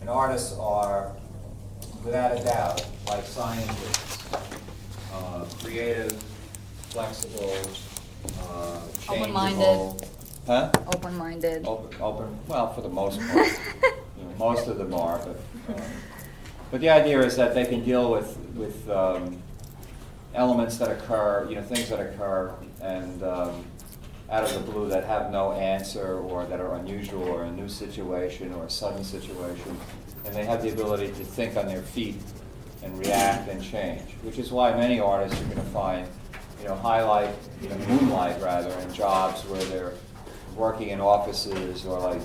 And artists are, without a doubt, like scientists, creative, flexible, changeable. Huh? Open-minded. Open, well, for the most part. You know, most of them are, but the idea is that they can deal with elements that occur, you know, things that occur and out of the blue that have no answer or that are unusual or a new situation or a sudden situation. And they have the ability to think on their feet and react and change, which is why many artists you're going to find, you know, highlight, you know, moonlight rather, in jobs where they're working in offices, or like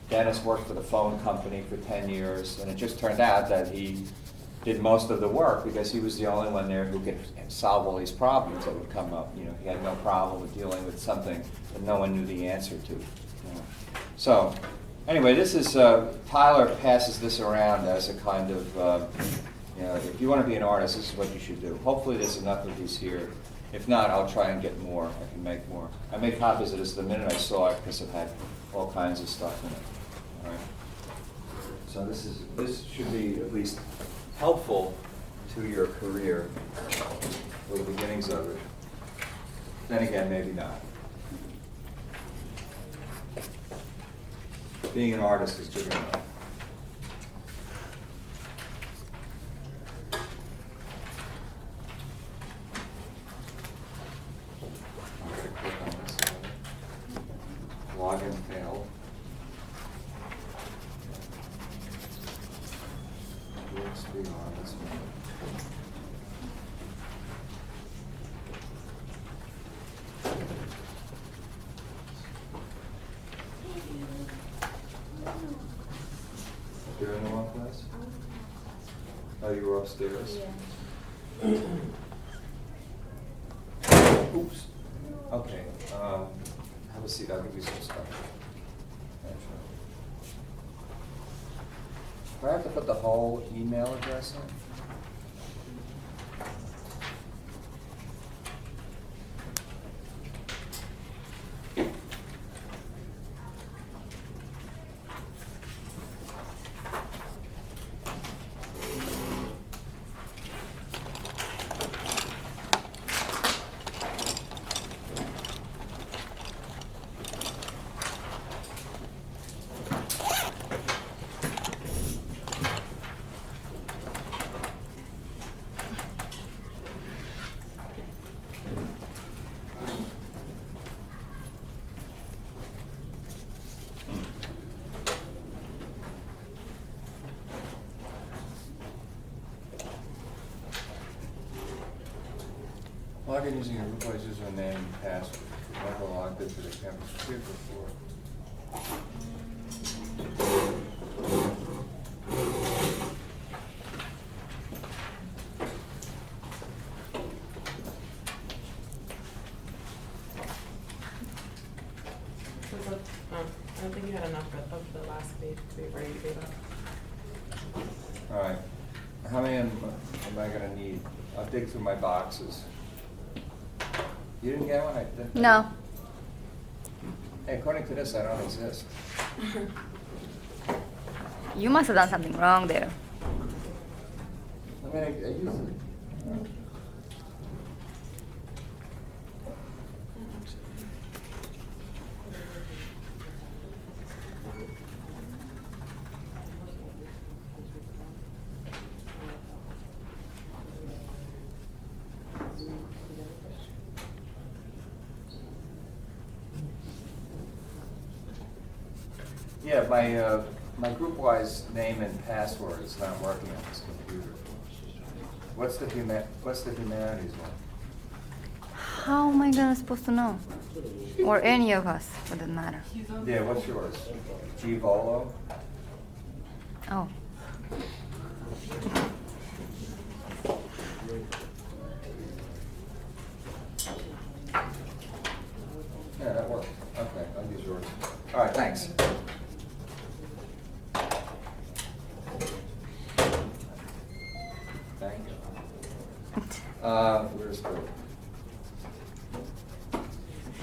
Dennis worked for the phone company for 10 years, and it just turned out that he did most of the work because he was the only one there who could solve all these problems that would come up. You know, he had no problem with dealing with something that no one knew the answer to. You know. So, anyway, this is, Tyler passes this around as a kind of, you know, if you want to be an artist, this is what you should do. Hopefully there's enough of these here. If not, I'll try and get more. I can make more. I made copies of this the minute I saw it because it had all kinds of stuff in it. All right. So this should be at least helpful to your career, or the beginnings of it. Then again, maybe not. Being an artist is good enough. I'm going to click on this. Login failed. Let's be on this one. You're in the wrong place? Oh, you were upstairs? Yeah. Oops. Okay, have a seat, I'll give you some stuff. Do I have to put the whole email address in? Log in using your Ruble's username and password. Never logged into the campus computer before. I don't think you had enough of the last page to be ready to give up. All right. How many am I gonna need? I'll dig through my boxes. You didn't get one? I didn't. No. Hey, according to this, I don't exist. You must have done something wrong there. I mean, I use it. Yeah, my group-wise name and password is not working on this computer. What's the humanities one? How am I gonna supposed to know? Or any of us, for that matter. Yeah, what's yours? G Volo? Oh. Yeah, that works. Okay, I'll use yours. All right, thanks. Thank you. Where's the?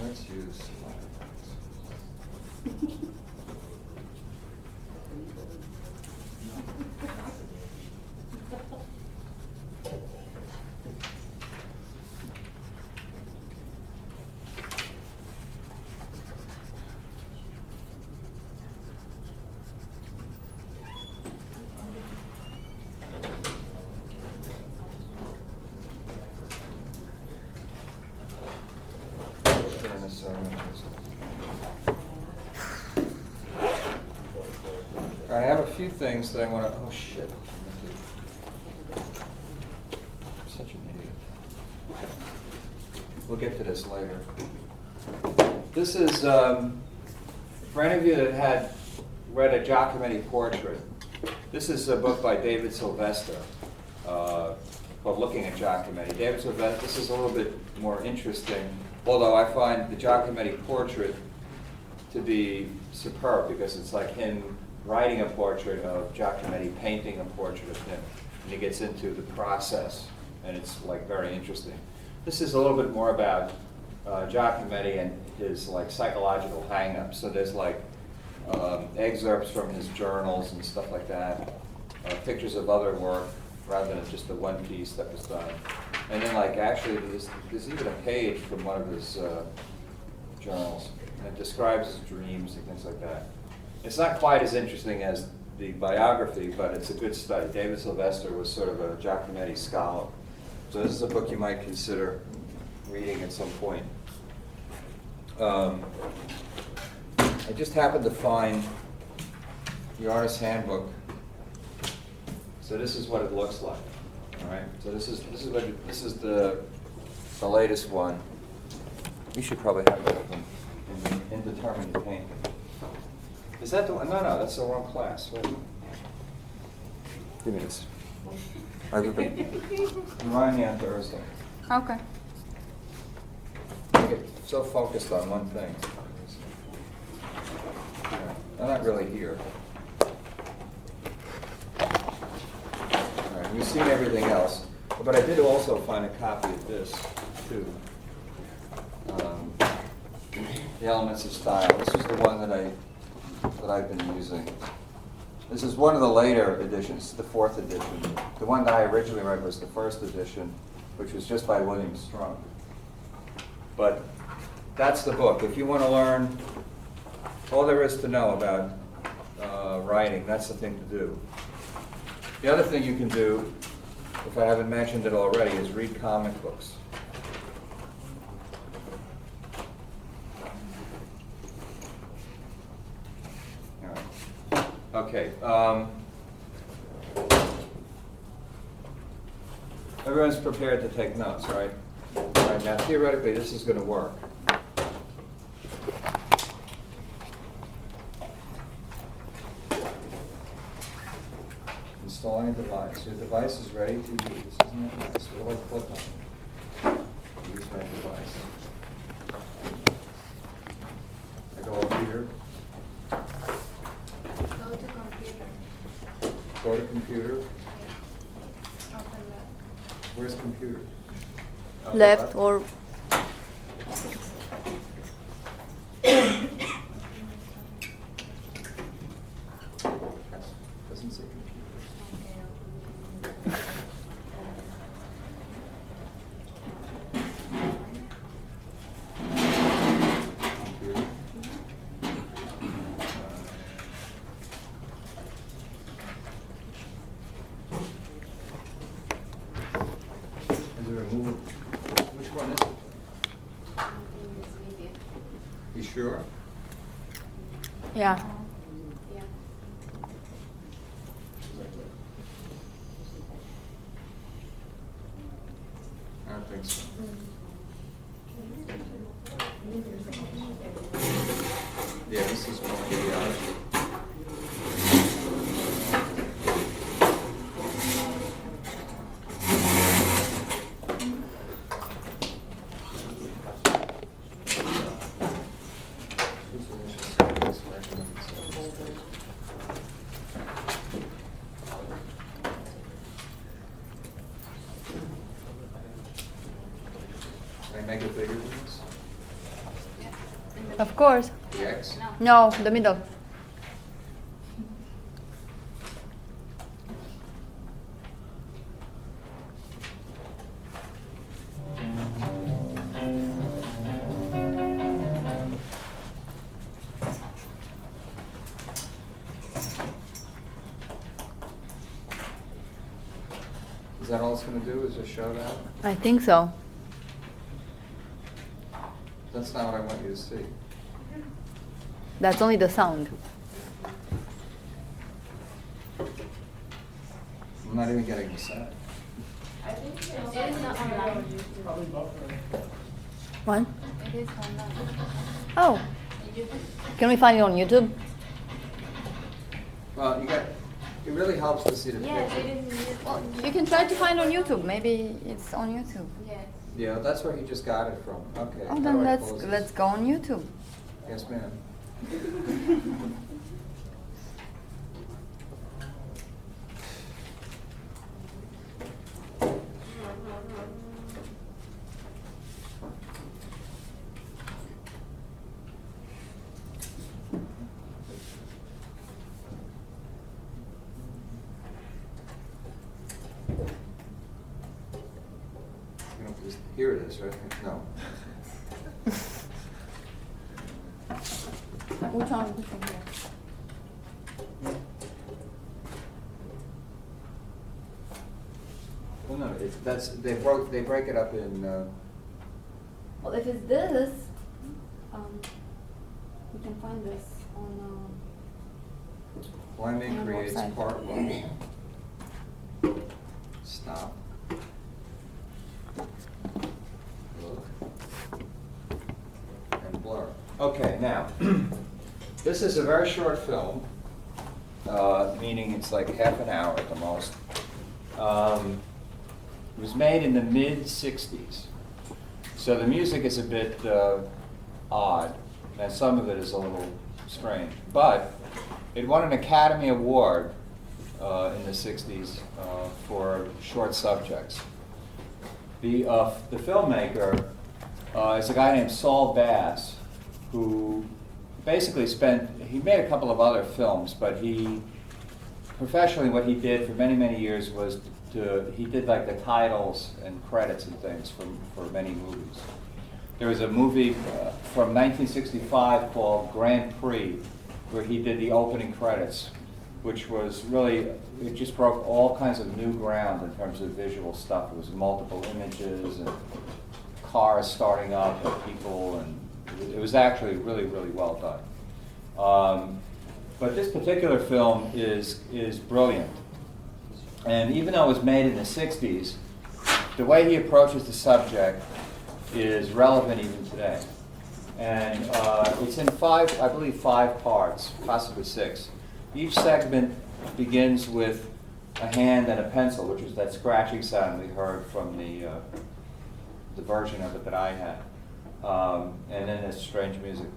Let's use. so I'm gonna just- All right, I have a few things that I want to, oh shit. I'm such an idiot. We'll get to this later. This is, for any of you that had read a Giacometti portrait, this is a book by David Sylvester called Looking at Giacometti. David Sylvester, this is a little bit more interesting, although I find the Giacometti portrait to be superb because it's like him writing a portrait of Giacometti, painting a portrait of him, and he gets into the process, and it's like very interesting. This is a little bit more about Giacometti and his like psychological hang-ups. So there's like excerpts from his journals and stuff like that, pictures of other work rather than just the one piece that was done. And then like actually there's even a page from one of his journals, and it describes his dreams and things like that. It's not quite as interesting as the biography, but it's a good study. David Sylvester was sort of a Giacometti scholar. So this is a book you might consider reading at some point. I just happened to find the Artist's Handbook. So this is what it looks like. All right. So this is the latest one. You should probably have that one. Indeterminate painting. Is that the one? No, that's the wrong class. Wait. Give me this. Remind me on Thursday. Okay. I get so focused on one thing. I'm not really here. All right, we've seen everything else, but I did also find a copy of this too. The Elements of Style. This is the one that I've been using. This is one of the later editions, the 4th edition. The one that I originally read was the 1st edition, which was just by William Strunk. But that's the book. If you want to learn all there is to know about writing, that's the thing to do. The other thing you can do, if I haven't mentioned it already, is read comic books. Okay. Everyone's prepared to take notes, right? All right, now theoretically, this is going to work. Installing a device. Your device is ready to use. Isn't that nice? What do I click on? Use my device. I go over here. Go to computer. Where's computer? Left or Doesn't say computer. Computer. Is there a move? Which one is it? You sure? yeah. I don't think so. Yeah, this is one of the, Can I make it bigger than this? Of course. The X? No, the middle. Is that all it's going to do, is just show that? I think so. Then That's not what I want you to see. That's only the sound. I'm not even getting the sound. I think it's not online. What? It is online. Oh, can we find it on YouTube? Well, it really helps to see the Yes, picture. it is in YouTube. Well, you can try to find on YouTube. Maybe it's on YouTube. Yes. Yeah, that's where he just got it from. Okay. Oh, how then do I let's close this? let's go on YouTube. Yes, ma'am. You know, here it is, right? No. Which one? Which one here? Well, no, they break it up in, Well, if it's this, we can find this on. Blending On the creates website. part one. Stop. Look. And blur. Okay, now, this is a very short film, meaning it's like half an hour at the most. It was made in the mid-'60s. So the music is a bit odd, and some of it is a little strange. But it won an Academy Award in the '60s for short subjects. The filmmaker is a guy named Saul Bass, who basically he made a couple of other films, but professionally what he did for many, many years was he did like the titles and credits and things for many movies. There was a movie from 1965 called Grand Prix, where he did the opening credits, which was really, it just broke all kinds of new ground in terms of visual stuff. It was multiple images and cars starting up and people, and it was actually really, really well done. But this particular film is brilliant. And even though it was made in the '60s, the way he approaches the subject is relevant even today. And it's in I believe five parts, possibly six. Each segment begins with a hand and a pencil, which is that scratching sound we heard from the version of it that I had. And then there's strange music.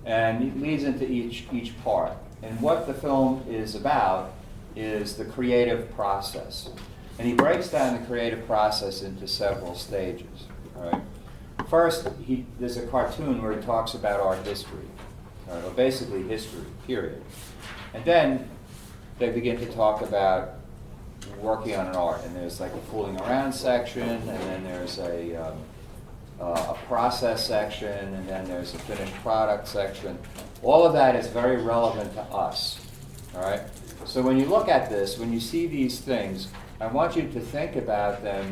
And it leads into each part. And what the film is about is the creative process. And he breaks down the creative process into several stages. All right? First, there's a cartoon where he talks about art history, or basically history, period. And then they begin to talk about working on an art. And there's like a fooling around section, and then there's a process section, and then there's a finished product section. All of that is very relevant to us. All right? So when you look at this, when you see these things, I want you to think about them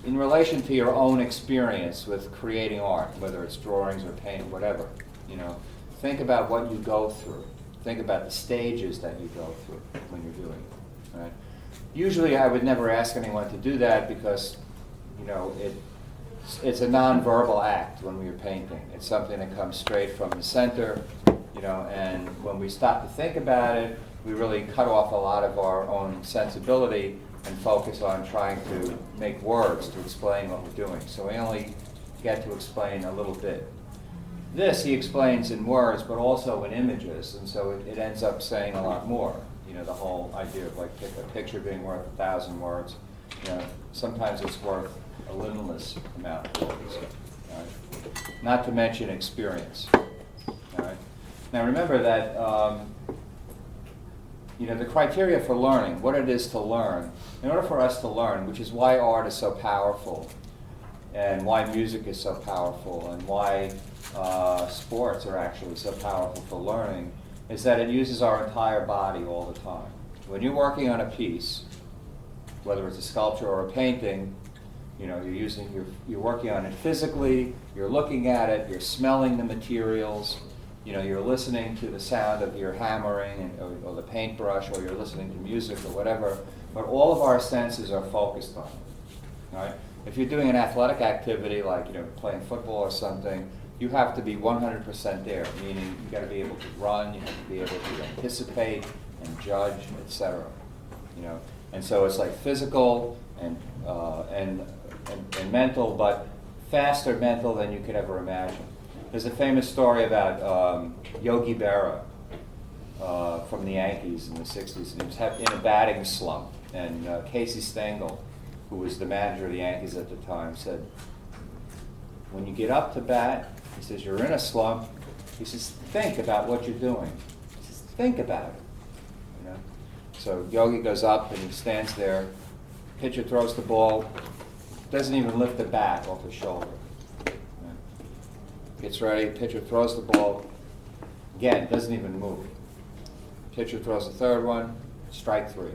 in relation to your own experience with creating art, whether it's drawings or paint, whatever. Think about what you go through. Think about the stages that you go through when you're doing it. All right? Usually, I would never ask anyone to do that because, it's a nonverbal act when we are painting. It's something that comes straight from the center, and when we stop to think about it, we really cut off a lot of our own sensibility and focus on trying to make words to explain what we're doing. So we only get to explain a little bit. This he explains in words, but also in images, and so it ends up saying a lot more. The whole idea of like a picture being worth 1,000 words. Sometimes it's worth a limitless amount of words. All right? Not to mention experience. All right? Now remember that the criteria for learning, what it is to learn. In order for us to learn, which is why art is so powerful, and why music is so powerful, and why sports are actually so powerful for learning, is that it uses our entire body all the time. When you're working on a piece, whether it's a sculpture or a painting, You know, you're working on it physically, you're looking at it, you're smelling the materials, you know, you're listening to the sound of your hammering or the paintbrush, or you're listening to music or whatever, but all of our senses are focused on it, right? If you're doing an athletic activity like, you know, playing football or something, you have to be 100% there, meaning you got to be able to run, you have to be able to anticipate and judge, etc. You know, and so it's like physical and mental, but faster mental than you could ever imagine. There's a famous story about Yogi Berra from the Yankees in the 60s, and he was in a batting slump, and Casey Stengel, who was the manager of the Yankees at the time, said, when you get up to bat, he says, you're in a slump. He says, think about what you're doing. He says, think about it. You know? So Yogi goes up and he stands there. Pitcher throws the ball, doesn't even lift the bat off his shoulder. You know? Gets ready, pitcher throws the ball. Again, doesn't even move. Pitcher throws the third one, strike 3.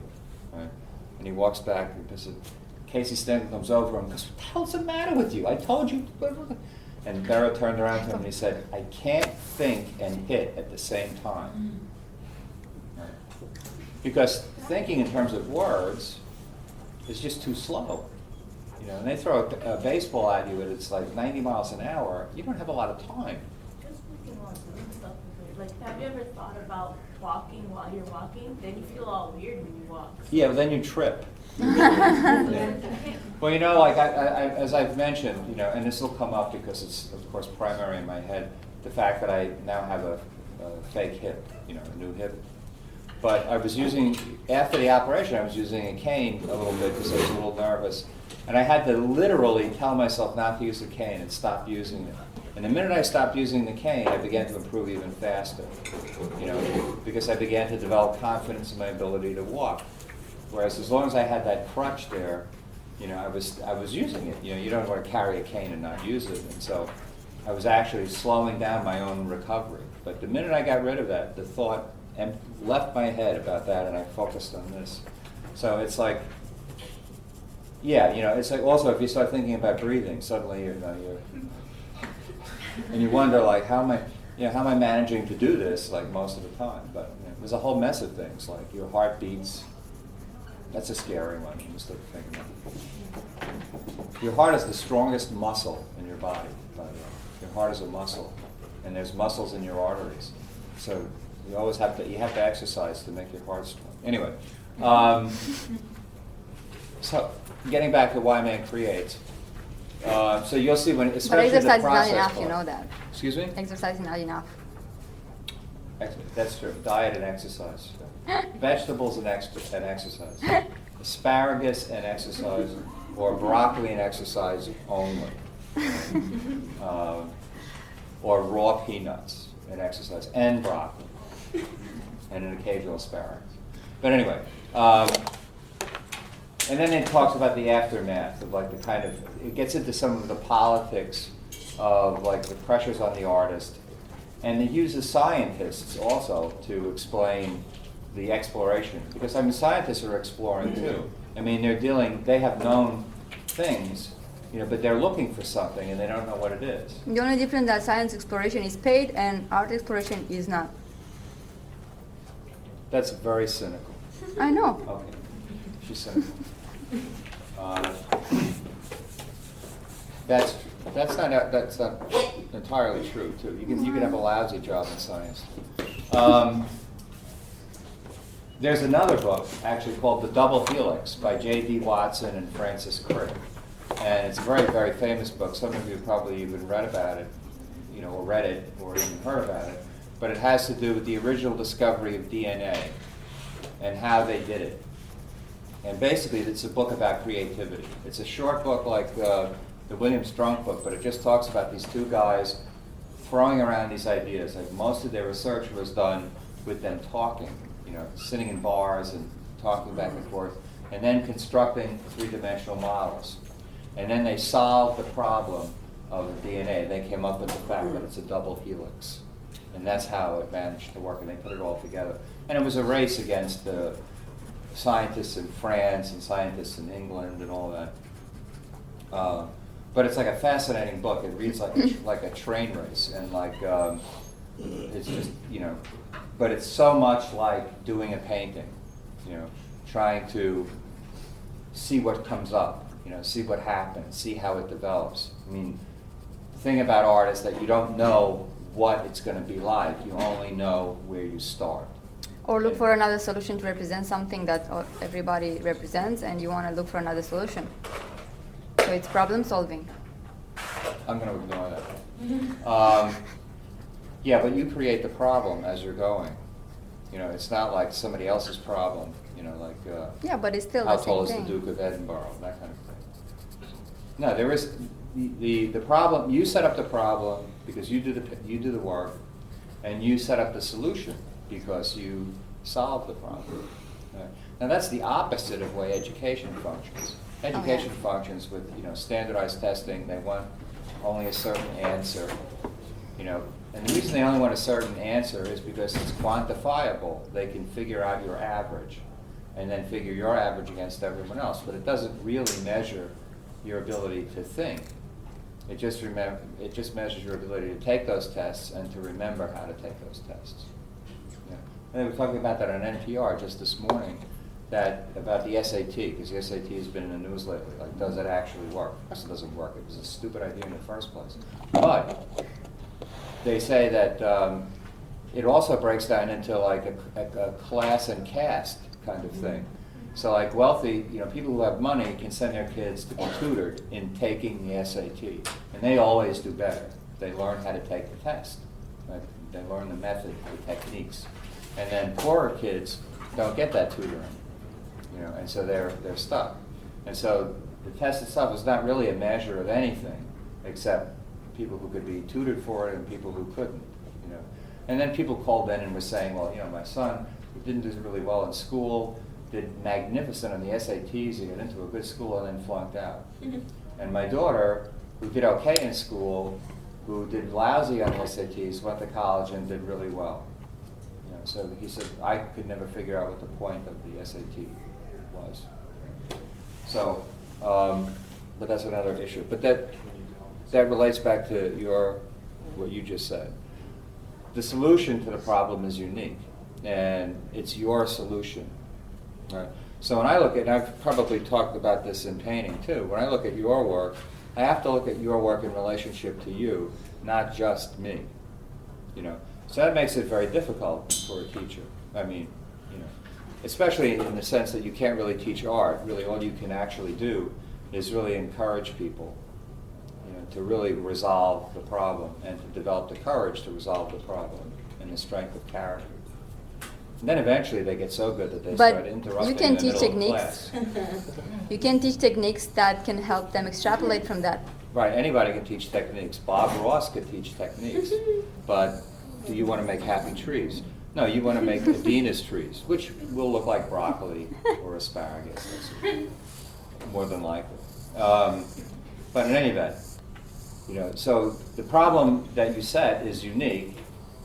Right? And he walks back and says, Casey Stengel comes over and goes, what the hell's the matter with you? I told you. And Berra turned around to him and he said, I can't think and hit at the same time. Right? Because thinking in terms of words is just too slow. You know, and they throw a baseball at you and it's like 90 miles an hour, you don't have a lot of time. Just thinking about doing stuff with it. Like, have you ever thought about walking while you're walking? Then you feel all weird when you walk. Yeah, but then you trip. Yeah. Well, you know, like as I've mentioned, you know, and this will come up because it's, of course, primary in my head, the fact that I now have a fake hip, you know, a new hip. But I was using, after the operation, I was using a cane a little bit because I was a little nervous. And I had to literally tell myself not to use the cane and stop using it. And the minute I stopped using the cane, I began to improve even faster, you know, because I began to develop confidence in my ability to walk. Whereas as long as I had that crutch there, you know, I was using it. You know, you don't want to carry a cane and not use it. And so I was actually slowing down my own recovery. But the minute I got rid of that, the thought left my head about that, and I focused on this. So it's like, yeah, you know, it's like also if you start thinking about breathing, suddenly you're and you wonder like, how am I managing to do this like most of the time? But you know, there's a whole mess of things like your heart beats. That's a scary one. You must think about it. Your heart is the strongest muscle in your body, by the way. Your heart is a muscle, and there's muscles in your arteries. So you always have to exercise to make your heart strong. Anyway, so getting back to why man creates. So you'll see when, But especially the exercise is not process enough, part. you know that. Excuse me? Exercise is not enough. That's true. Diet and exercise. Vegetables and exercise. Asparagus and exercise, or broccoli and exercise only. Or raw peanuts and exercise, and broccoli, and an occasional asparagus. But anyway, and then it talks about the aftermath of like the kind of, it gets into some of the politics of like the pressures on the artist. And it uses scientists also to explain the exploration. Because I mean, scientists are exploring too. I mean, they have known things, you know, but they're looking for something and they don't know what it is. The only difference that science exploration is paid and art exploration is not. That's very cynical. I know. Okay, she's cynical. That's not entirely true too. You can have a lousy job in science. There's another book actually called The Double Helix by J.D. Watson and Francis Crick, and it's a very, very famous book. Some of you probably even read about it, you know, or read it, or even heard about it. But it has to do with the original discovery of DNA and how they did it. And basically, it's a book about creativity. It's a short book like the William Strunk book, but it just talks about these two guys throwing around these ideas. Like most of their research was done with them talking, you know, sitting in bars and talking back and forth, and then constructing three-dimensional models. And then they solved the problem of the DNA. They came up with the fact that it's a double helix. And that's how it managed to work, and they put it all together. And it was a race against scientists in France and scientists in England and all that. But it's like a fascinating book. It reads like like a train race, and like it's just, you know, but it's so much like doing a painting, you know, trying to see what comes up, you know, see what happens, see how it develops. I mean, the thing about art is that you don't know what it's going to be like. You only know where you start. Or look for another solution to represent something that everybody represents, and you want to look for another solution. So it's problem solving. I'm going to ignore that. Yeah, but you create the problem as you're going. You know, it's not like somebody else's problem. You know, like Yeah, but it's still how the tall same is the thing. Duke of Edinburgh, that kind of thing. No, there is the problem. You set up the problem because you do the work, and you set up the solution because you solve the problem. Right? Now that's the opposite of way education functions. Education functions with, you know, standardized testing. They want only a certain answer, you know. And the reason they only want a certain answer is because it's quantifiable. They can figure out your average, and then figure your average against everyone else. But it doesn't really measure your ability to think. It just measures your ability to take those tests and to remember how to take those tests. Yeah. And they were talking about that on NPR just this morning, about the SAT, because the SAT has been in the news lately. Like, does it actually work? Of course it doesn't work. It was a stupid idea in the first place. But they say that it also breaks down into like a class and caste kind of thing. So like wealthy, you know, people who have money can send their kids to be tutored in taking the SAT, and they always do better. They learn how to take the test. Right? They learn the method, the techniques. And then poorer kids don't get that tutoring, you know, and so they're stuck. And so the test itself is not really a measure of anything except people who could be tutored for it and people who couldn't, you know. And then people called in and were saying, well, you know, my son who didn't do really well in school, did magnificent on the SATs, he got into a good school and then flunked out. And my daughter, who did okay in school, who did lousy on the SATs, went to college and did really well. You know, so he said, I could never figure out what the point of the SAT was. So, but that's another issue. But that relates back to what you just said. The solution to the problem is unique, and it's your solution. Right. So when I look at, and I've probably talked about this in painting too, when I look at your work, I have to look at your work in relationship to you, not just me. You know, so that makes it very difficult for a teacher. I mean, you know, especially in the sense that you can't really teach art. Really, all you can actually do is really encourage people, you know, to really resolve the problem and to develop the courage to resolve the problem and the strength of character. And then eventually they get so good that they start interrupting you can in the teach middle techniques. of class. You can teach techniques that can help them extrapolate from that. Right, anybody can teach techniques. Bob Ross could teach techniques. But do you want to make happy trees? No, you want to make Venus trees, which will look like broccoli or asparagus, more than likely. But in any event, you know, so the problem that you set is unique.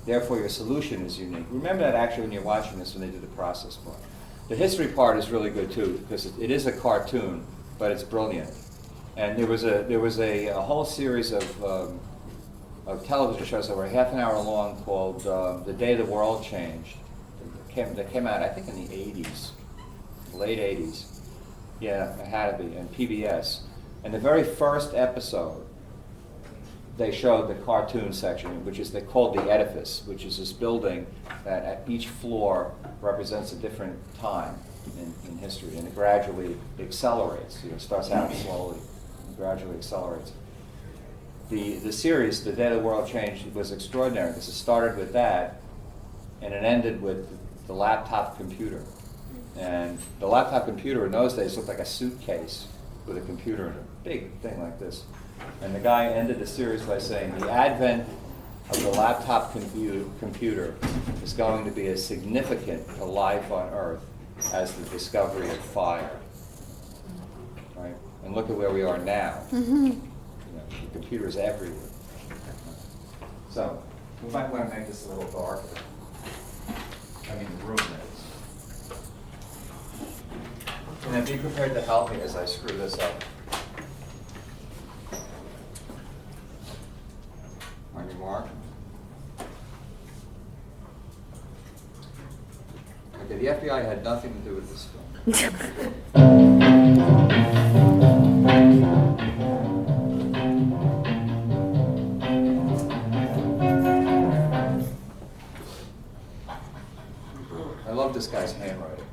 Therefore, your solution is unique. Remember that actually when you're watching this, when they do the process part. The history part is really good too, because it is a cartoon, but it's brilliant. And there was a whole series of television shows that were half an hour long called The Day the World Changed. That came out, I think, in the 80s, late 80s. Yeah, it had to be, and PBS. And the very first episode, they showed the cartoon section, which is they called the edifice, which is this building that at each floor represents a different time in history, and it gradually accelerates. You know, it starts out slowly and gradually accelerates. The series, The Day the World Changed, was extraordinary because it started with that, and it ended with the laptop computer. And the laptop computer in those days looked like a suitcase with a computer in it, big thing like this. And the guy ended the series by saying, the advent of the laptop computer is going to be as significant to life on Earth as the discovery of fire. Right? And look at where we are now. Mm-hmm. You know, the computer's everywhere. So, we might want to make this a little darker. I mean, the room is. And then be prepared to help me as I screw this up. nothing to do with this film. I love this guy's handwriting.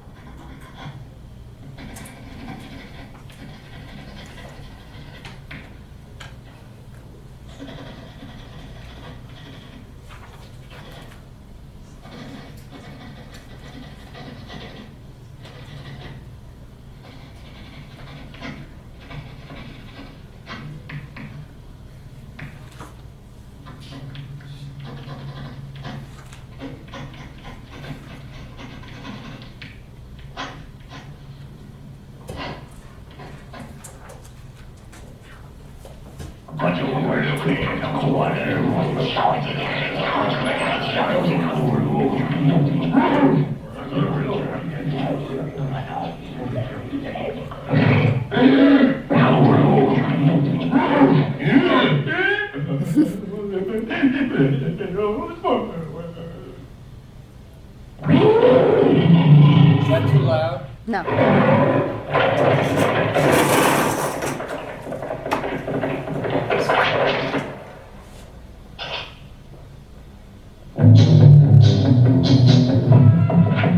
Is that too loud? No.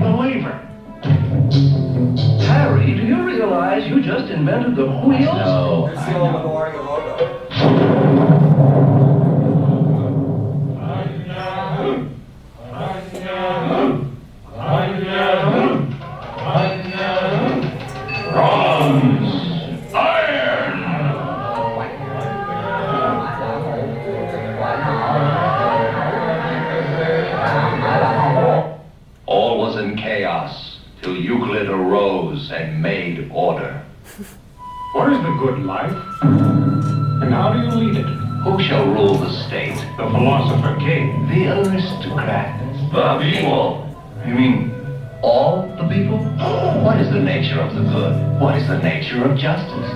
Believer. Harry, do you realize you just invented the wheel? No. Here's the old LaGuardia logo. All was in chaos till Euclid arose and made order. What is the good life? And how do you lead it? Who shall rule the state? The philosopher king. The aristocrat. The people. You mean all the people? What is the nature of the good? What is the nature of justice?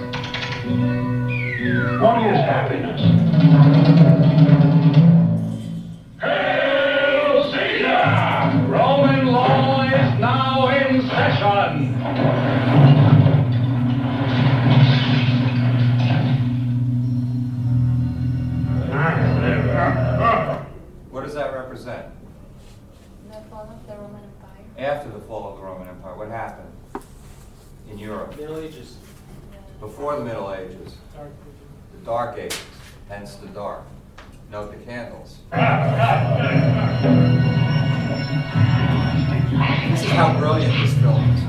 What is happiness? Hail Caesar! Roman law is now in session! What does that represent? The fall of the Roman Empire. After the fall of the Roman Empire, what happened in Europe? Middle Ages. Before the Middle Ages, the Dark Ages, hence the dark. Note the candles. This is how brilliant this film is.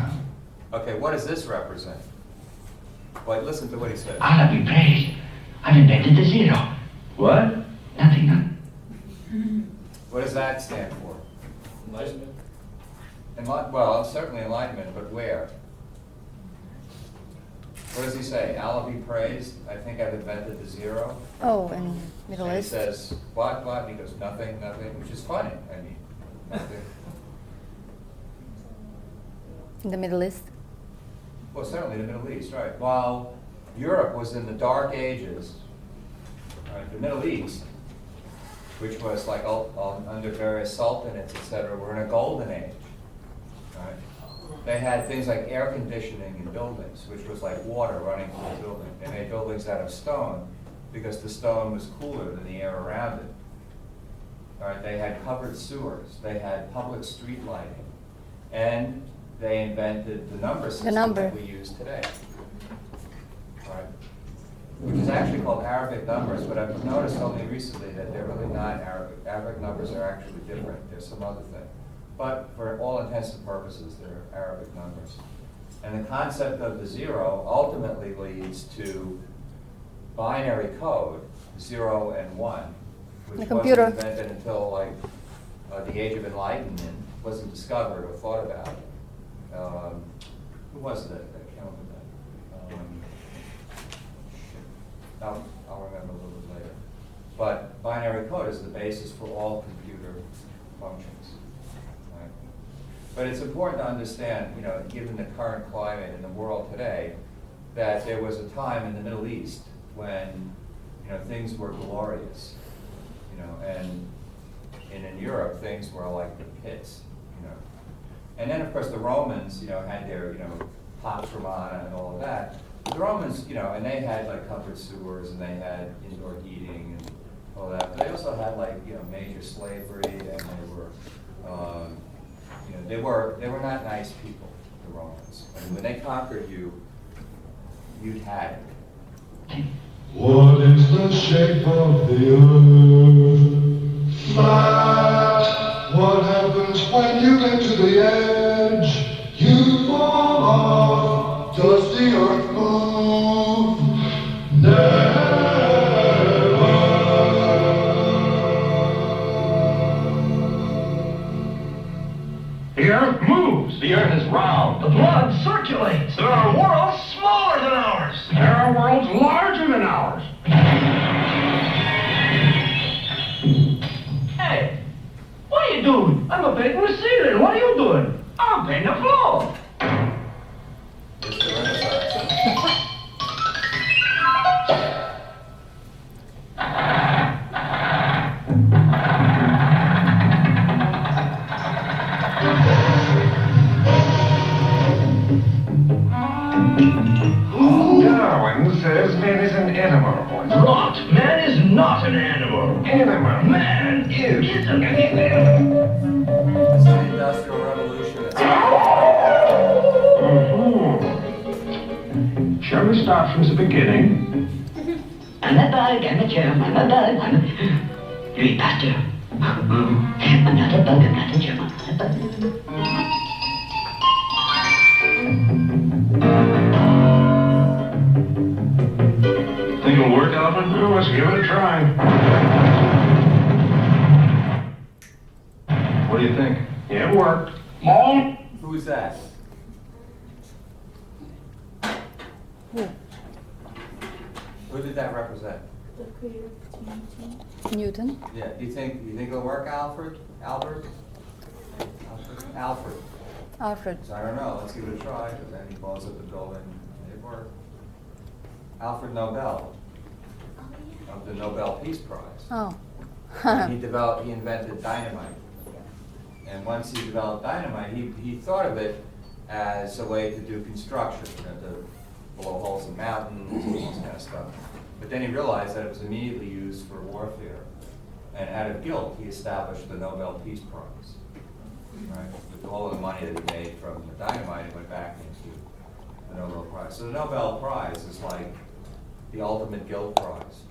Okay, what does this represent? Wait, listen to what he says. Allah be praised. I've invented the zero. What? Nothing. What does that stand for? Enlightenment. Well, certainly enlightenment, but where? What does he say? Allah be praised. I think I've invented the zero. Oh, in Middle And he East. says, what? And he goes, nothing, which is funny. I mean, nothing. In the Middle East. Well, certainly the Middle East, right. While Europe was in the Dark Ages, right, the Middle East, which was like under various sultanates, etc., were in a golden age. Right? They had things like air conditioning in buildings, which was like water running through the building. They made buildings out of stone because the stone was cooler than the air around it. All right? They had covered sewers. They had public street lighting. And they invented the number system number. that we use today. All right? Which is actually called Arabic numbers, but I've noticed only recently that they're really not Arabic. Arabic numbers are actually different. There's some other thing. But for all intents and purposes, they're Arabic numbers. And the concept of the zero ultimately leads to binary code, 0 and 1, which The computer. wasn't invented until like the Age of Enlightenment, wasn't discovered or thought about. Who was that? I can't remember that. I'll remember a little bit later. But binary code is the basis for all computer functions. Right? But it's important to understand, you know, given the current climate in the world today, that there was a time in the Middle East when, you know, things were glorious, you know, and in Europe things were like the pits, you know. And then, of course, the Romans, had their, Pax Romana and all of that. The Romans, and they had like covered sewers and they had indoor heating and all that. But they also had like, major slavery, and they were not nice people, the Romans. I mean, when they conquered you, you'd had it. What is the shape of the earth? Matt, what happens when you get to the edge? You fall off. Does the earth move? The earth moves. The earth is round. The blood circulates. There are worlds smaller than ours. There are worlds larger than ours. Hey, what are you doing? I'm painting the ceiling. What are you doing? I'm painting the floor. It's the Renaissance. Darwin says man is an animal. Rot. Man is not an animal. Animal. Man is an animal. It's the Industrial Revolution. Shall we start from the beginning? Another bug, I'm a germ, I'm a bug, I'm a... Louis Pasteur. I'm not a bug, I'm not a germ, I'm a bug. Think it'll work, Alfred? Well, let's give it a try. What do you think? Yeah, it worked. Mom? Who's that? Who did that represent? The creator of TNT. Newton. Yeah, do you think it'll work, Alfred? Albert? Alfred. Alfred. So I don't know, let's give it a try, and then he blows up the building, and it worked. Alfred Nobel, of the Nobel Peace Prize. Oh. He invented dynamite. And once he developed dynamite, he thought of it as a way to do construction, to blow holes in mountains and all this kind of stuff. But then he realized that it was immediately used for warfare. And out of guilt, he established the Nobel Peace Prize. Right? With all of the money that he made from the dynamite, it went back into the Nobel Prize. So the Nobel Prize is like the ultimate guilt prize.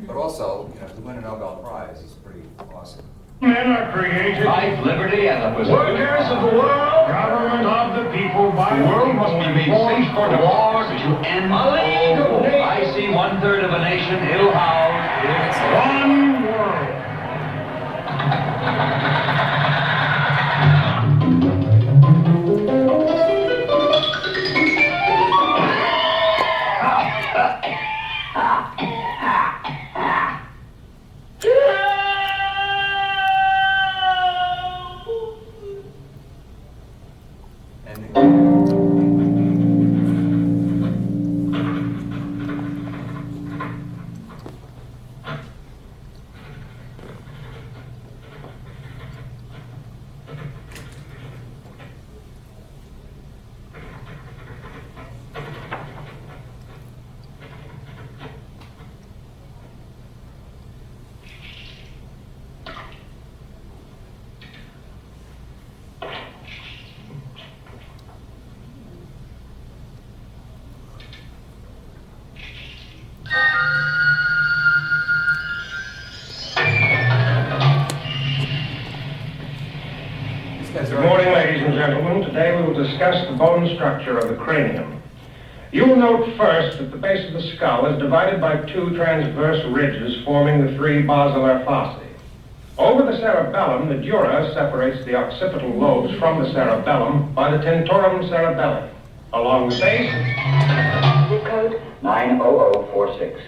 But also, to win a Nobel Prize is pretty awesome. Men are created. Life, liberty, and the pursuit Workers of the world. Government of the people. By The world must be made safe for war democracy. to end. Illegal. I see 1/3 of a nation ill-housed. One world. Good morning, ladies and gentlemen. Today we will discuss the bone structure of the cranium. You will note first that the base of the skull is divided by two transverse ridges forming the three basilar fossae. Over the cerebellum, the dura separates the occipital lobes from the cerebellum by the tentorum cerebelli. Along the base... Zip code? 90046.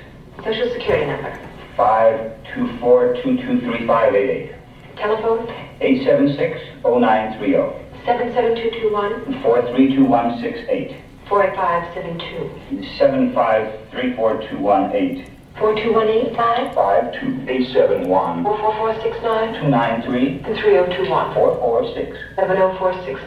Social security number. 524-223-588. Telephone? 876-0930. 77221 432168. 4572. 7534-218. 42185, 52871 44469, 293 and 3021, 446. 70461.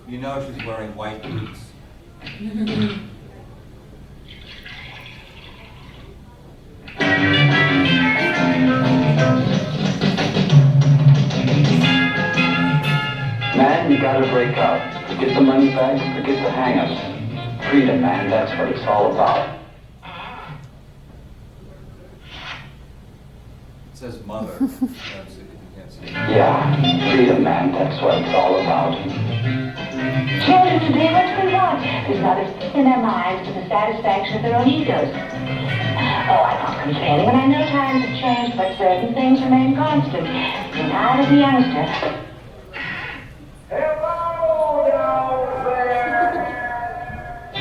You know she's wearing white boots. Man, you gotta break out. Forget the money bags, forget the hang-ups. Freedom, man, that's what it's all about. It says mother. You can't see it. Yeah, freedom, man, that's what it's all about. Children today, what do they want? There's not a thing in their minds to the satisfaction of their own egos. Oh, I'm not complaining, and I know times have changed, but certain things remain constant. When I was a youngster,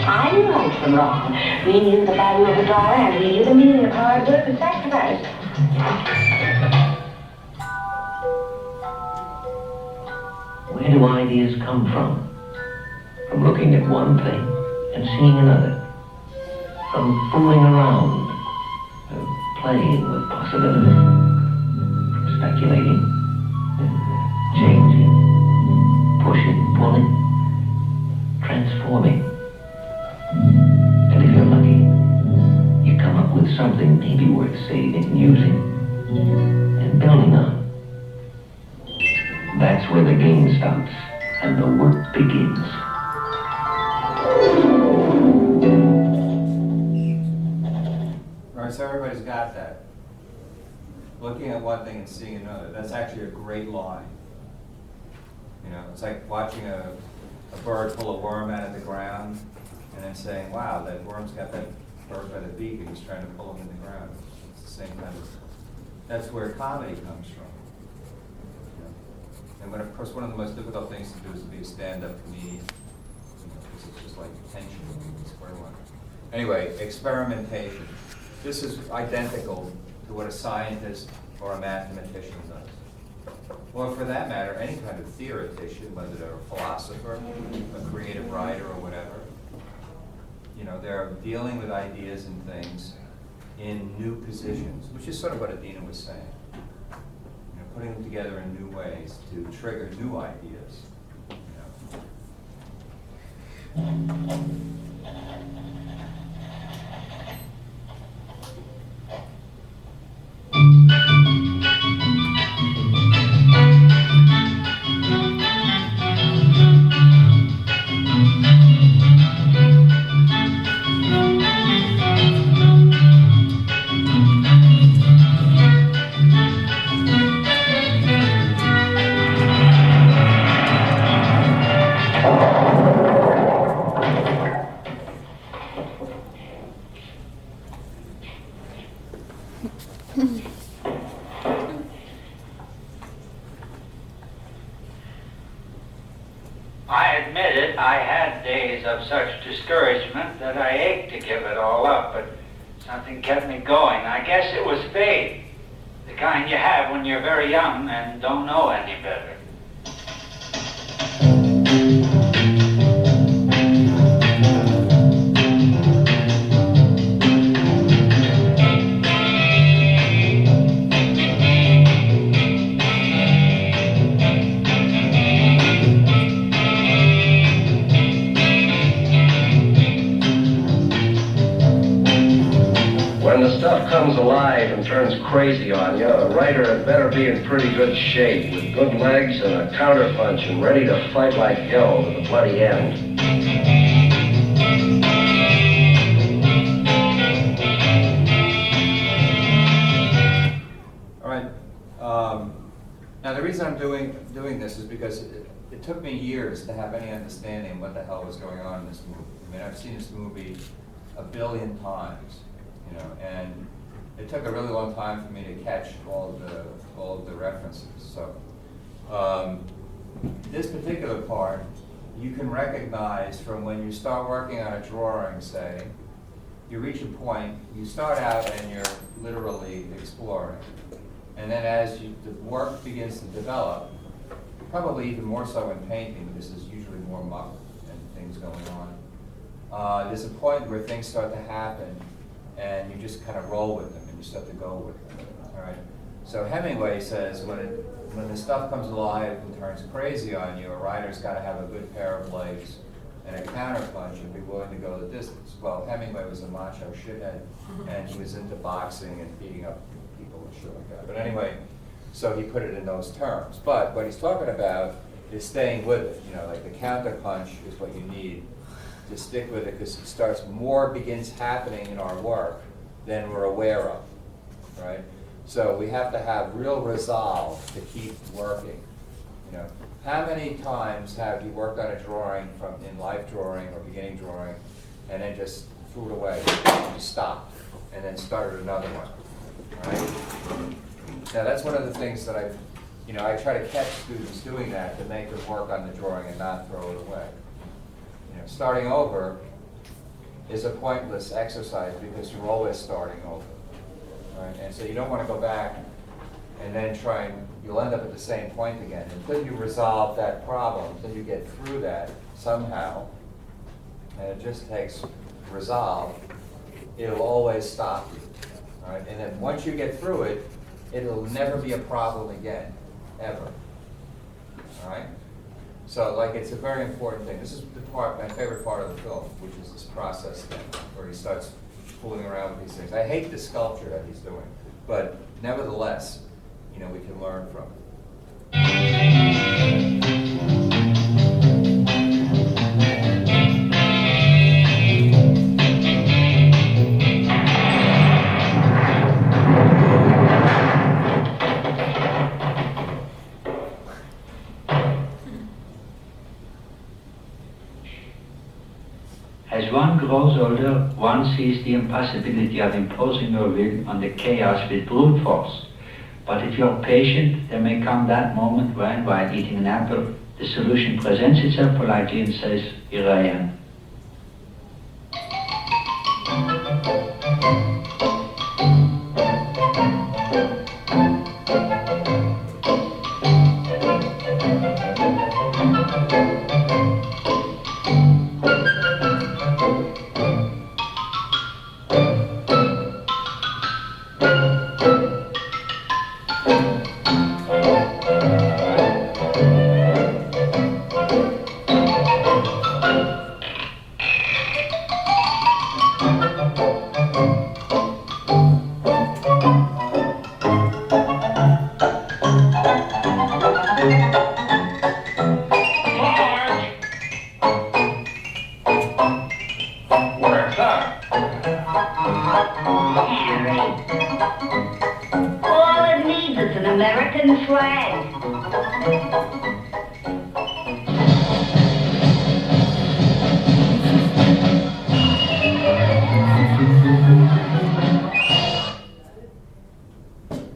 I knew right from wrong. We knew the value of a dollar, and we knew the meaning of hard work and sacrifice. Where do ideas come from? From looking at one thing and seeing another. From fooling around, playing with possibilities. From speculating, changing, pushing, pulling, transforming. And if you're lucky, you come up with something maybe worth saving and using and building on. That's where the game stops and the work begins. All right, so everybody's got that. Looking at one thing and seeing another. That's actually a great line. You know, it's like watching a bird pull a worm out of the ground and then saying, wow, that worm's got that bird by the beak and he's trying to pull him in the ground. It's the same kind of, that's where comedy comes from. You know? And when, of course, one of the most difficult things to do is to be a stand-up comedian. Because it's just like tension, square one. Anyway, experimentation. This is identical to what a scientist or a mathematician does. Or for that matter, any kind of theoretician, whether they're a philosopher, a creative writer, or whatever. You know, they're dealing with ideas and things in new positions, which is sort of what Adina was saying. You know, putting them together in new ways to trigger new ideas. You know. I admit it, I had days of such discouragement that I ached to give it all up, but something kept me going. I guess it was faith, the kind you have when you're very young and don't know any better. When the stuff comes alive and turns crazy on you, a writer had better be in pretty good shape, with good legs and a counterpunch and ready to fight like hell to the bloody end. All right. Now the reason reason I'm doing this is because it took me years to have any understanding what the hell was going on in this movie. I mean, I've seen this movie a billion times, you know, and it took a really long time for me to catch all of the references. So this particular part, you can recognize from when you start working on a drawing, say, you reach a point, you start out and you're literally exploring. And then as the work begins to develop, probably even more so in painting, because there's usually more muck and things going on, there's a point where things start to happen and you just kind of roll with them and you start to go with them, all right? So Hemingway says when the stuff comes alive and turns crazy on you, a writer's got to have a good pair of legs and a counterpunch and be willing to go the distance. Well, Hemingway was a macho shithead, and he was into boxing and beating up people and shit like that. But anyway, so he put it in those terms. But what he's talking about is staying with it. You know, like the counterpunch is what you need to stick with it, because more begins happening in our work than we're aware of, right? So we have to have real resolve to keep working. You know, how many times have you worked on a drawing in life drawing or beginning drawing, and then just threw it away, you stopped, and then started another one, right? Now that's one of the things that I try to catch students doing that to make them work on the drawing and not throw it away. You know, starting over is a pointless exercise because you're always starting over, right? And so you don't want to go back and then you'll end up at the same point again. Until you resolve that problem, until you get through that somehow, and it just takes resolve, it'll always stop you, right? And then once you get through it, it'll never be a problem again, ever, all right? So, like, it's a very important thing. This is my favorite part of the film, which is this process thing, where he starts fooling around with these things. I hate the sculpture that he's doing, but nevertheless, you know, we can learn from it. As one grows older, one sees the impossibility of imposing your will on the chaos with brute force. But if you're patient, there may come that moment when, while eating an apple, the solution presents itself politely and says, "Here I am."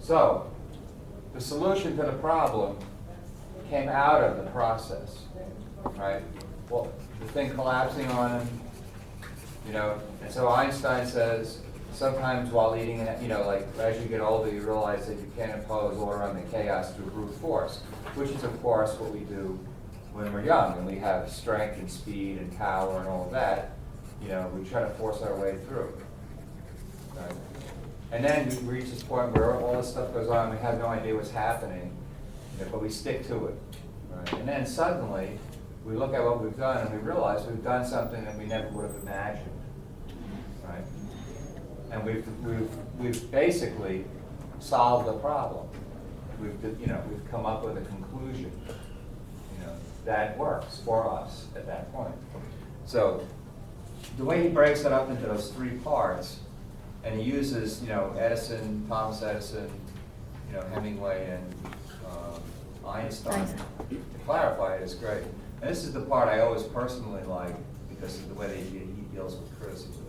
So, the solution to the problem came out of the process, right? Well, the thing collapsing on him, you know, and so Einstein says, sometimes while eating, you know, like as you get older, you realize that you can't impose order on the chaos through brute force, which is of course what we do when we're young and we have strength and speed and power and all of that. You know, we try to force our way through, right? And then we reach this point where all this stuff goes on, we have no idea what's happening, you know, but we stick to it, right? And then suddenly, we look at what we've done and we realize we've done something that we never would have imagined, right? And we've basically solved the problem. We've come up with a conclusion, you know, that works for us at that point. So the way he breaks it up into those three parts, and he uses, you know, Edison, Thomas Edison, you know, Hemingway, and Einstein. To clarify it is great. And this is the part I always personally like because of the way he deals with criticism.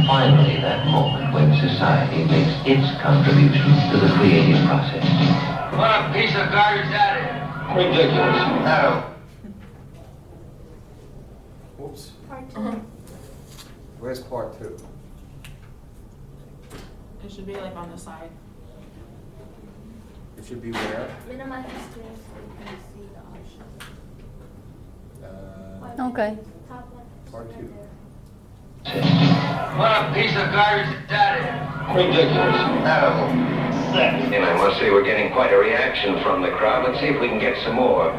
Finally, that moment when society makes its contribution to the creative process. What a piece of garbage that is. Ridiculous. Adam. Whoops. Part two. Where's part 2? It should be like on the side. It should be where? Minimize the screen so you can see the options. Okay. Top left. Part right 2. there. What a piece of garbage that is. Ridiculous. Terrible. And I must say we're getting quite a reaction from the crowd. Let's see if we can get some more.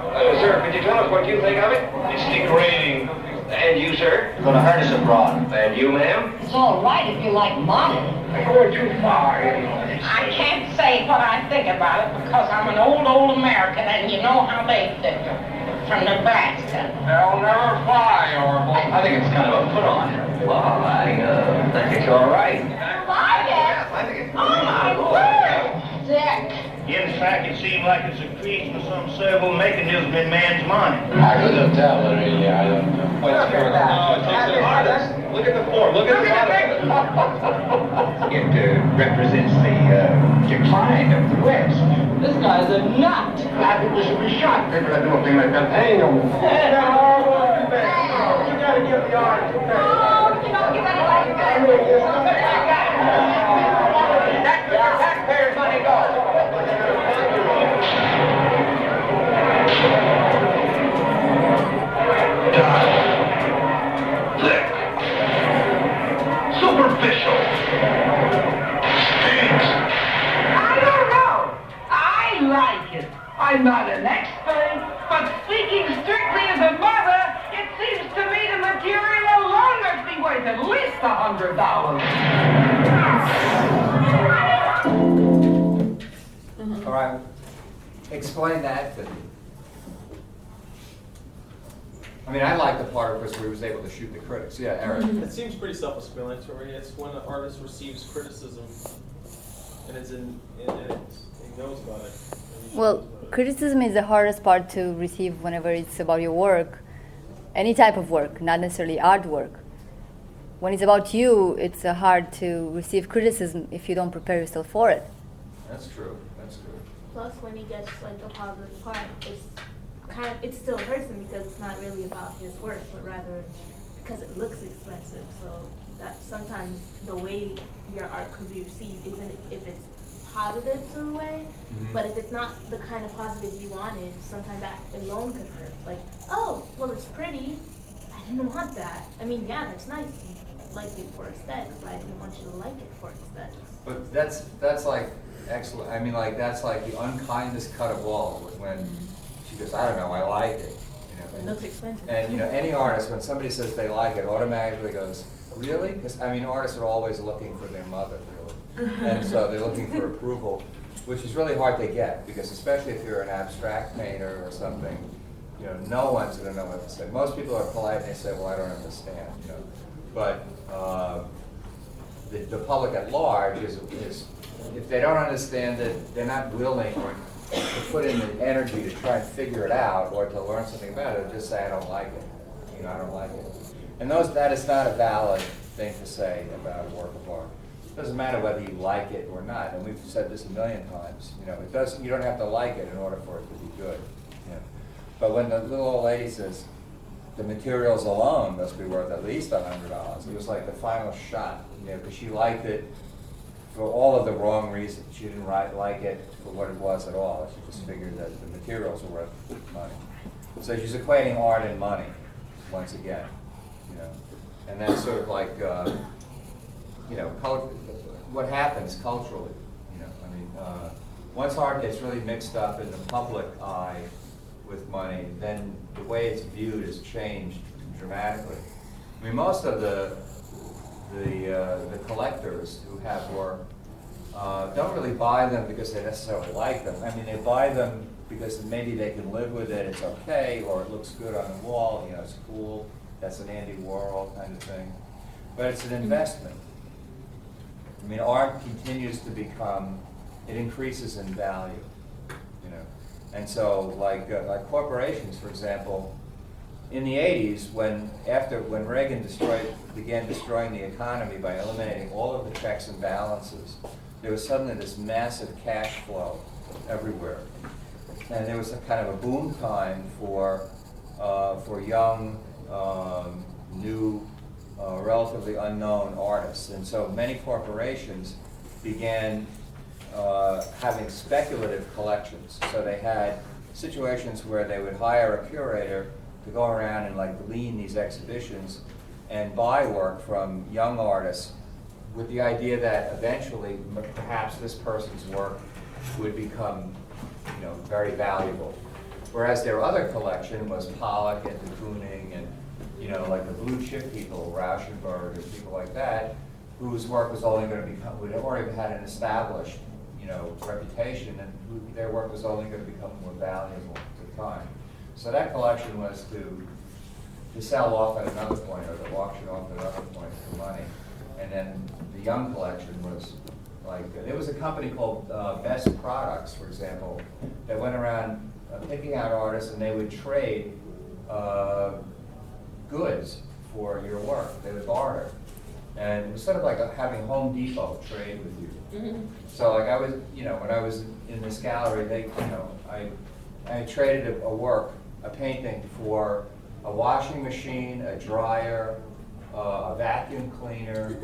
Sir, could you tell us what you think of it? It's degrading. And you, sir? Gonna hurt us abroad. And you, ma'am? It's all right if you like model. Going too far. I can't say what I think about it because I'm an old American and you know how they think. From Nebraska. They'll never fly, Orville. I think it's kind of a put-on. Well, I think it's all right. Like it? I think it's... Oh my word! Dick. In fact, it seems like it's a creation of some cerebral mechanism in man's mind. I couldn't tell, really. I don't know. Look at that. Look at the form. Look at the It represents the decline of the West. This guy's a nut. I think we should be shot. People that do a thing like that. Hey, no. You gotta give the art. Oh, you don't give anybody That's where your taxpayers' money goes. Thick. Superficial. Stinks. I don't know. I like it. I'm not an expert, but speaking strictly as a mother, it seems to me the material alone must be worth at least $100. All right. Explain that to me. I mean, I like the part, of course, where he was able to shoot the critics. Yeah, Eric. It seems pretty self-explanatory. It's when an artist receives criticism and he knows about it. And he Well, knows about it. criticism is the hardest part to receive whenever it's about your work, any type of work, not necessarily artwork. When it's about you, it's hard to receive criticism if you don't prepare yourself for it. That's true. That's true. Plus, when he gets like a positive part, it still hurts him because it's not really about his work, but rather because it looks expensive. So that sometimes the way your art could be received isn't if it's positive to a way, but if it's not the kind of positive you wanted, sometimes that alone could hurt. Like, oh, well, it's pretty. I didn't want that. I mean, yeah, that's nice. You like it for aesthetics, but I didn't want you to like it for aesthetics. But that's like excellent. I mean, like that's like the unkindest cut of all. When she goes, I don't know, I like it. It looks expensive. And any artist, when somebody says they like it, automatically goes, really? Because I mean, artists are always looking for their mother, really, and so they're looking for approval, which is really hard to get because especially if you're an abstract painter or something, no one's going to know what to say. Most people are polite and they say, well, I don't understand, But the public at large is if they don't understand it, they're not willing to put in the energy to try and figure it out or to learn something about it. They'll just say, I don't like it. I don't like it. And that is not a valid thing to say about a work of art. It doesn't matter whether you like it or not. And we've said this a million times. You don't have to like it in order for it to be good. But when the little old lady says, the materials alone must be worth at least $100, it was like the final shot, because she liked it for all of the wrong reasons. She didn't like it for what it was at all. She just figured that the materials were worth money. So she's equating art and money once again, And that's sort of like, what happens culturally, I mean, once art gets really mixed up in the public eye with money, then the way it's viewed has changed dramatically. I mean, most of the collectors who have work don't really buy them because they necessarily like them. I mean, they buy them because maybe they can live with it, it's okay, or it looks good on the wall, it's cool, that's an Andy Warhol kind of thing. But it's an investment. I mean, art continues to become it increases in value, you know. And so, like corporations, for example, in the 80s, when Reagan began destroying the economy by eliminating all of the checks and balances, there was suddenly this massive cash flow everywhere, and there was a kind of a boom time for young, new, relatively unknown artists, and so many corporations began having speculative collections. So they had situations where they would hire a curator to go around and like glean these exhibitions and buy work from young artists with the idea that eventually perhaps this person's work would become, you know, very valuable. Whereas their other collection was Pollock and de Kooning and, you know, like the blue chip people, Rauschenberg and people like that, whose work was only going to become, would have already had an established, you know, reputation, and their work was only going to become more valuable at the time. So that collection was to sell off at another point, or to auction off at another point for money. And then the young collection was like, there was a company called Best Products, for example, that went around picking out artists, and they would trade goods for your work. They would barter. And it was sort of like having Home Depot trade with you. So like I was, you know, when I was in this gallery, they, you know, I traded a painting for a washing machine, a dryer, a vacuum cleaner,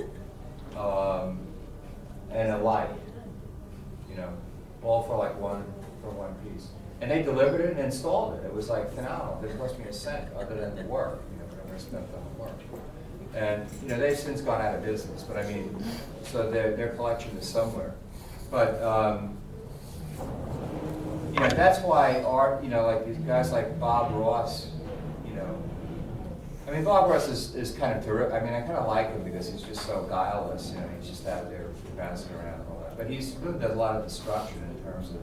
and a light, you know, all for like one piece. And they delivered it and installed it. It was like phenomenal. It didn't cost me a cent other than the work, you know, whatever I spent on the work. And, you know, they've since gone out of business, but I mean, so their collection is somewhere. But, you know, that's why art, you know, like these guys like Bob Ross, you know, I mean, Bob Ross is kind of terrific. I mean, I kind of like him because he's just so guileless, you know, he's just out there bouncing around and all that. But he's really does a lot of destruction in terms of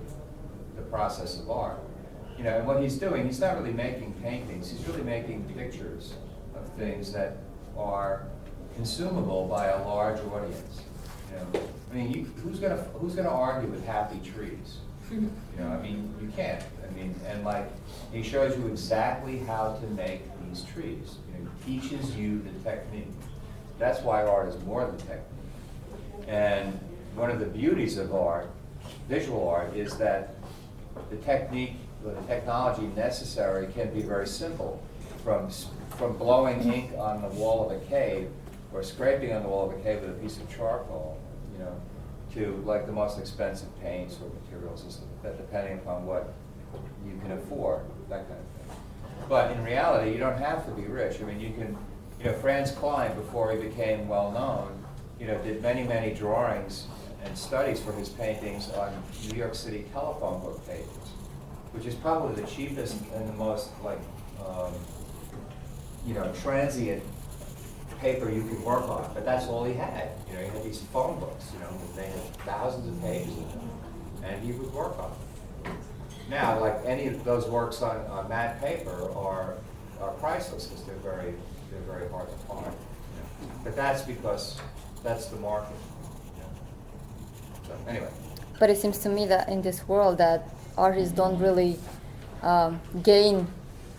the process of art. You know, and what he's doing, he's not really making paintings, he's really making pictures of things that are consumable by a large audience. You know, I mean, who's gonna argue with happy trees? You know, I mean, you can't. I mean, and like he shows you exactly how to make these trees. You know, he teaches you the technique. That's why art is more than technique. And one of the beauties of art, visual art, is that the technique, the technology necessary can be very simple. From blowing ink on the wall of a cave, or scraping on the wall of a cave with a piece of charcoal, you know, to like the most expensive paints or materials, depending upon what you can afford, that kind of thing. But in reality, you don't have to be rich. I mean, you can, you know, Franz Kline, before he became well known, you know, did many, many drawings and studies for his paintings on New York City telephone book pages, which is probably the cheapest and the most like, you know, transient paper you could work on, but that's all he had. You know, he had these phone books, you know, they had thousands of pages in them, and he would work on them. Now, like any of those works on matte paper are priceless because they're very hard to find. You know? But that's because that's the market. You know? So anyway. But it seems to me that in this world that artists don't really gain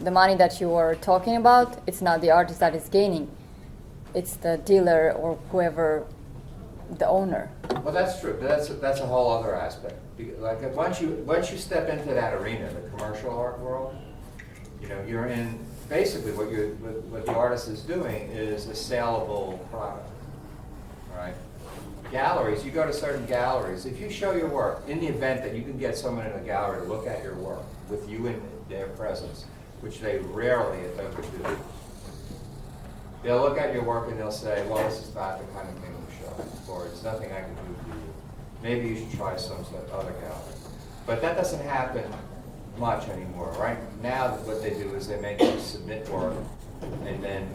the money that you are talking about. It's not the artist that is gaining. It's the dealer or whoever, the owner. Well, that's true. But that's a whole other aspect. Like once you step into that arena, the commercial art world, you know, you're in basically what the artist is doing is a saleable product. All right. Galleries, you go to certain galleries. If you show your work, in the event that you can get someone in a gallery to look at your work with you in their presence, which they rarely, if ever, do. They'll look at your work and they'll say, well, this is not the kind of thing we show, or it's nothing I can do for you. Maybe you should try some other gallery. But that doesn't happen much anymore. Right now, what they do is they make you submit work, and then,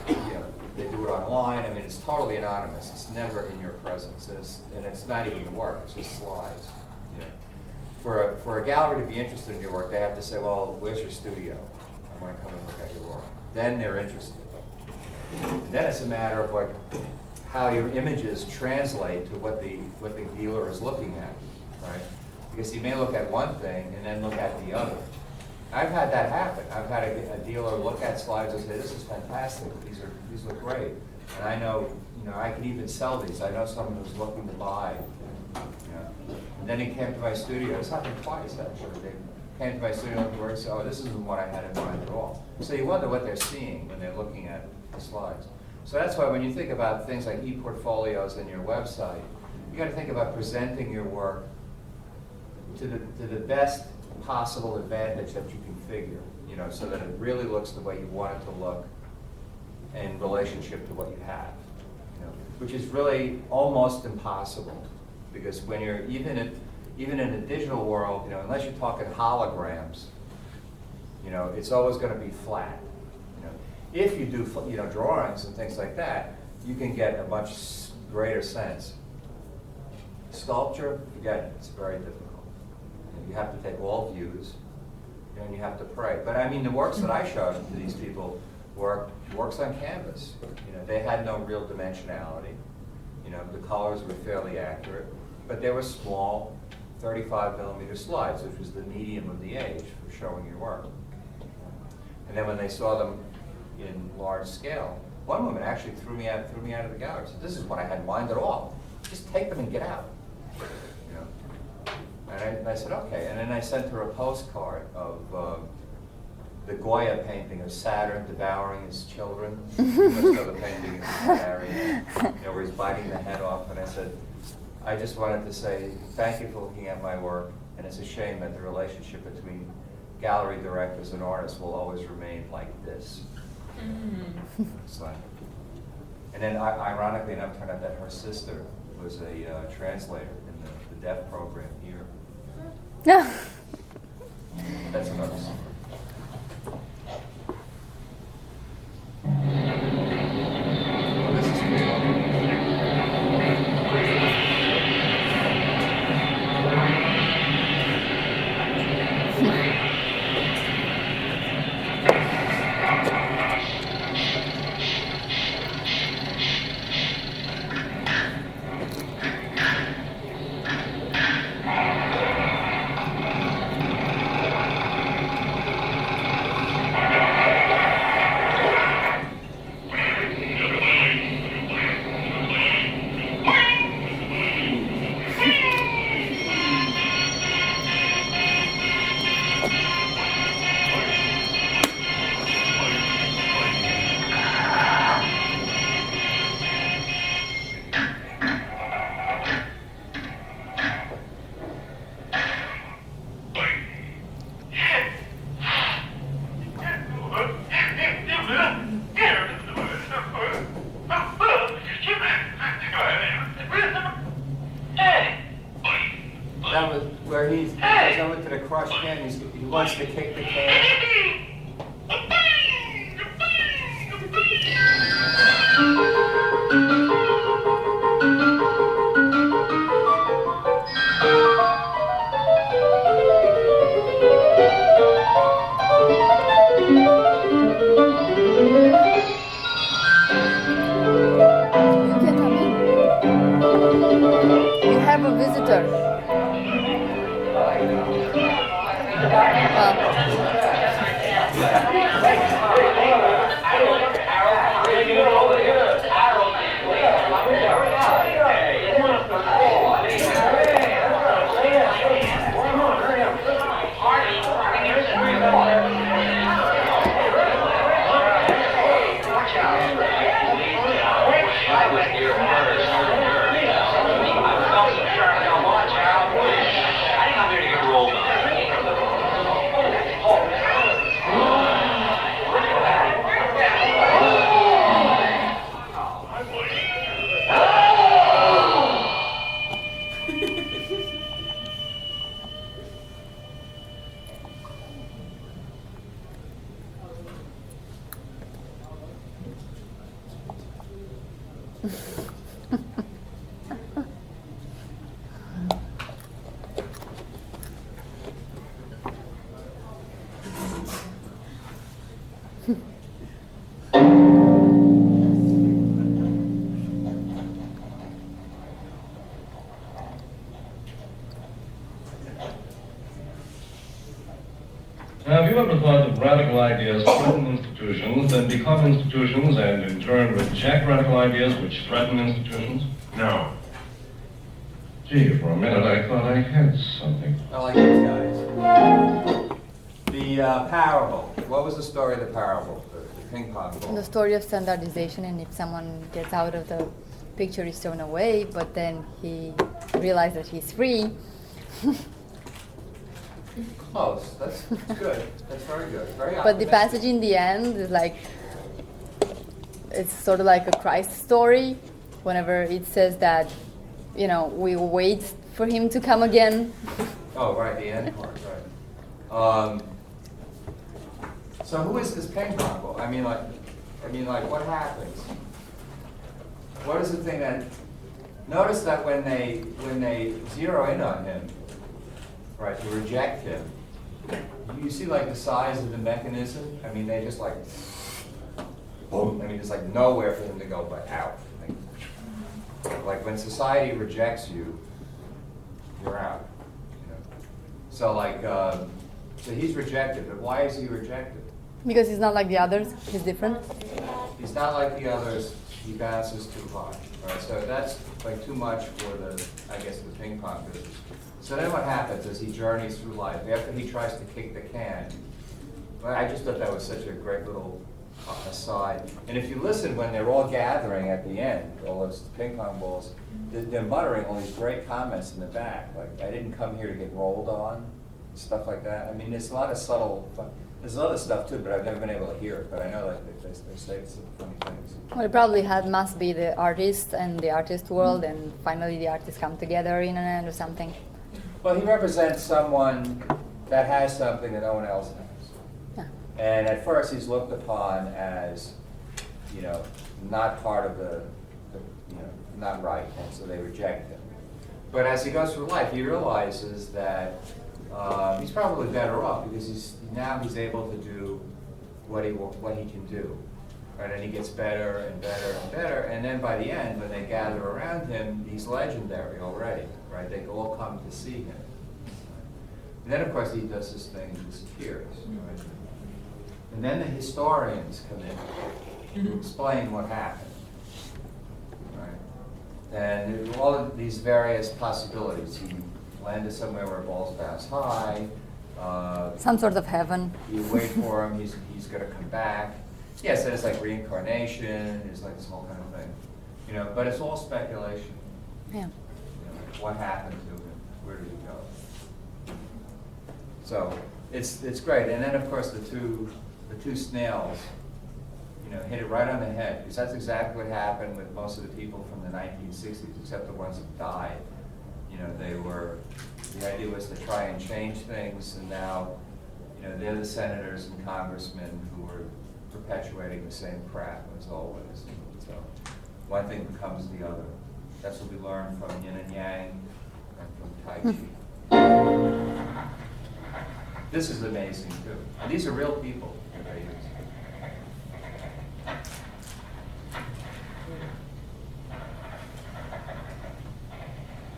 you know, they do it online. I mean, it's totally anonymous. It's never in your presence, and it's not even work. It's just slides. You know. For a gallery to be interested in your work, they have to say, well, where's your studio? I want to come and look at your work. Then they're interested. And then it's a matter of how your images translate to what the dealer is looking at. right? Because he may look at one thing and then look at the other. I've had that happen. I've had a dealer look at slides and say, "This is fantastic. These look great." And I know, I can even sell these. I know someone who's looking to buy. And then he came to my studio. It's happened twice actually. They came to my studio and work and said, "Oh, this isn't what I had in mind at all." So you wonder what they're seeing when they're looking at the slides. So that's why when you think about things like e-portfolios in your website, you got to think about presenting your work to the best possible advantage that you can figure, so that it really looks the way you want it to look in relationship to what you have, which is really almost impossible, because when you're even in a digital world, unless you're talking holograms, it's always going to be flat. If you do drawings and things like that, you can get a much greater sense. Sculpture, again, it's very difficult. You have to take all views, and you have to pray. But I mean, the works that I showed to these people were works on canvas. They had no real dimensionality. The colors were fairly accurate, but they were small 35mm slides, which was the medium of the age for showing your work. And then when they saw them in large scale, one woman actually threw me out of the gallery. Said, "This is what I had in mind at all. Just take them and get out." And I said, "Okay." And then I sent her a postcard of the Goya painting of Saturn devouring his children. You must know the painting of Saturn, where he's biting the head off. And I said, "I just wanted to say thank you for looking at my work, and it's a shame that the relationship between gallery directors and artists will always remain like this." So, and then ironically enough, turned out that her sister was a translator in the deaf program here. That's another story. Well, this is cool. That was where he's going to the crushed can. He wants to kick the can. You have a visitor. Have you ever thought that radical ideas threaten institutions, then become institutions, and in turn reject radical ideas which threaten institutions? No. Gee, for a minute I thought I had something. I like these guys. The parable. What was the story of the parable? The ping pong ball. The story of standardization, and if someone gets out of the picture, he's thrown away, but then he realizes that he's free. Close. That's good. That's very good. Very But the optimistic. passage in the end is like, it's sort of like a Christ story, whenever it says that, you know, we wait for him to come again. Oh, right, the end part, right. So who is this ping pong ball? I mean, like, what happens? What is the thing that? Notice that when they zero in on him, right, to reject him, you see like the size of the mechanism. I mean, they just like, boom. I mean, there's like nowhere for him to go but out. Like when society rejects you, you're out. You know? So like, so he's rejected, but why is he rejected? Because he's not like the others, he's different. He's not like the others, he bounces too high. Right? So that's like too much for the, I guess, the ping pong business. So then what happens as he journeys through life, after he tries to kick the can, well, I just thought that was such a great little aside. And if you listen when they're all gathering at the end, all those ping pong balls, they're muttering all these great comments in the back, like, I didn't come here to get rolled on, stuff like that. I mean, there's a lot of subtle, there's other stuff too, but I've never been able to hear it, but I know that they say some funny things. Well, it probably must be the artist and the artist world, and finally the artists come together in an end or something. Well, he represents someone that has something that no one else has. Yeah. And at first he's looked upon as, you know, not part of the you know, not right, and so they reject him. But as he goes through life, he realizes that he's probably better off because he's able to do what he can do, right? And he gets better and better and better, and then by the end, when they gather around him, he's legendary already, right? They all come to see him. And then, of course, he does this thing and disappears, right? And then the historians come in to explain what happened, right? And all of these various possibilities. He landed somewhere where balls bounce high. Some sort of heaven. You wait for him, he's going to come back. Yes, there's like reincarnation, there's like this whole kind of thing. You know, but it's all speculation. Yeah. You know, like what happened to him? Where did he go? So it's great. And then of course the two snails, you know, hit it right on the head, because that's exactly what happened with most of the people from the 1960s, except the ones that died. You know, the idea was to try and change things, and now, you know, they're the senators and congressmen who are perpetuating the same crap as always. So one thing becomes the other. That's what we learned from Yin and Yang and from Tai Chi. This is amazing too. And these are real people.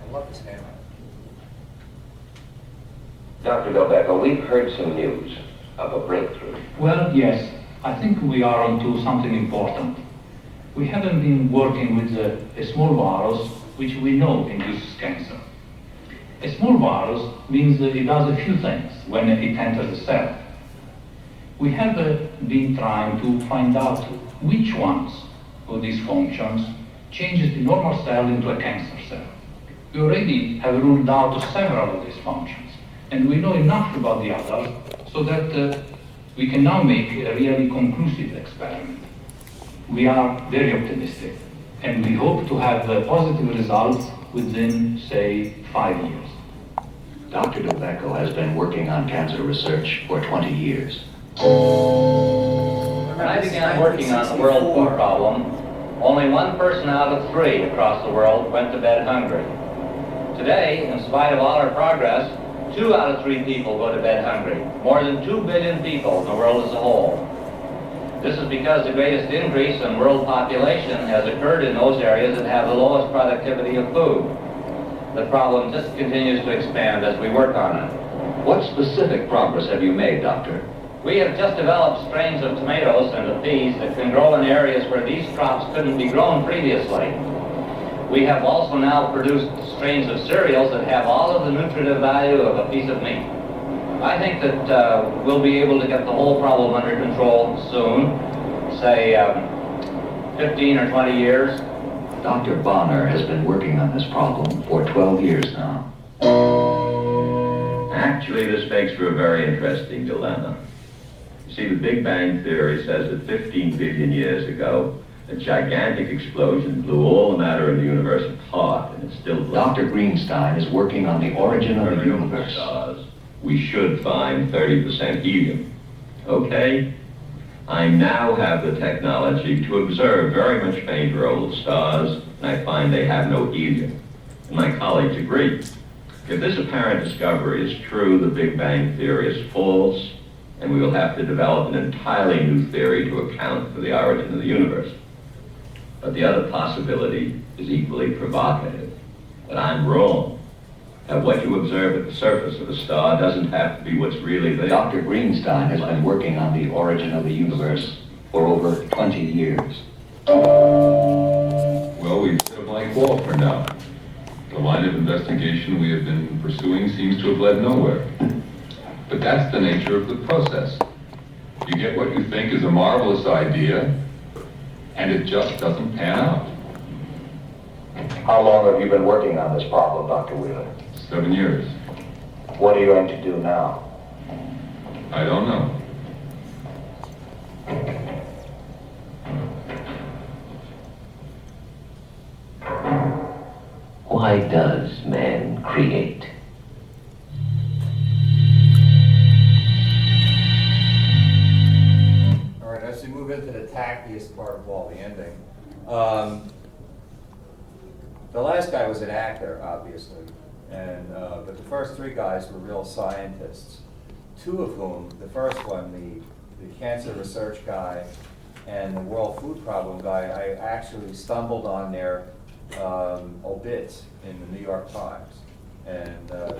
I love this hammer. Dr. Delbecco, we've heard some news of a breakthrough. Well, yes. I think we are onto something important. We haven't been working with a small virus, which we know induces cancer. A small virus means that it does a few things when it enters the cell. We have been trying to find out which ones of these functions changes the normal cell into a cancer cell. We already have ruled out several of these functions, and we know enough about the others so that we can now make a really conclusive experiment. We are very optimistic, and we hope to have positive results within, say, 5 years. Dr. Delbecco has been working on cancer research for 20 years. When I began working on the world food problem, only 1 person out of 3 across the world went to bed hungry. Today, in spite of all our progress, 2 out of 3 people go to bed hungry. More than 2 billion people in the world as a whole. This is because the greatest increase in world population has occurred in those areas that have the lowest productivity of food. The problem just continues to expand as we work on it. What specific progress have you made, Doctor? We have just developed strains of tomatoes and of peas that can grow in areas where these crops couldn't be grown previously. We have also now produced strains of cereals that have all of the nutritive value of a piece of meat. I think that we'll be able to get the whole problem under control soon, say 15 or 20 years. Dr. Bonner has been working on this problem for 12 years now. Actually, this makes for a very interesting dilemma. You see, the Big Bang Theory says that 15 billion years ago, a gigantic explosion blew all the matter in the universe apart, and it's still... Dr. Greenstein is working on the origin of the universe. Stars, we should find 30% helium. Okay? I now have the technology to observe very much fainter old stars, and I find they have no helium. And my colleagues agree. If this apparent discovery is true, the Big Bang Theory is false, and we will have to develop an entirely new theory to account for the origin of the universe. But the other possibility is equally provocative, that I'm wrong, that what you observe at the surface of a star doesn't have to be what's really there. Dr. Greenstein has been working on the origin of the universe for over 20 years. Well, we've set a blank wall for now. The line of investigation we have been pursuing seems to have led nowhere. But that's the nature of the process. You get what you think is a marvelous idea, and it just doesn't pan out. How long have you been working on this problem, Dr. Wheeler? 7 years. What are you going to do now? I don't know. Why does man create? All right, as we move into the tackiest part of all, the ending. The last guy was an actor, obviously, and but the first three guys were real scientists. Two of whom, the first one, the cancer research guy, and the World Food Problem guy, I actually stumbled on their obits in the New York Times. And the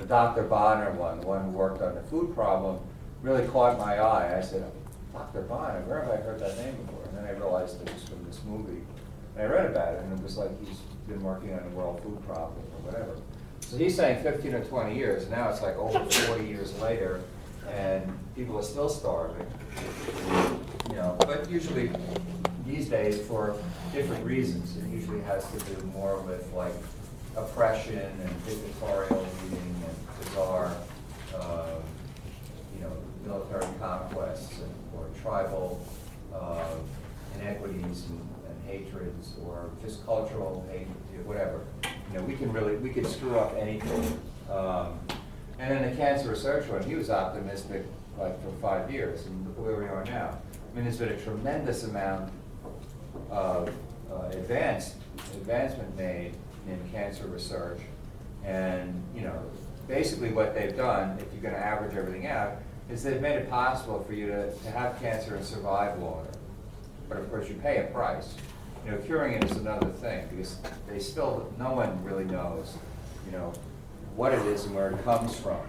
Dr. Bonner one, the one who worked on the food problem, really caught my eye. I said, Dr. Bonner, where have I heard that name before? And then I realized it was from this movie. And I read about it, and it was like he's been working on the World Food Problem or whatever. So he's saying 15 or 20 years, and now it's like over 40 years later, and people are still starving. You know, but usually these days for different reasons. It usually has to do more with like oppression and dictatorial leading and bizarre, military conquests or tribal inequities and hatreds, or just cultural hatred, whatever. We could screw up anything. And then the cancer research one, he was optimistic like for 5 years, and look where we are now. I mean, there's been a tremendous amount of advancement made in cancer research, and basically what they've done, if you're going to average everything out, is they've made it possible for you to have cancer and survive longer. But of course, you pay a price. Curing it is another thing, because no one really knows, what it is and where it comes from,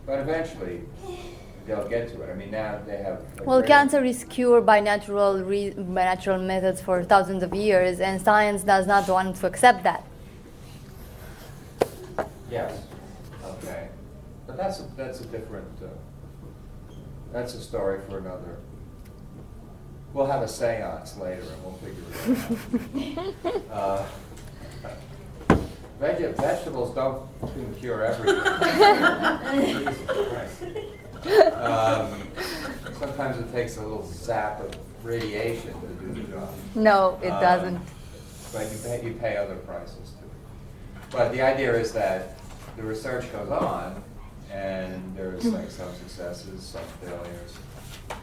but eventually they'll get to it. I mean, now they have. Well, cancer is cured by natural methods for thousands of years, and science does not want to accept that. Yes. Okay. But that's a different. That's a story for another. We'll have a seance later, and we'll figure it out. Vegetables don't cure everything. Sometimes it takes a little zap of radiation to do the job. No, it doesn't. But you pay other prices too. But the idea is that the research goes on, and there's like some successes, some failures.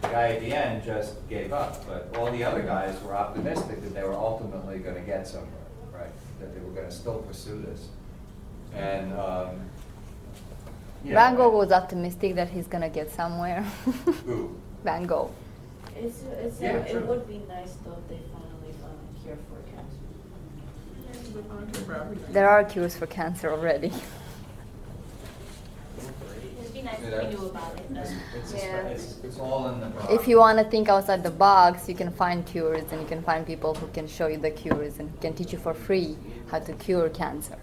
The guy at the end just gave up, but all the other guys were optimistic that they were ultimately going to get somewhere, right? That they were going to still pursue this. And Van Gogh was optimistic that he's going to get somewhere. Who? Van Gogh. It would be nice though if they finally found a cure for cancer. There are cures for cancer already. we knew about it. It's all in the box. If you want to think outside the box, you can find cures, and you can find people who can show you the cures and who can teach you for free how to cure cancer.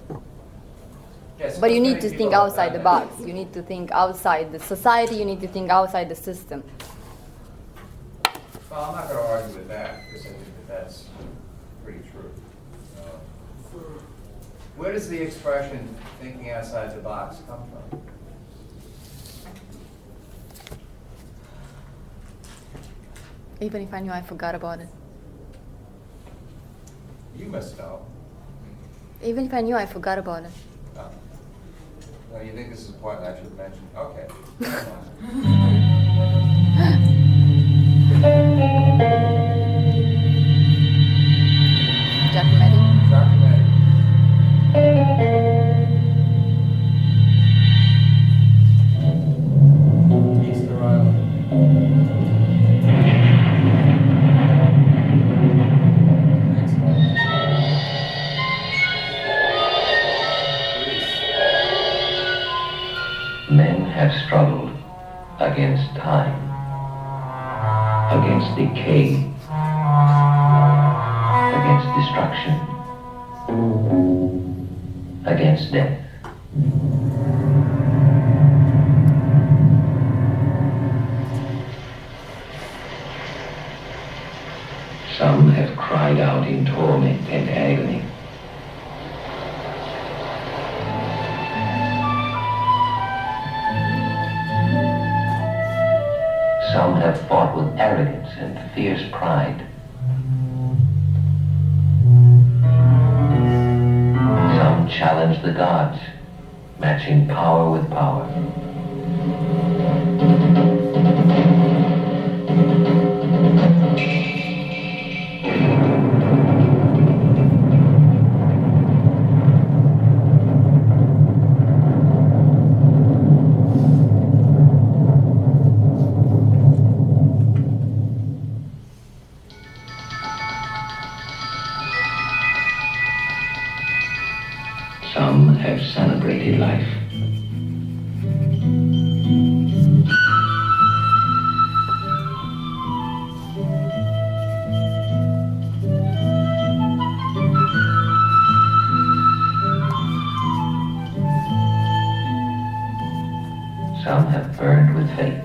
Yes, But you many need to people think have outside done the that. box. You need to think outside the society. You need to think outside the system. Well, I'm not going to argue with that, because I think that's pretty true. Where does the expression "thinking outside the box" come from? Even if I knew, I forgot about it. You must know. Even if I knew, I forgot about it. Oh. No, you think this is a point I should mention? Okay. Giacometti? Easter Island. Men have struggled against time, against decay, against destruction, against death. Some have cried out in torment and agony. Some have fought with arrogance and fierce pride. Some challenged the gods, matching power with power. Some have celebrated life. Some have burned with faith.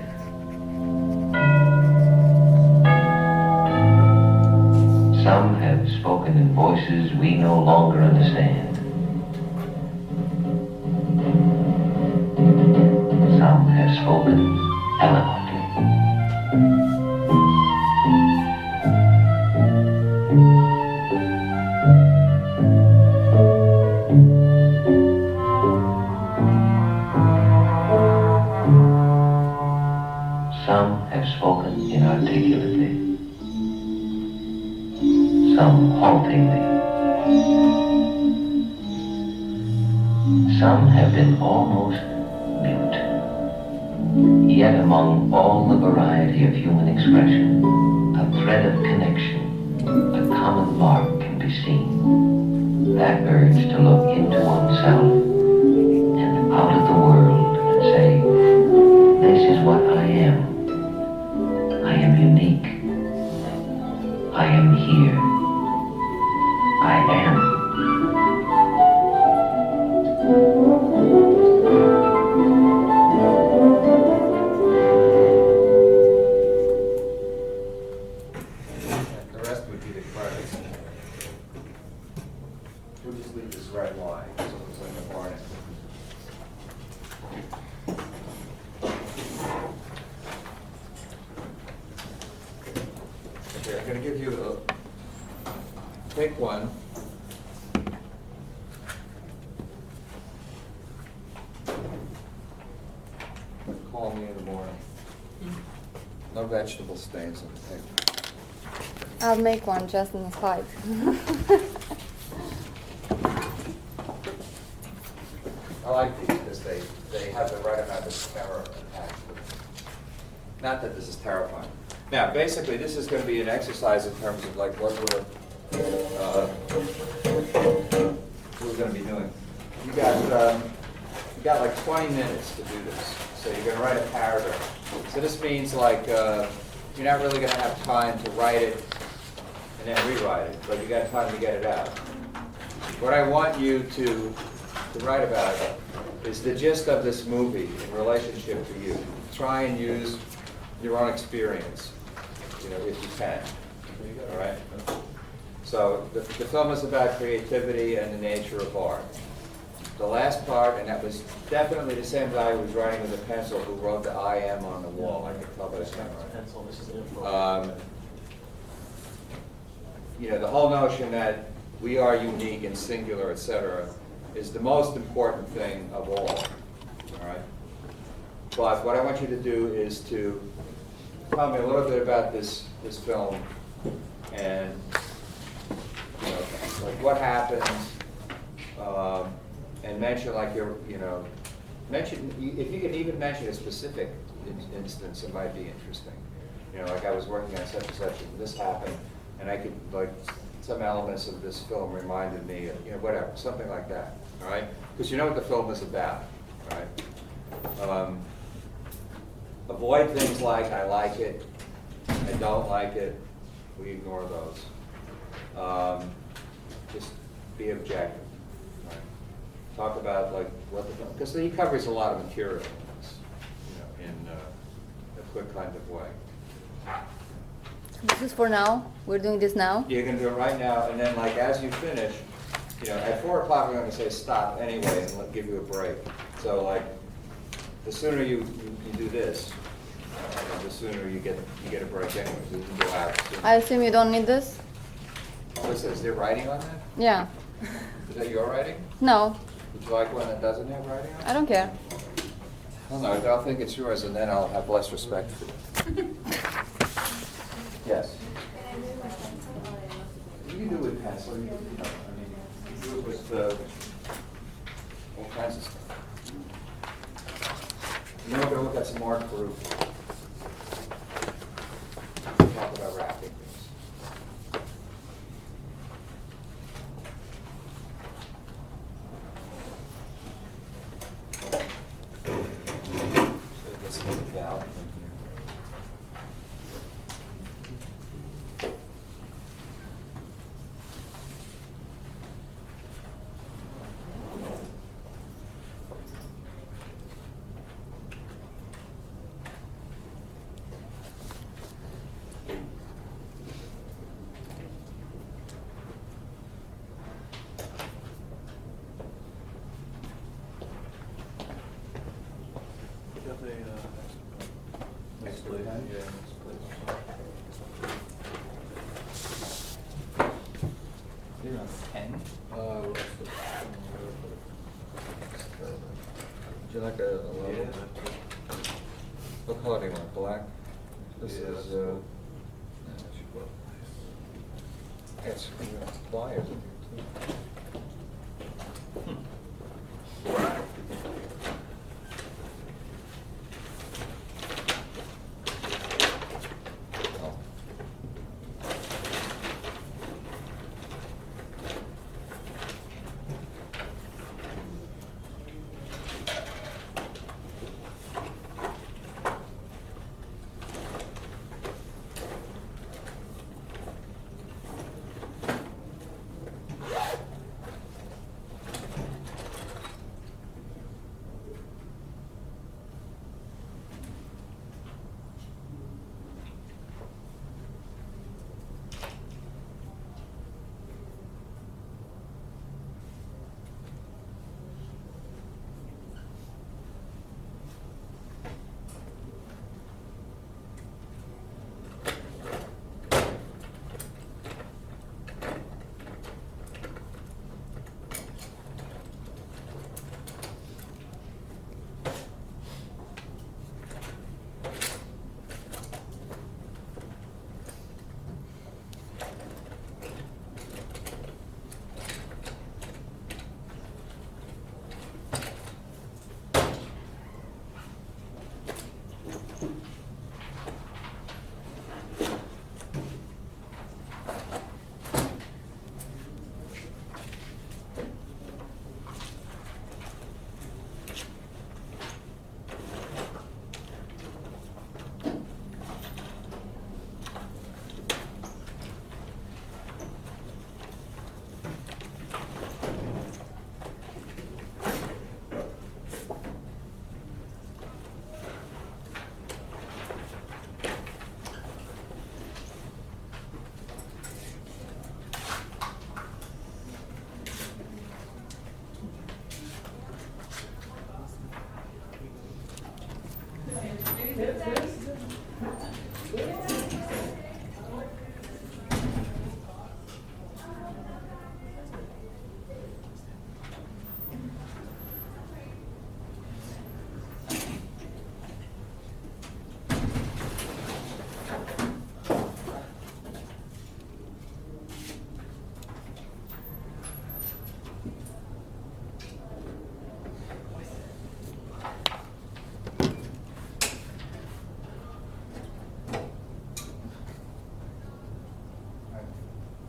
Some have spoken in voices we no longer understand. Some have spoken eloquently. Some have spoken inarticulately. Some haltingly. Some have been almost mute. Yet among all the variety of human expression, a thread of connection, a common mark can be seen. That urge to look into oneself and out at the world and say, this is what I am. I am unique. I am here. I am. The rest would be the credits. We'll just leave this red line, so it's in the morning. Okay, I'm gonna give you take one. Call me in the morning. No vegetable stains on the paper. I'll make one just in the slide. I like these because they have the right amount of terror attached to them. Not that this is terrifying. Now, basically, this is going to be an exercise in terms of like what we're going to be doing. You got like 20 minutes to do this. So you're going to write a paragraph. So this means like you're not really going to have time to write it and then rewrite it, but you got time to get it out. What I want you to write about is the gist of this movie in relationship to you. Try and use your own experience, you know, if you can. All right? So the film is about creativity and the nature of art. The last part, and that was definitely the same guy who was writing with a pencil who wrote the I am on the wall. I could tell by his Pencil, this is info. You know, the whole notion that we are unique and singular, etc., is the most important thing of all. All right? But what I want you to do is to tell me a little bit about this film and, you know, like what happens, and mention like your, you know, mention, if you can even mention a specific instance, it might be interesting. You know, like I was working on such and such, and this happened, and I could, like, some elements of this film reminded me of, you know, whatever, something like that, all right? Because you know what the film is about, all right? Avoid things like, I like it, I don't like it, we ignore those. Just be objective. Right? Talk about like what the film, because he covers a lot of material in this, you know, in a quick kind of way. This is for now. We're doing this now. You're going to do it right now, and then like as you finish, you know, at 4 o'clock we're going to say stop anyway and give you a break. So like, the sooner you do this, the sooner you get a break anyway. So you can go out. I assume you don't need this? What's this? Is there writing on that? Yeah. Is that your writing? No. Would you like one that doesn't have writing on it? I don't care. Well, no, I'll think it's yours, and then I'll have less respect for you. Yes. You can do it with pencil. You can, I mean, you can do it with all kinds of stuff. And then we're going to look at some art proof. Talk about wrapping things. So let's look at Val in here. Next plate, yeah, next plate. You're on 10? Would you like a level? What color do you want, black? This is, it's pliers in here too.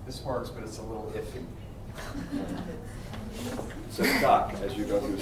This works, but it's a little iffy. It's a duck as you go through.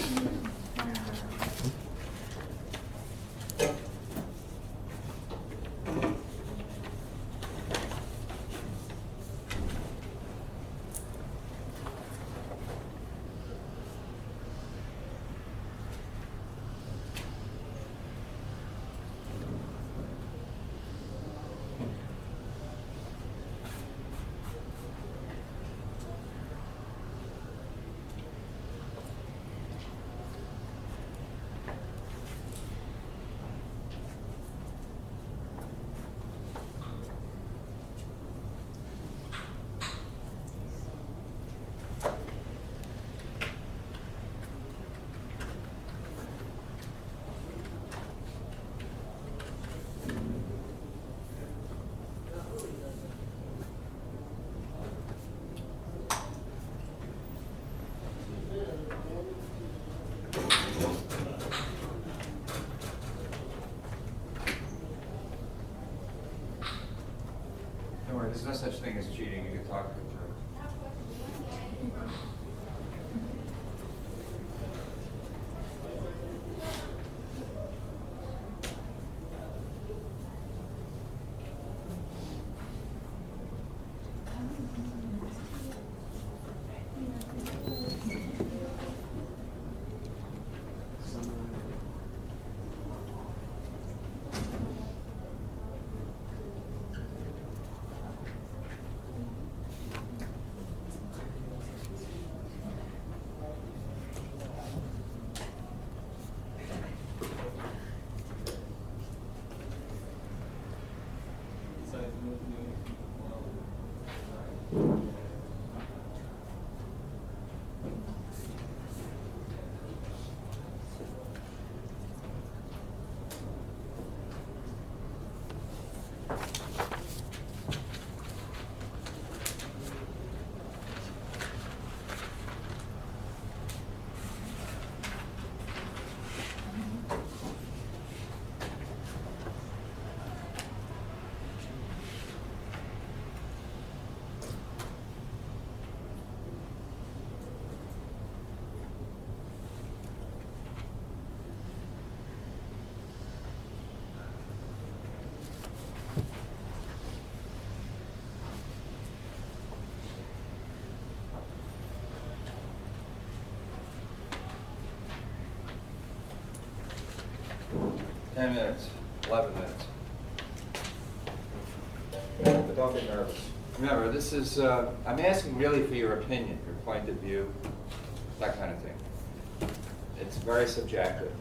Don't worry, there's no such thing as cheating. You can talk to her. Ten minutes, 11 minutes. But don't get nervous. Remember, this is, I'm asking really for your opinion, your point of view, that kind of thing. It's very subjective.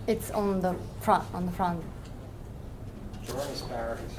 It's on the front. On the front. Drawing asparagus.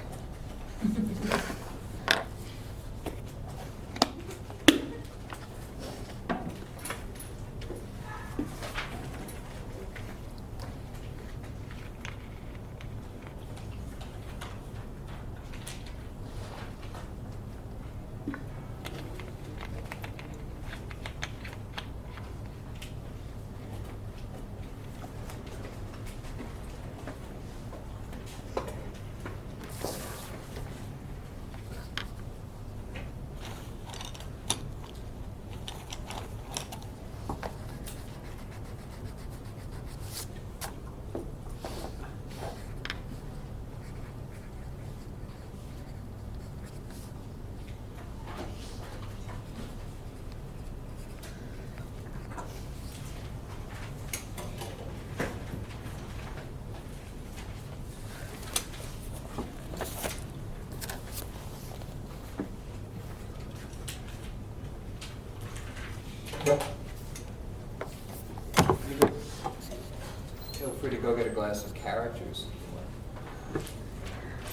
Feel free to go get a glass of carrot juice.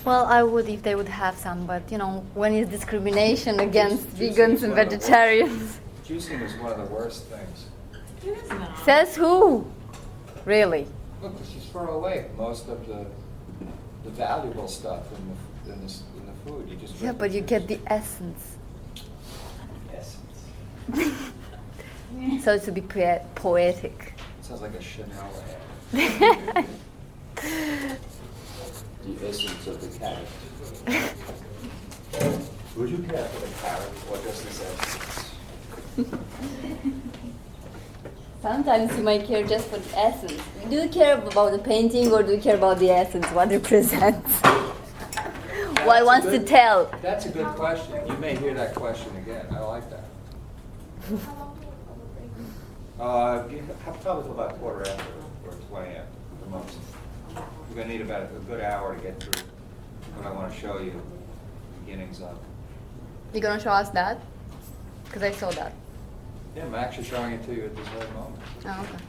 Well, I would if they would have some, but you know, when is discrimination against vegans and vegetarians? Juicing is one of the worst things. Says who? Really? Look, she's throw away most of the valuable stuff in the food. You just Yeah, but you get the essence. essence. So to be poetic. Sounds like a Chanel ad. The essence of the carrot. Would you care for the carrot or just this essence? Sometimes you might care just for the essence. Do you care about the painting or do you care about the essence, what it represents? What it wants to tell? That's a good question. You may hear that question again. I like that. Probably till about 1/4 after or 20 after the most. We're going to need about a good hour to get through what I want to show you, beginnings of. You gonna show us that? Because I saw that. Yeah, I'm actually showing it to you at this very moment. Oh, okay.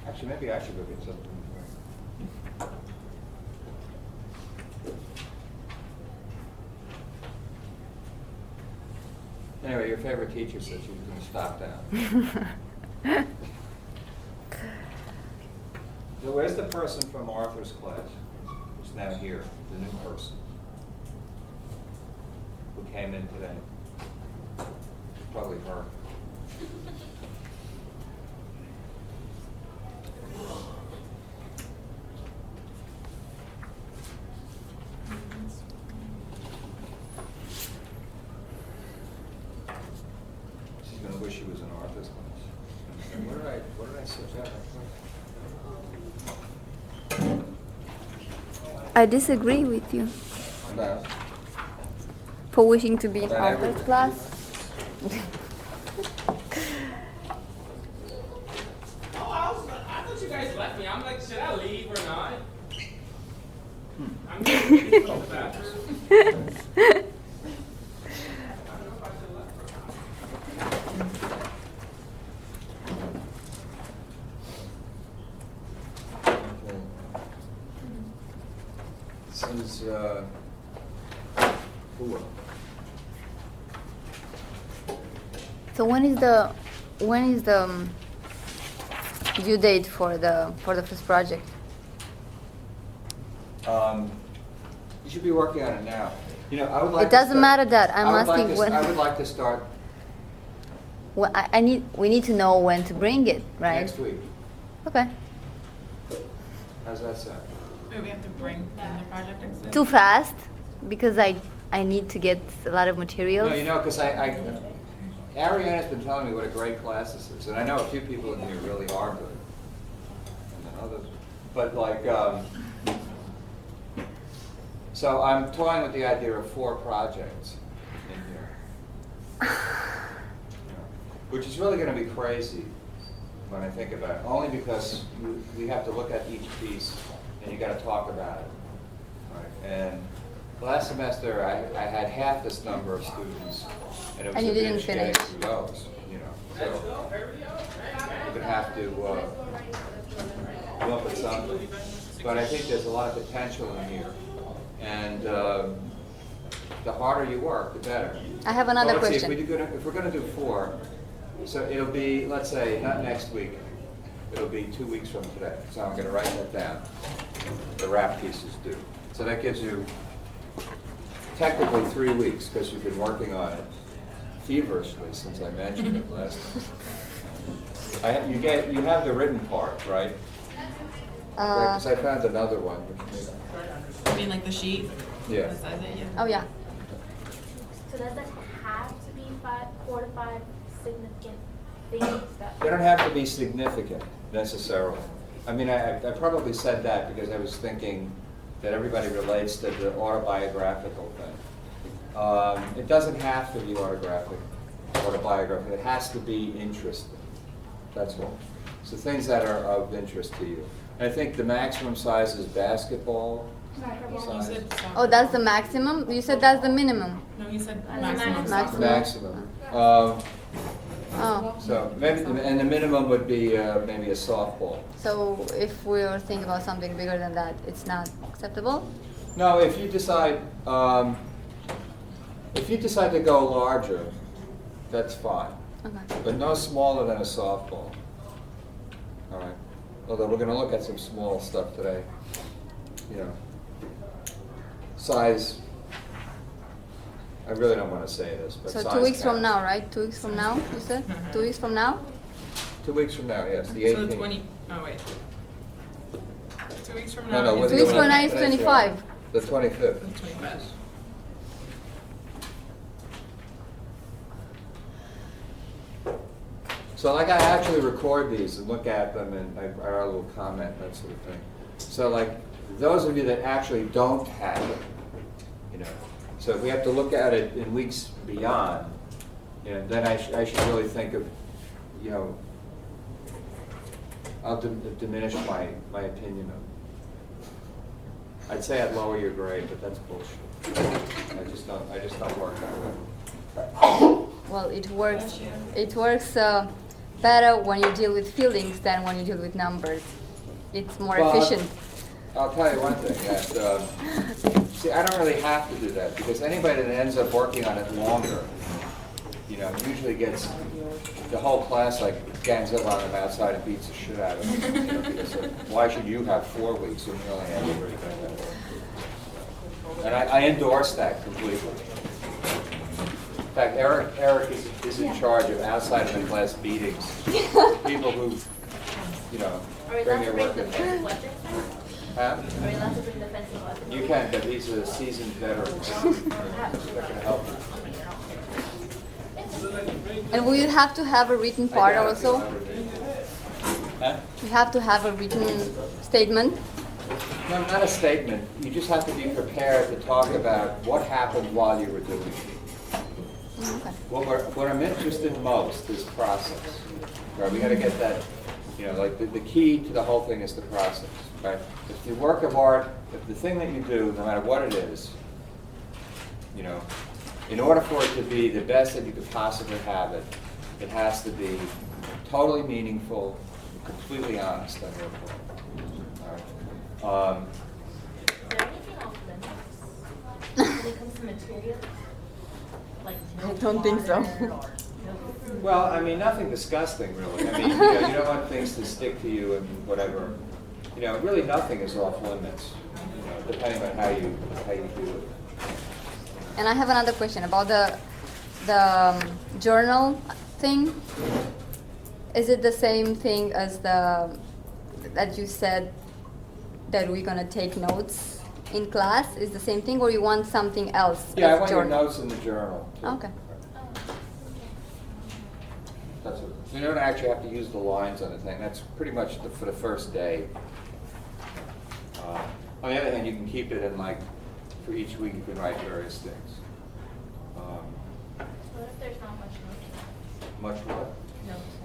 Actually, maybe I should go get something. Anyway, your favorite teacher said she was going to stop down. So where's the person from Arthur's class who's now here, the new person who came in today? Probably her. She's going to wish she was in Arthur's class. What did I switch out? I disagree with you. About? For wishing to be in About Arthur's everything. class. Oh, I thought you guys left me. I'm like, should I leave or not? I'm going to leave from the bathroom. I don't know if I should have left or Okay. This is, Hua. So when is the due date for the first project? You should be working on it now. You know, I would like. It doesn't matter that. I'm I would like asking to- when. I would like to start Well, we need to know when to bring it, right? next week. Okay. How's that sound? Wait, we have to bring in the project exit? Too fast because I need to get a lot of materials. No, you know, because Ariana's been telling me what a great class this is, and I know a few people in here really are good, and then others. But like, so I'm toying with the idea of 4 projects in here, which is really going to be crazy when I think about it. Only because we have to look at each piece, and you got to talk about it, right? And last semester, I had half this number of students, and it was And you a didn't bitch getting finish. through those, you know. So, going to have to come up with something. But I think there's a lot of potential in here. And the harder you work, the better. I have another Well, let's see, question. if we're going to do 4, so it'll be, let's say, not next week. It'll be 2 weeks from today. So I'm going to write that down. The wrap piece is due. So that gives you technically 3 weeks because you've been working on it feverishly since I mentioned it last time. You have the written part, right? Because I found another one. I mean, like the sheet? Yeah. The size of it, yeah. Oh yeah. So does that have to be 4 to 5 significant things that? They don't have to be significant necessarily. I mean, I probably said that because I was thinking that everybody relates to the autobiographical thing. It doesn't have to be autobiographical. It has to be interesting. That's all. So things that are of interest to you. And I think the maximum size is basketball size. Oh, that's the maximum? You said that's the minimum. No, he said Maximum. Maximum. Oh. So maybe, and the minimum would be maybe a softball. So if we were thinking about something bigger than that, it's not acceptable? No, if you decide to go larger, that's fine. Okay. But no smaller than a softball. All right. Although we're going to look at some small stuff today. You know, size. I really don't want to say this, but So size 2 weeks from counts. now, right? 2 weeks from now, you said? 2 weeks from now? 2 weeks from now, yes, the 18th. So the 20, oh wait. 2 weeks from No, now. no, is- 2 weeks from now is today's 25. The 25th. 25. So like I actually record these and look at them and I write a little comment, that sort of thing. So like those of you that actually don't have it, you know, so if we have to look at it in weeks beyond, you know, then I should really think of, you know, I'll diminish my opinion of it. I'd say I'd lower your grade, but that's bullshit. I just don't work that way. Well, it works. It works better when you deal with feelings than when you deal with numbers. It's more Well, efficient. I'll tell you one thing, that, see, I don't really have to do that, because anybody that ends up working on it longer, you know, usually gets the whole class, like, gangs up on them outside and beats the shit out of them. You know, because why should you have 4 weeks when you only have 3? And I endorse that completely. In fact, Eric is in charge of outside of the class meetings. People who, you know, Are we bring allowed their to bring work the in. fencing weapons? Huh? Are we allowed to bring the fencing weapons? You can, but he's a seasoned veteran. That can help you. And will you have to have a written part I doubt also? you'll ever do. Huh? You have to have a written statement? No, not a statement. You just have to be prepared to talk about what happened while you were doing it. Okay. What I'm interested in most is process. Right? We got to get that, you know, like the key to the whole thing is the process. Right? If the work of art, if the thing that you do, no matter what it is, you know, in order for it to be the best that you could possibly have it, it has to be totally meaningful, completely honest on your part. All right? Is there anything off limits when it comes to material? Like I don't think so. Well, I mean, nothing disgusting, really. I mean, you know, you don't want things to stick to you and whatever. You know, really nothing is off limits, you know, depending on how you do it. And I have another question about the journal thing. Is it the same thing as that you said that we're gonna take notes in class? Is the same thing, or you want something else? Yeah, I as want your journal? notes in the journal, too. Okay. That's it. You don't actually have to use the lines on the thing. That's pretty much for the first day. On the other hand, you can keep it in, like, for each week you can write various things. What if there's not much notes? Much what? Notes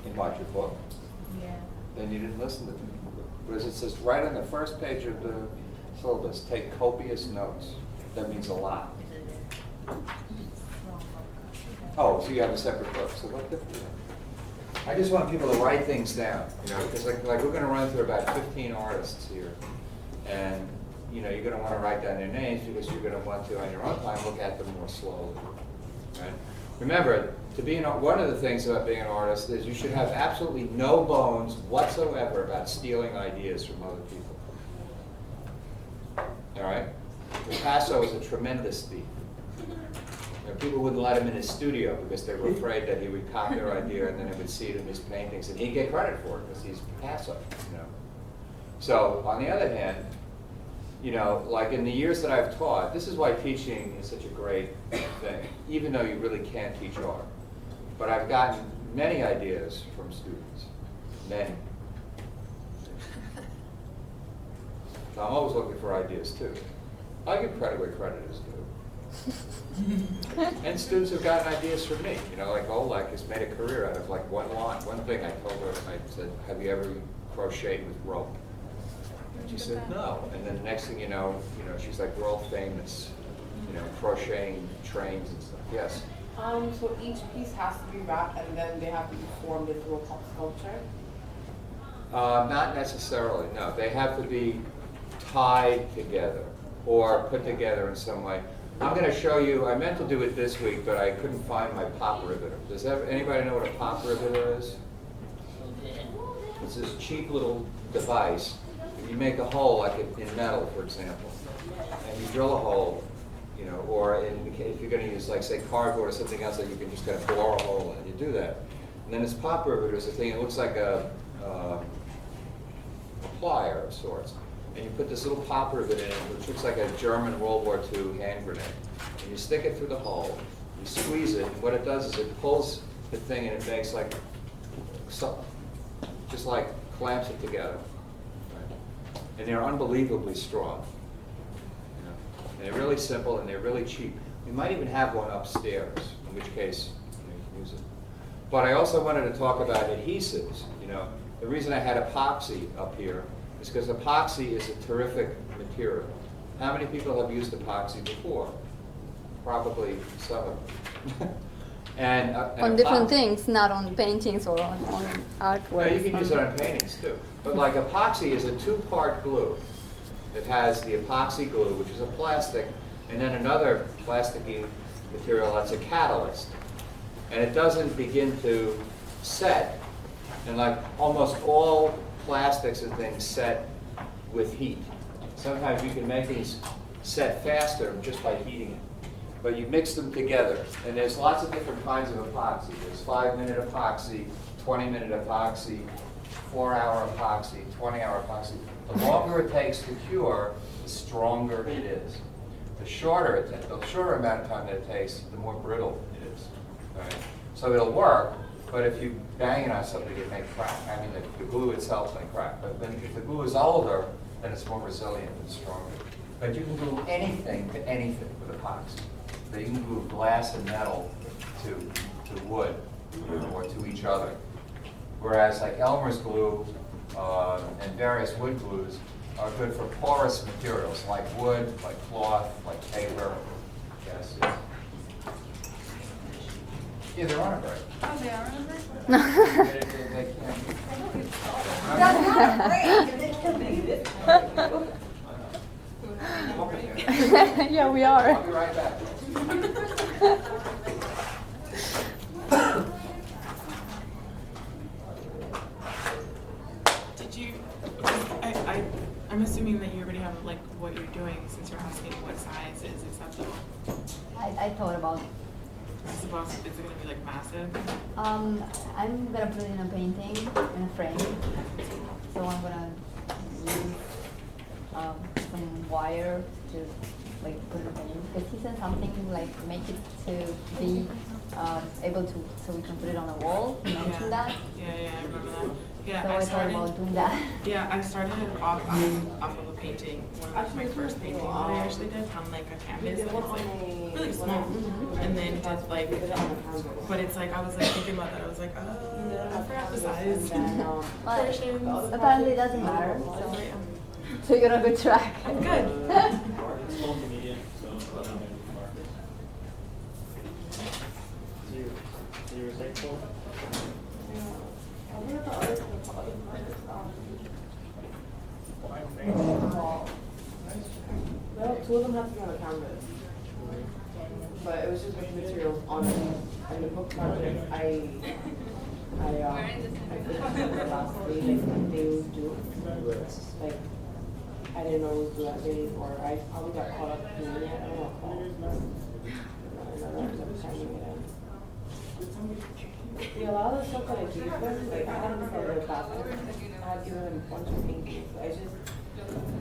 In what, your book? Yeah. Then you didn't listen to me. Because it says right on the first page of the syllabus, take copious notes. That means a lot. Oh, so you have a separate book, so what difference? I just want people to write things down, because like we're going to run through about 15 artists here, and you're going to want to write down their names because you're going to want to, on your own time, look at them more slowly. Right? Remember, one of the things about being an artist is you should have absolutely no bones whatsoever about stealing ideas from other people. All right? Picasso was a tremendous thief. People wouldn't let him in his studio because they were afraid that he would copy their idea and then they would see it in his paintings and he'd get credit for it because he's Picasso. So on the other hand, like in the years that I've taught, this is why teaching is such a great thing, even though you really can't teach art. But I've gotten many ideas from students, many. So I'm always looking for ideas too. I give credit where credit is due. And students have gotten ideas from me. Like Oleg has made a career out of like one thing I told her. I said, "Have you ever crocheted with rope?" And she said, "No." And then the next thing you know, she's like world famous, crocheting trains and stuff. Yes. So each piece has to be wrapped and then they have to be formed into a sculpture? Not necessarily. No, they have to be tied together or put together in some way. I'm going to show you, I meant to do it this week, but I couldn't find my pop riveter. Does anybody know what a pop riveter is? It's this cheap little device. You make a hole, like in metal, for example, and you drill a hole, or if you're going to use, like, say, cardboard or something else that you can just kind of bore a hole in, you do that. And then this pop riveter is a thing, it looks like a plier of sorts. And you put this little pop rivet in it, which looks like a German World War II hand grenade. And you stick it through the hole, you squeeze it, and what it does is it pulls the thing and it makes like, just like clamps it together. Right? And they're unbelievably strong. And they're really simple and they're really cheap. We might even have one upstairs, in which case you can use it. But I also wanted to talk about adhesives. The reason I had epoxy up here is because epoxy is a terrific material. How many people have used epoxy before? Probably some of them. and on different things, not on paintings or on artwork. No, you can use it on paintings too. But like epoxy is a two-part glue. It has the epoxy glue, which is a plastic, and then another plasticky material that's a catalyst. And it doesn't begin to set. And like almost all plastics and things set with heat. Sometimes you can make these set faster just by heating it. But you mix them together. And there's lots of different kinds of epoxy. There's 5-minute epoxy, 20-minute epoxy, 4-hour epoxy, 20-hour epoxy. The longer it takes to cure, the stronger it is. The shorter amount of time that it takes, the more brittle it is. Right? So it'll work. But if you bang it on something, it may crack. I mean, the glue itself may crack. But then if the glue is older, then it's more resilient and stronger. But you can glue anything to anything with epoxy. So you can glue glass and metal to wood or to each other. Whereas like Elmer's glue and various wood glues are good for porous materials like wood, like cloth, like paper. Yes. Yeah, they're on a break. Oh, they are on a break? They can't. That's not a break. Yeah, we are. I'll be right back. Did you, I'm assuming that you already have like what you're doing since you're asking what size is acceptable. I thought about Is it gonna be like massive? I'm gonna put it in a painting, in a frame. So I'm gonna use some wire to like put it in a painting. Because he said something like make it to be able to, so we can put it on a wall. He mentioned that. Yeah, I remember that. Yeah, So I thought about doing that. Yeah, I started it off of a painting. One of my first paintings that I actually did on like a canvas that was like really small. And then did like, but it's like I was like thinking about that. I was like, I forgot the size. But apparently it doesn't matter. So you're on a good track. I'm good. Small to medium, so you were thankful? Well, two of them had to be on a canvas. But it was just written materials on it. And the book project, I finished it the last day, like they was due. Like, I didn't know it was due that day, or I probably got caught up doing it, I don't know. I ended up timing it in. See, a lot of the stuff that I gave them, like, I had them for their classes. I had given them a bunch of paintings. I just,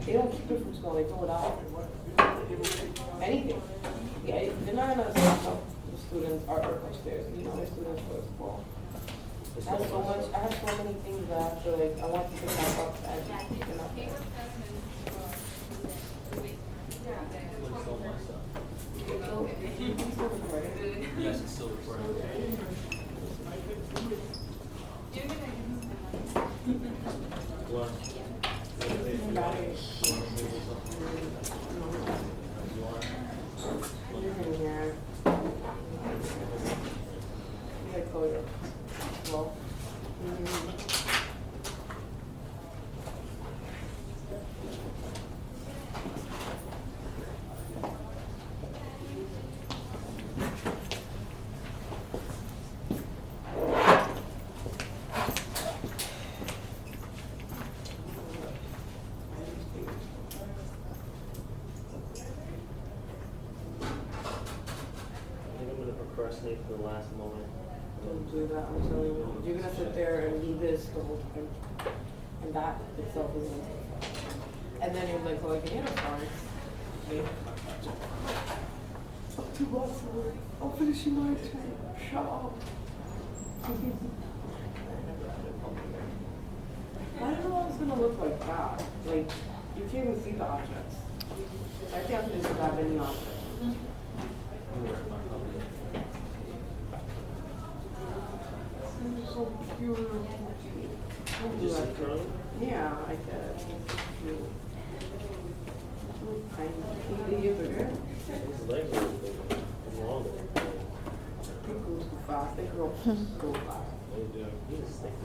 they don't keep it from school, they throw it out. Anything. Yeah, they're not gonna stop up the students' artwork upstairs, you know, their students go to school. I have so much, I have so many things that I have to, like, I want to pick back up and pick them up there. Yes, it's still recording. What? Procrastinate for the last moment. Don't do that, I'm telling you. You're gonna sit there and do this the whole time. And that itself is gonna take fun. And then you're like, oh, I can handle sorry. Too much. I'm finishing my turn. Shut up. I didn't know it was gonna look like that. Like, you can't even see the objects. I can't finish without any objects. So cute. Just in front? Yeah, I did. Cute. Tiny. He is bigger. His legs are bigger and longer. They grow too fast. They grow so fast. They do. He is thick.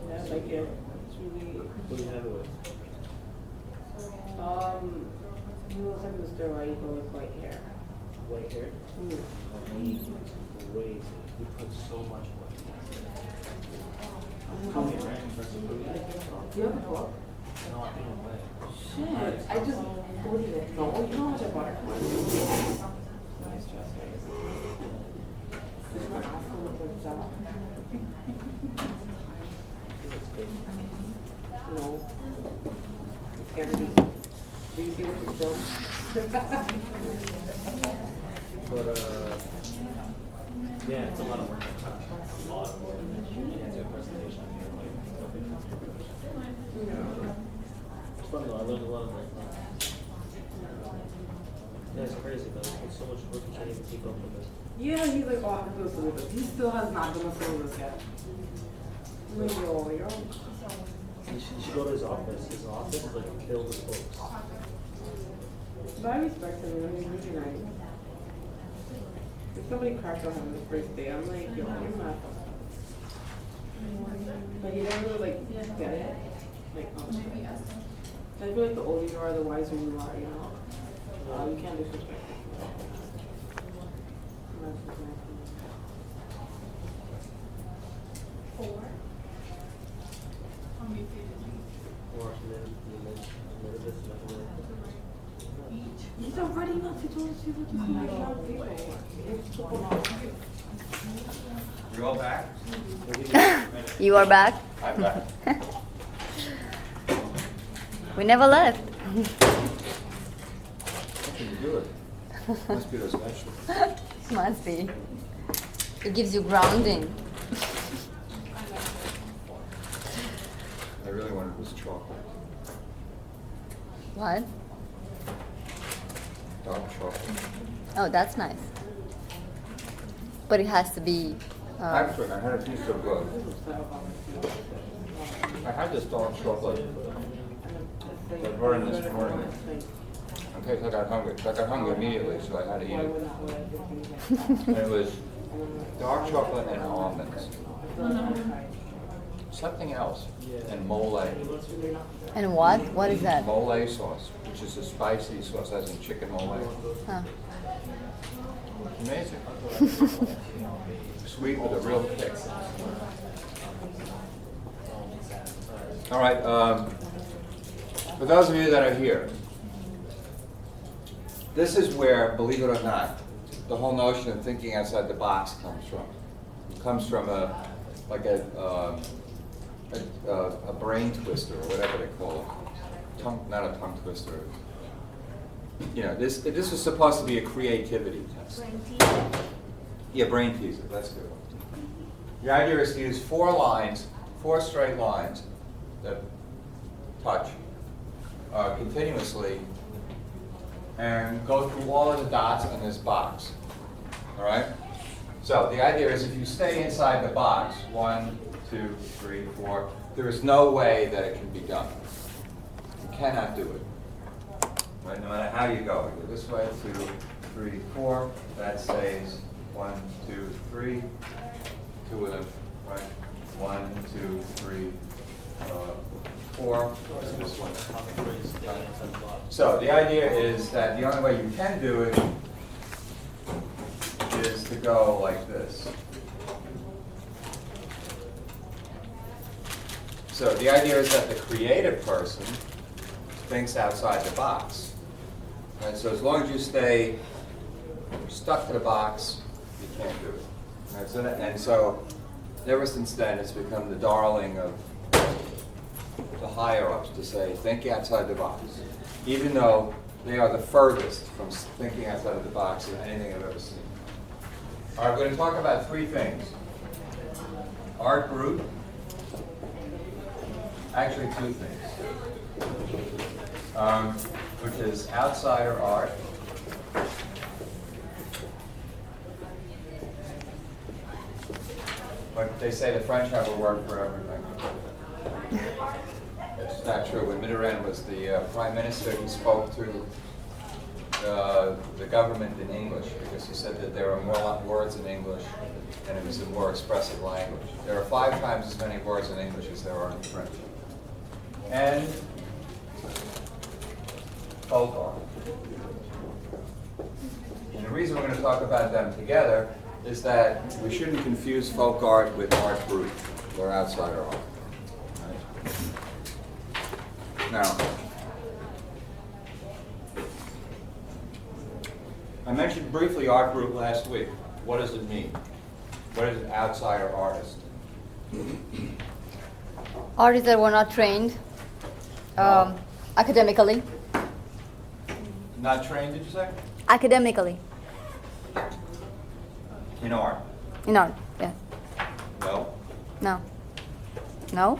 Yeah, I like it. It's really. What do you have it with? He looks like Mr. Right, but with white hair. White hair? Mm. Crazy. You put so much work into it. Come here, right? Do you have a book? No, I don't play. Shit, I just ordered it. No, you know how much I bought it for? Nice dress, guys. Just gonna ask him what the job. No. Every. Do you see what you're doing? But, yeah, it's a lot of work. A lot of work. You can't do a presentation on here, like, it's fun though, I learned a lot of that. Yeah, it's crazy though, it's so much work, you can't even keep up with it. Yeah, he's like, oh, I have to do a syllabus. He still has not done a syllabus yet. I'm like, yo, you're You should go to his office. His office is like filled with books. But I respect him, you know, he's really nice. If somebody cracked on him the first day, I'm like, yo, you're not. But he doesn't really like get it. Like, I feel like the older you are, the wiser you are, you know? You can't disrespect people. That's just my opinion. 4. How many pages? He's already not to do You all back? You are back? I'm back. We never left. How can you do it? Must be those vegetables. Must be. It gives you grounding. I really wanted this chocolate. What? Dark chocolate. Oh, that's nice. But it has to be. Actually, I had a piece of I had this dark chocolate that burned this morning. In case I got hungry. I got hungry immediately, so I had to eat it. And it was dark chocolate and almonds. Something else. And mole. And what? What is that? Mole sauce, which is a spicy sauce, as in chicken mole. Huh. Amazing. Sweet with a real kick. All right. For those of you that are here, this is where, believe it or not, the whole notion of thinking outside the box comes from. It comes from a brain twister, or whatever they call it. Not a tongue twister. You know, this was supposed to be a creativity test. Brain teaser. Yeah, brain teaser. That's good. The idea is to use 4 lines, 4 straight lines that touch continuously, and go through all of the dots in this box. All right? So the idea is if you stay inside the box, 1, 2, 3, 4, there is no way that it can be done. You cannot do it. Right? No matter how you go. You go this way, 2, 3, 4. That stays 1, 2, 3. 2 of them. Right? 1, 2, 3, 4. This one. So the idea is that the only way you can do it is to go like this. So the idea is that the creative person thinks outside the box. And so as long as you stay stuck to the box, you can't do it. And so ever since then, it's become the darling of the higher-ups to say, think outside the box, even though they are the furthest from thinking outside of the box of anything I've ever seen. All right, we're going to talk about 3 things. Art brut. Actually, 2 things. Which is outsider art. But they say the French have a word for everything. It's not true. When Mitterrand was the prime minister, he spoke to the government in English because he said that there are more words in English and it was a more expressive language. There are 5 times as many words in English as there are in French. And folk art. And the reason we're going to talk about them together is that we shouldn't confuse folk art with art brut or outsider art. Right? Now, I mentioned briefly art brut last week. What does it mean? What is an outsider artist? Artists that were not trained academically. Not trained, did you say? Academically. In art? In art, yeah. No? No. No?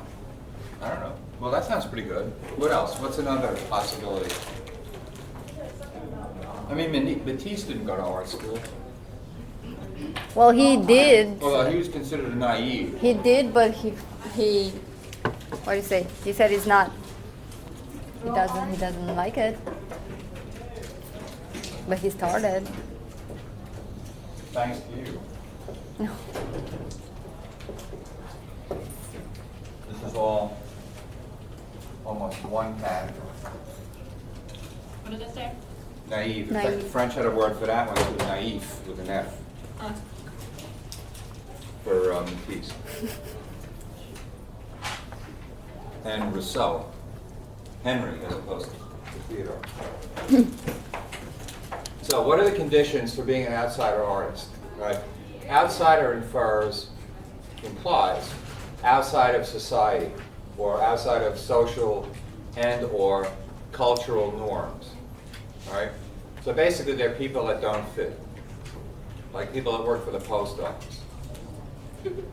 I don't know. Well, that sounds pretty good. What else? What's another possibility? I mean, Matisse didn't go to art school. Well, he did. Well, he was considered a naive. He did, but he what do you say? He said he's not. He doesn't like it. But he started. Thanks to you. No. This is all almost one pattern. What did it say? Naive. In fact, the French had a word for that one. It was naif with an F. For Matisse. And Rousseau. Henry as opposed to Theodore. So what are the conditions for being an outsider artist? Right? Outsider implies outside of society or outside of social and or cultural norms. Right? So basically they're people that don't fit. Like people that work for the post office.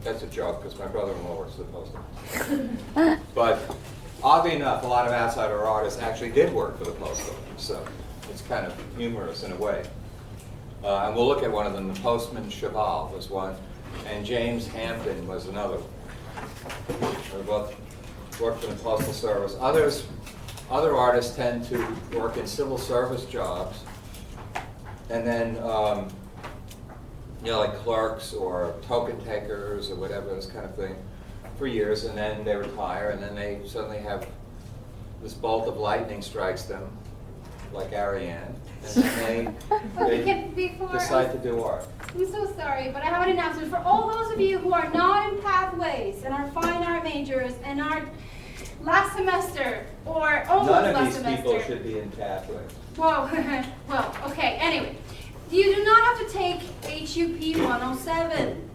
That's a joke because my brother-in-law works for the post office. But oddly enough, a lot of outsider artists actually did work for the post office. So it's kind of humorous in a way. And we'll look at one of them. The Postman Cheval was one, and James Hampton was another. They both worked for the Postal Service. Other artists tend to work in civil service jobs, and then like clerks or token takers or whatever, this kind of thing, for years, and then they retire, and then they suddenly have this bolt of lightning strikes them, like Ariane, and then they decide to do art. I'm so sorry, but I have an announcement for all those of you who are not in Pathways and are fine art majors and are last semester or almost None of last these semester. people should be in Pathways. Whoa, well, okay, anyway. You do not have to take HUP 107,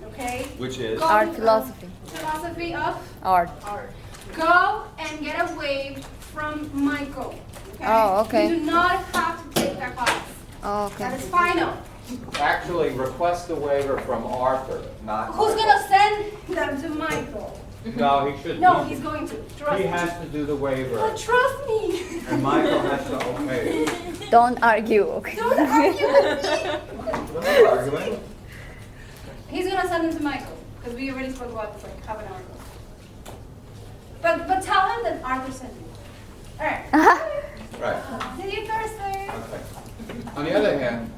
okay? Which is? Go Art to, philosophy. Philosophy of? Art. Art. Go and get a wave from Michael, okay? Oh, okay. You do not have to take that class. Oh, okay. That is final. Actually, request a waiver from Arthur, not Who's Michael. gonna send them to Michael? No, he should. No, he's going to. Trust He me. has to do the waiver, Oh, trust me. and Michael has to okay it. Don't argue, okay? Don't argue with me. I'm not arguing. He's gonna send them to Michael because we already spoke about this like half an hour ago. But tell him that Arthur sent you. All right. Right. See you Thursday. Okay. On the other hand,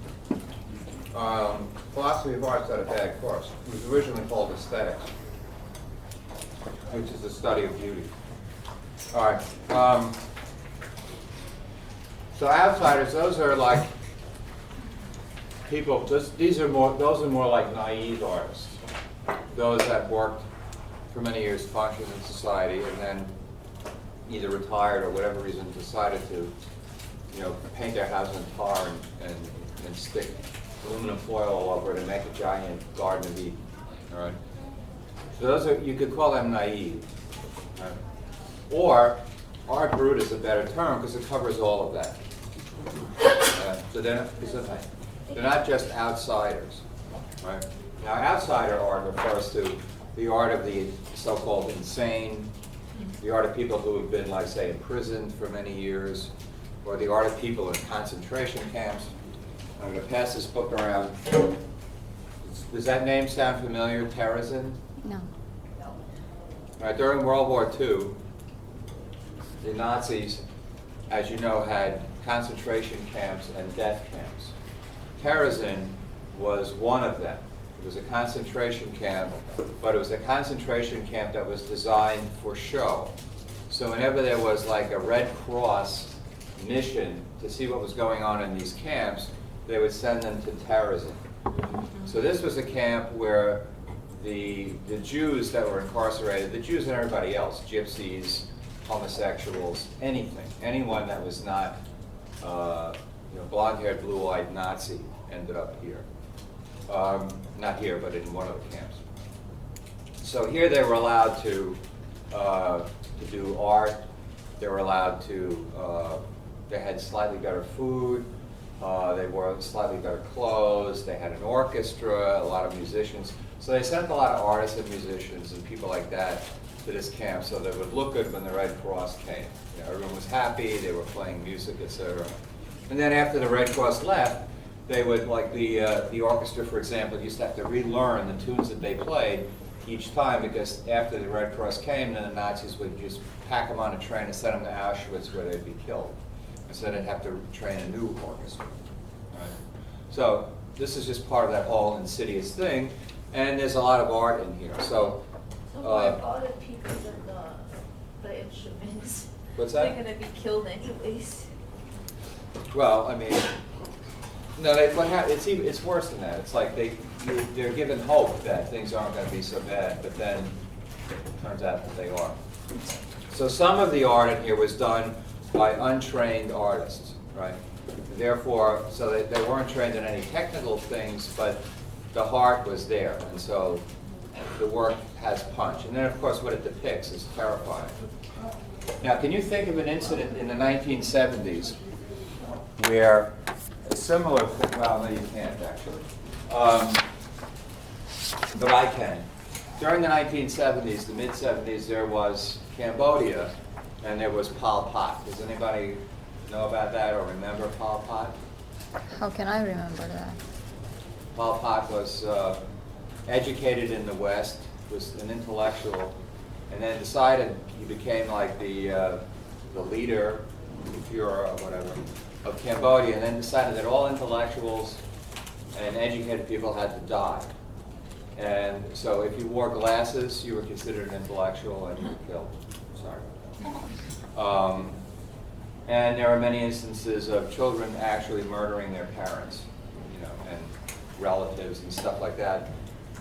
philosophy of art's not a bad course. It was originally called aesthetics, which is the study of beauty. All right. So outsiders, those are like people. Those are more like naive artists. Those that worked for many years, functioned in society, and then either retired or whatever reason decided to, paint their house in tar and stick aluminum foil all over it and make a giant Garden of Eden. All right. So those are, you could call them naive. Right? Or art brut is a better term because it covers all of that. So they're not just outsiders. Right? Now, outsider art refers to the art of the so-called insane, the art of people who have been, like, say, imprisoned for many years, or the art of people in concentration camps. I'm going to pass this book around. Does that name sound familiar, Terezin? No. During World War II, the Nazis, as you know, had concentration camps and death camps. Terezin was one of them. It was a concentration camp, but it was a concentration camp that was designed for show. So whenever there was like a Red Cross mission to see what was going on in these camps, they would send them to Terezin. So this was a camp where the Jews that were incarcerated, the Jews and everybody else, gypsies, homosexuals, anyone that was not blonde-haired, blue-eyed Nazi ended up here. Not here, but in one of the camps. So here they were allowed to do art. They were allowed to, they had slightly better food. They wore slightly better clothes. They had an orchestra, a lot of musicians. So they sent a lot of artists and musicians and people like that to this camp so that it would look good when the Red Cross came. Everyone was happy. They were playing music, etc. And then after the Red Cross left, they would, like the orchestra, for example, used to have to relearn the tunes that they played each time because after the Red Cross came, then the Nazis would just pack them on a train and send them to Auschwitz where they'd be killed. And so they'd have to train a new orchestra. Right? So this is just part of that whole insidious thing, and there's a lot of art in here. So all the people and the instruments, what's that? they're gonna be killed anyways. Well, I mean, no, it's worse than that. It's like they're given hope that things aren't going to be so bad, but then Turns out that they are. So some of the art in here was done by untrained artists, right? Therefore, so they weren't trained in any technical things, but the heart was there, and so the work has punch. And then, of course, what it depicts is terrifying. Now, can you think of an incident in the 1970s where a similar thing, well, no, you can't, actually. But I can. During the 1970s, the mid-70s, there was Cambodia, and there was Pol Pot. Does anybody know about that or remember Pol Pot? How can I remember that? Pol Pot was educated in the West, was an intellectual, and then decided he became like the leader, the Führer or whatever, of Cambodia, and then decided that all intellectuals and educated people had to die. And so if you wore glasses, you were considered an intellectual and you were killed. Sorry. And there are many instances of children actually murdering their parents, you know, and relatives and stuff like that.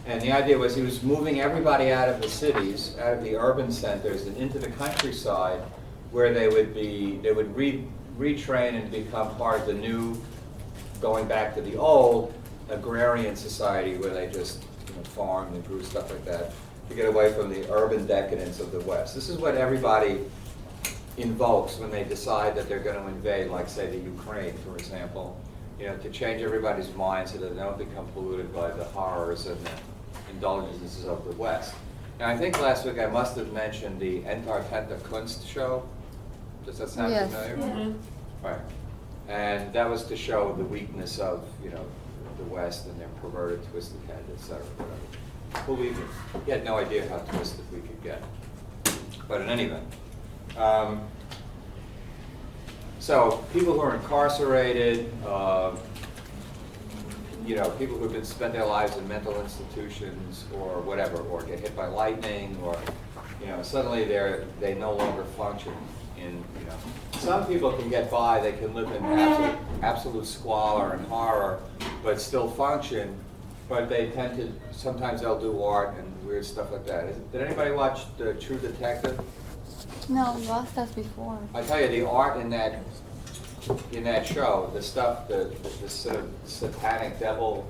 And the idea was he was moving everybody out of the cities, out of the urban centers, and into the countryside, where they would retrain and become part of the new, going back to the old agrarian society where they just farmed and grew stuff like that, to get away from the urban decadence of the West. This is what everybody invokes when they decide that they're going to invade, like say the Ukraine, for example, you know, to change everybody's mind so that they don't become polluted by the horrors and the indulgences of the West. Now, I think last week I must have mentioned the Entartenta Kunst show. Does that sound familiar? Yeah. Right. And that was to show the weakness of, you know, the West and their perverted, twisted head, et cetera, whatever. Believe me, he had no idea how twisted we could get. But in any event, so people who are incarcerated, you know, people who've been spent their lives in mental institutions or whatever, or get hit by lightning, or you know, suddenly they no longer function in, you know. Some people can get by; they can live in absolute squalor and horror, but still function. But they tend to, sometimes they'll do art and weird stuff like that. Did anybody watch The True Detective? No, you asked us before. I tell you, the art in that show, the stuff, the sort of satanic devil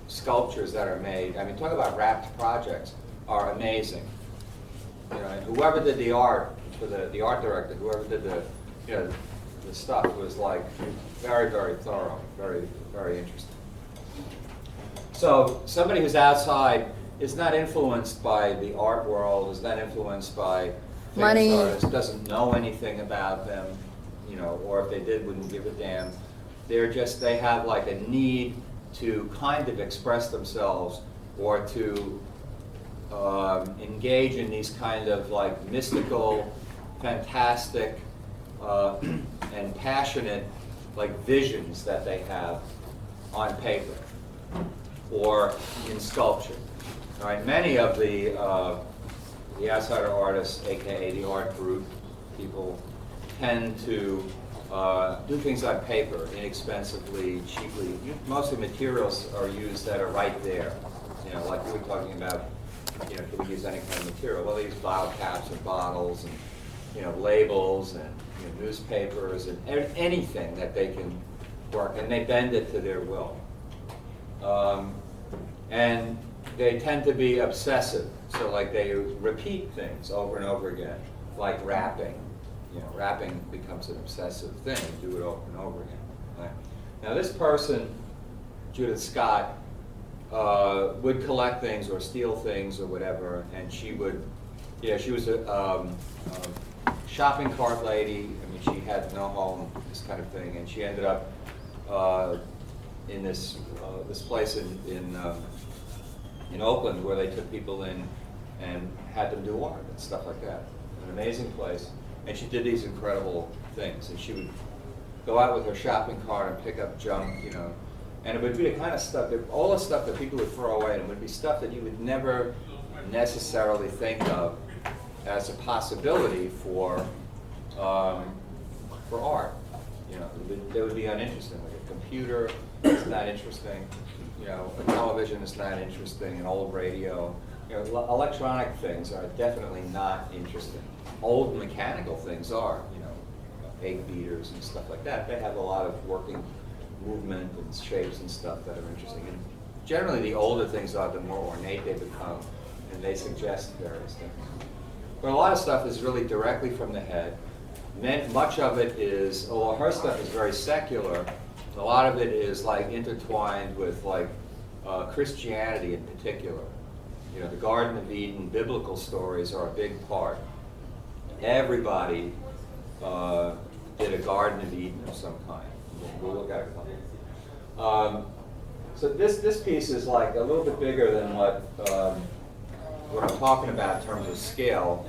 sculptures that are made. I mean, talk about wrapped projects, are amazing. You know, and whoever did the art for the art director, whoever did the stuff was like very, very thorough, very, very interesting. So somebody who's outside is not influenced by the art world, is not influenced by Money. famous artists, doesn't know anything about them, you know, or if they did, wouldn't give a damn. They have like a need to kind of express themselves or to engage in these kind of like mystical, fantastic, and passionate like visions that they have on paper or in sculpture. All right, many of the outsider artists, aka the art group people, tend to do things on paper, inexpensively, cheaply. Mostly materials are used that are right there. You know, like we were talking about, you know, can we use any kind of material? Well, they use bottle caps and bottles and, you know, labels and newspapers and anything that they can work, and they bend it to their will. And they tend to be obsessive, so like they repeat things over and over again, like rapping. You know, rapping becomes an obsessive thing. You do it over and over again. Right? Now, this person, Judith Scott, would collect things or steal things or whatever, and she would, she was a shopping cart lady. I mean, she had no home, this kind of thing, and she ended up in this place in Oakland where they took people in and had them do art and stuff like that. An amazing place. And she did these incredible things. And she would go out with her shopping cart and pick up junk, you know. And it would be the kind of stuff, all the stuff that people would throw away, and it would be stuff that you would never necessarily think of as a possibility for art. You know, they would be uninteresting. Like a computer is not interesting. You know, a television is not interesting. An old radio, electronic things are definitely not interesting. Old mechanical things are, egg beaters and stuff like that. They have a lot of working movement and shapes and stuff that are interesting. And generally, the older things are, the more ornate they become, and they suggest various things. But a lot of stuff is really directly from the head. Much of it is, although her stuff is very secular, a lot of it is like intertwined with like Christianity in particular. The Garden of Eden, biblical stories are a big part. Everybody did a Garden of Eden of some kind. We'll look at it. So this piece is like a little bit bigger than what I'm talking about in terms of scale.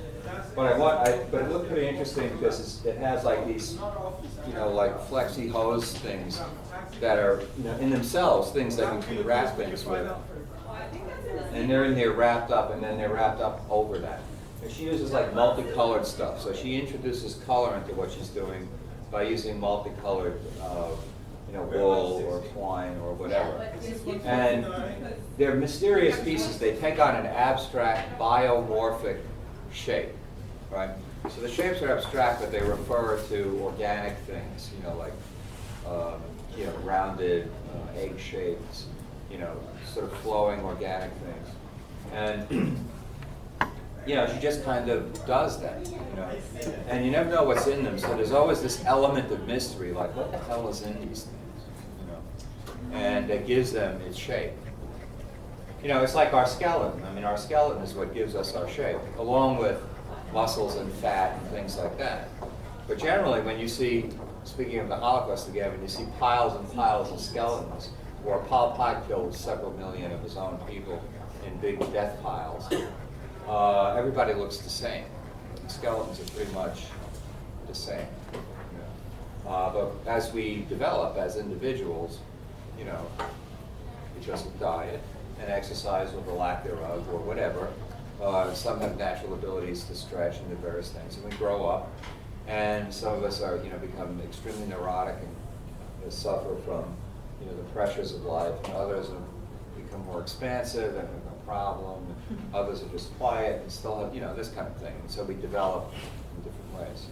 But it looked pretty interesting because it has like these, like flexi hose things that are in themselves things that you can wrap things with. And they're in here wrapped up, and then they're wrapped up over that. And she uses like multicolored stuff. So she introduces color into what she's doing by using multicolored, wool or twine or whatever. And they're mysterious pieces. They take on an abstract, biomorphic shape, right? So the shapes are abstract, but they refer to organic things, like rounded egg shapes, sort of flowing organic things. And she just kind of does that, And you never know what's in them, so there's always this element of mystery, like what the hell is in these things, And it gives them its shape. It's like our skeleton. I mean, our skeleton is what gives us our shape, along with muscles and fat and things like that. But generally, when you see, speaking of the Holocaust again, when you see piles and piles of skeletons, or Pol Pot killed several million of his own people in big death piles, everybody looks the same. The skeletons are pretty much the same. But as we develop as individuals, because of diet and exercise or the lack thereof or whatever, some have natural abilities to stretch and do various things, and we grow up. And some of us are, become extremely neurotic and suffer from, the pressures of life, and others have become more expansive and have a problem. And others are just quiet and still have, this kind of thing. And so we develop in different ways.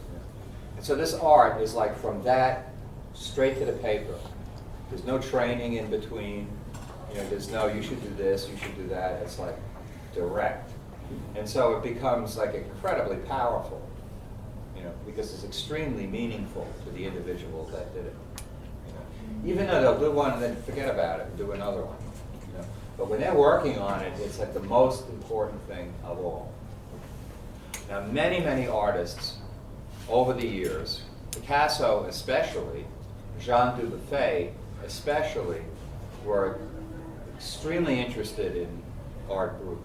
And so this art is like from that straight to the paper. There's no training in between. There's no, you should do this, you should do that. It's like direct. And so it becomes like incredibly powerful, because it's extremely meaningful to the individual that did it. Even though they'll do one and then forget about it and do another one. But when they're working on it, it's like the most important thing of all. Now, many, many artists over the years, Picasso especially, Jean Dubuffet especially, were extremely interested in art group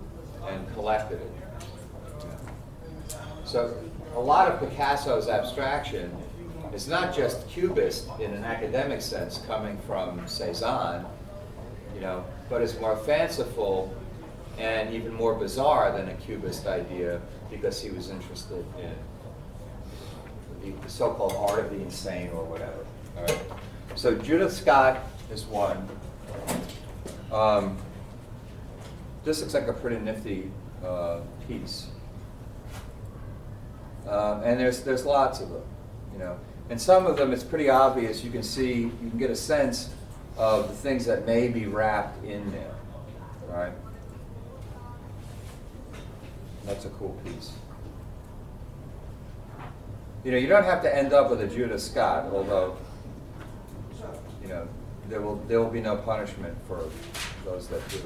and collected it. So a lot of Picasso's abstraction is not just cubist in an academic sense coming from Cézanne, but it's more fanciful and even more bizarre than a cubist idea because he was interested in the so-called art of the insane or whatever. All right. So Judith Scott is one. This looks like a pretty nifty piece. And there's lots of them, And some of them, it's pretty obvious. You can see, you can get a sense of the things that may be wrapped in there, right? That's a cool piece. You don't have to end up with a Judith Scott, although, there will be no punishment for those that do.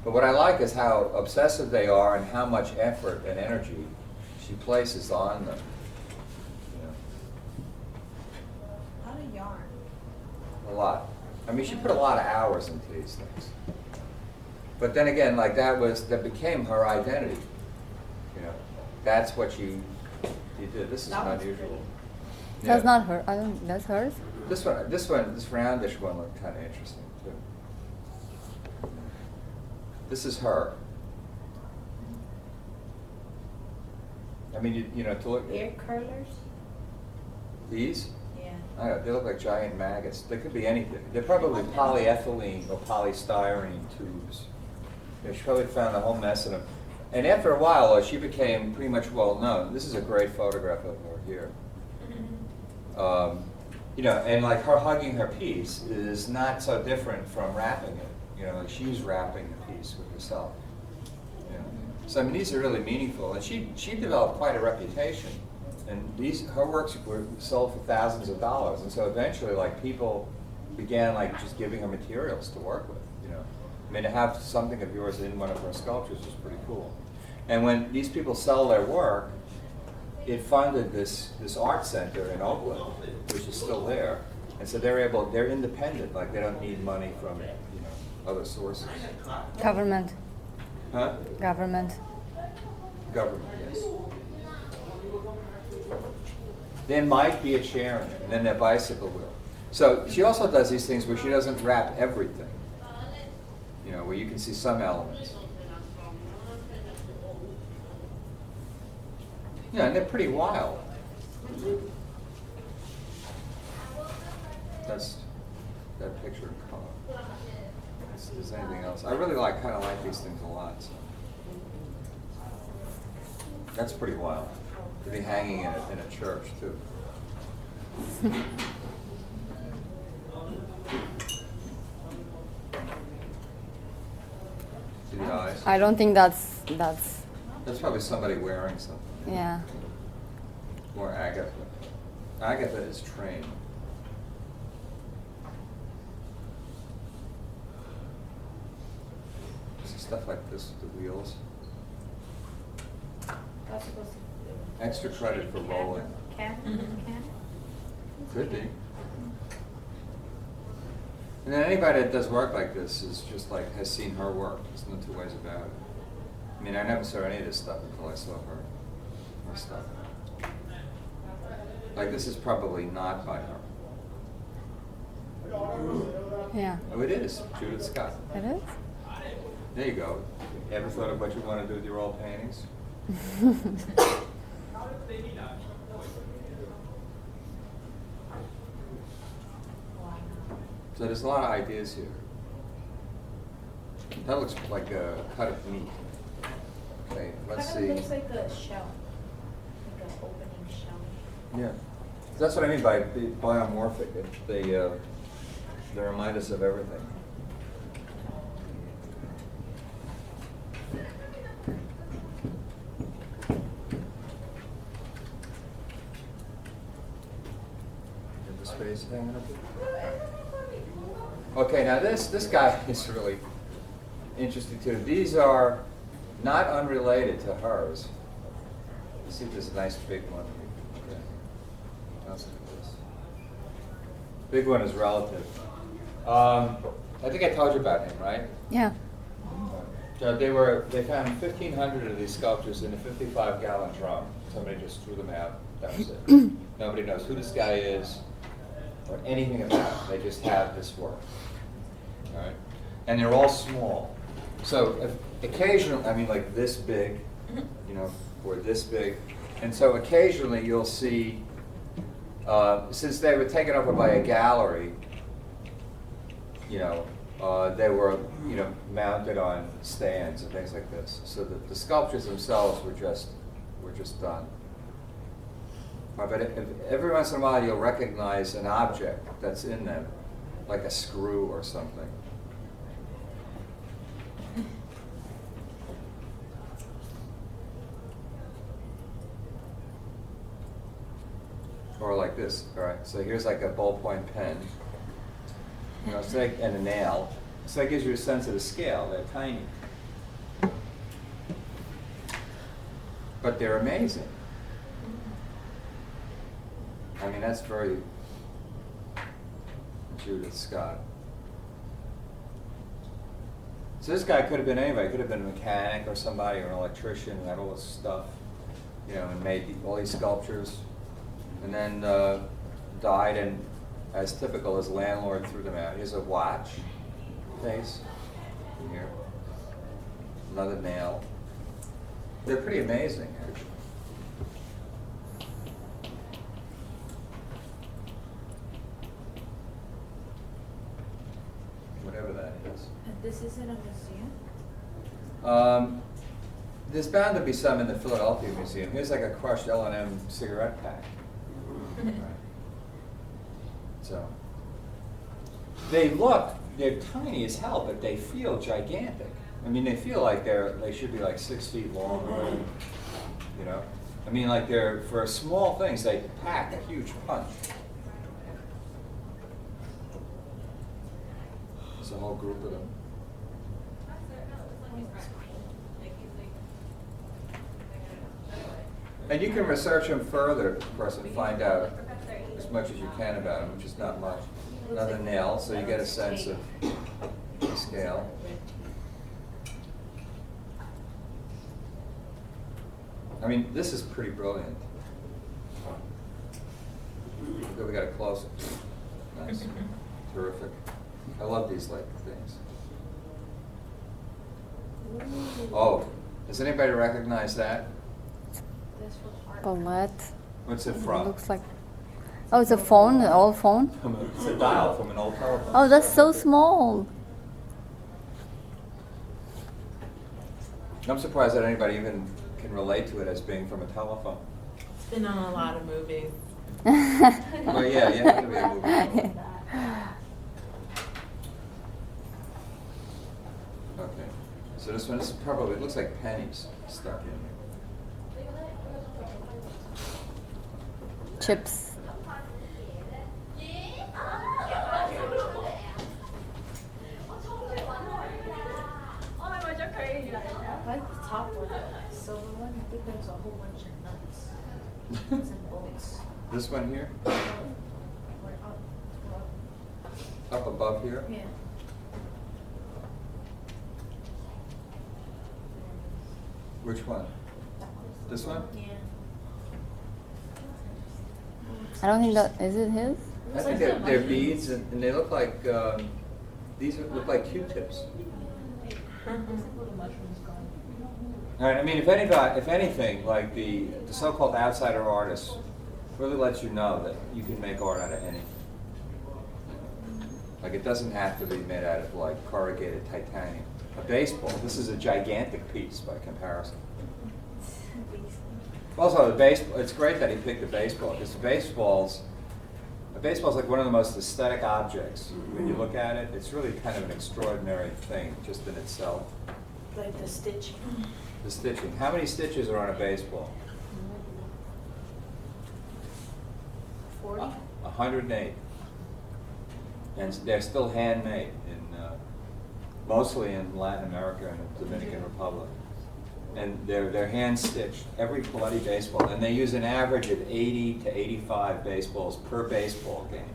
But what I like is how obsessive they are and how much effort and energy she places on them. A lot of yarn. A lot. I mean, she put a lot of hours into these things. But then again, like that became her identity. That's what you did. This is unusual. That's not her. That's hers. This roundish one looked kind of interesting too. This is her. I mean, to look. Ear curlers? These? Yeah. I don't know, they look like giant maggots. They could be anything. They're probably polyethylene or polystyrene tubes. She probably found a whole mess in And after a while, she became pretty much well known. This is a great photograph of her here. You know, and like her hugging her piece is not so different from wrapping it. You know, like she's wrapping the piece with herself. You know? So I mean, these are really meaningful, and she developed quite a reputation. And her works were sold for thousands of dollars, and so eventually, like people began like just giving her materials to work with. You know, I mean, to have something of yours in one of her sculptures was pretty cool. And when these people sell their work, it funded this art center in Oakland, which is still there. And so they're independent, like they don't need money from, you know, other sources. Government. Huh? Government. Government, yes. There might be a chair in it, and then their bicycle will. So she also does these things where she doesn't wrap everything. You know, where you can see some elements. Yeah, and they're pretty wild. That's that picture in color. If there's anything else, I really kind of like these things a lot. So. That's pretty wild. To be hanging in a church too. See the eyes? I don't think that's. That's probably somebody wearing something. Yeah. Or Agatha. Agatha is trained. See stuff like this with the wheels. That's supposed to Extra credit for rolling. Can? Could be. And then anybody that does work like this is just like has seen her work. There's no two ways about it. I mean, I never saw any of this stuff until I saw her stuff. Like this is probably not by her. Yeah. Oh, it is. Judith Scott. It is? There you go. Ever thought of what you want to do with your old paintings? So there's a lot of ideas here. That looks like a cut of meat. Okay, let's see. Kind of looks like a shell, like an opening shell. Yeah, that's what I mean by the biomorphic. They remind us of everything. Get the space hanging up there. Okay, now this guy is really interesting too. These are not unrelated to hers. You see this nice big one. Okay. Let's look at this. Big one is relative. I think I told you about him, right? Yeah. So they found 1,500 of these sculptures in a 55-gallon drum. Somebody just threw them out. That was it. Nobody knows who this guy is or anything about him. They just have this work. All right, and they're all small. So occasionally, I mean, like this big, you know, or this big, and so occasionally you'll see, since they were taken over by a gallery, you know, they were, you know, mounted on stands and things like this. So the sculptures themselves were just done. But every once in a while you'll recognize an object that's in them, like a screw or something. Or like this, all right? So here's like a ballpoint pen, you know, so and a nail. So that gives you a sense of the scale. They're tiny. But they're amazing. I mean, that's very Judith Scott. So this guy could have been anybody. Could have been a mechanic or somebody or an electrician who had all this stuff, you know, and made all these sculptures. And then died, and as typical, his landlord threw them out. Here's a watch face here. Another nail. They're pretty amazing, actually. Whatever that is. And this is in a museum? There's bound to be some in the Philadelphia Museum. Here's like a crushed L&M cigarette pack. Right. So, they're tiny as hell, but they feel gigantic. I mean, they feel like they should be like 6 feet long, you know? I mean, like for small things, they pack a huge punch. There's a whole group of them. And you can research them further, of course, and find out as much as you can about them, which is not much. Another nail, so you get a sense of the scale. I mean, this is pretty brilliant. We got a close-up. Nice. Terrific. I love these like things. Oh, does anybody recognize that? Palette. What's it from? Looks like. Oh, it's a phone, an old phone. It's a dial from an old telephone. Oh, that's so small. I'm surprised that anybody even can relate to it as being from a telephone. It's been on a lot of movies. Well, yeah, you have to be a movie. Okay, so this one is probably, it looks like pennies stuck in here. Chips. I like the top one, the silver one. I think there's a whole bunch of nuts. Nuts and bolts. This one here? Up above here? Yeah. Which one? This one? Yeah. I don't think that is it his. I think they're beads, and they look like these look like Q-tips. All right. I mean, if anything, like the so-called outsider artist really lets you know that you can make art out of anything. Like it doesn't have to be made out of like corrugated titanium. A baseball. This is a gigantic piece by comparison. Also, the baseball. It's great that he picked a baseball because a baseball's like one of the most aesthetic objects. When you look at it, it's really kind of an extraordinary thing just in itself. Like the stitching. The stitching. How many stitches are on a baseball? 40? 108. And they're still handmade mostly in Latin America and the Dominican Republic. And they're hand stitched, every bloody baseball. And they use an average of 80 to 85 baseballs per baseball game.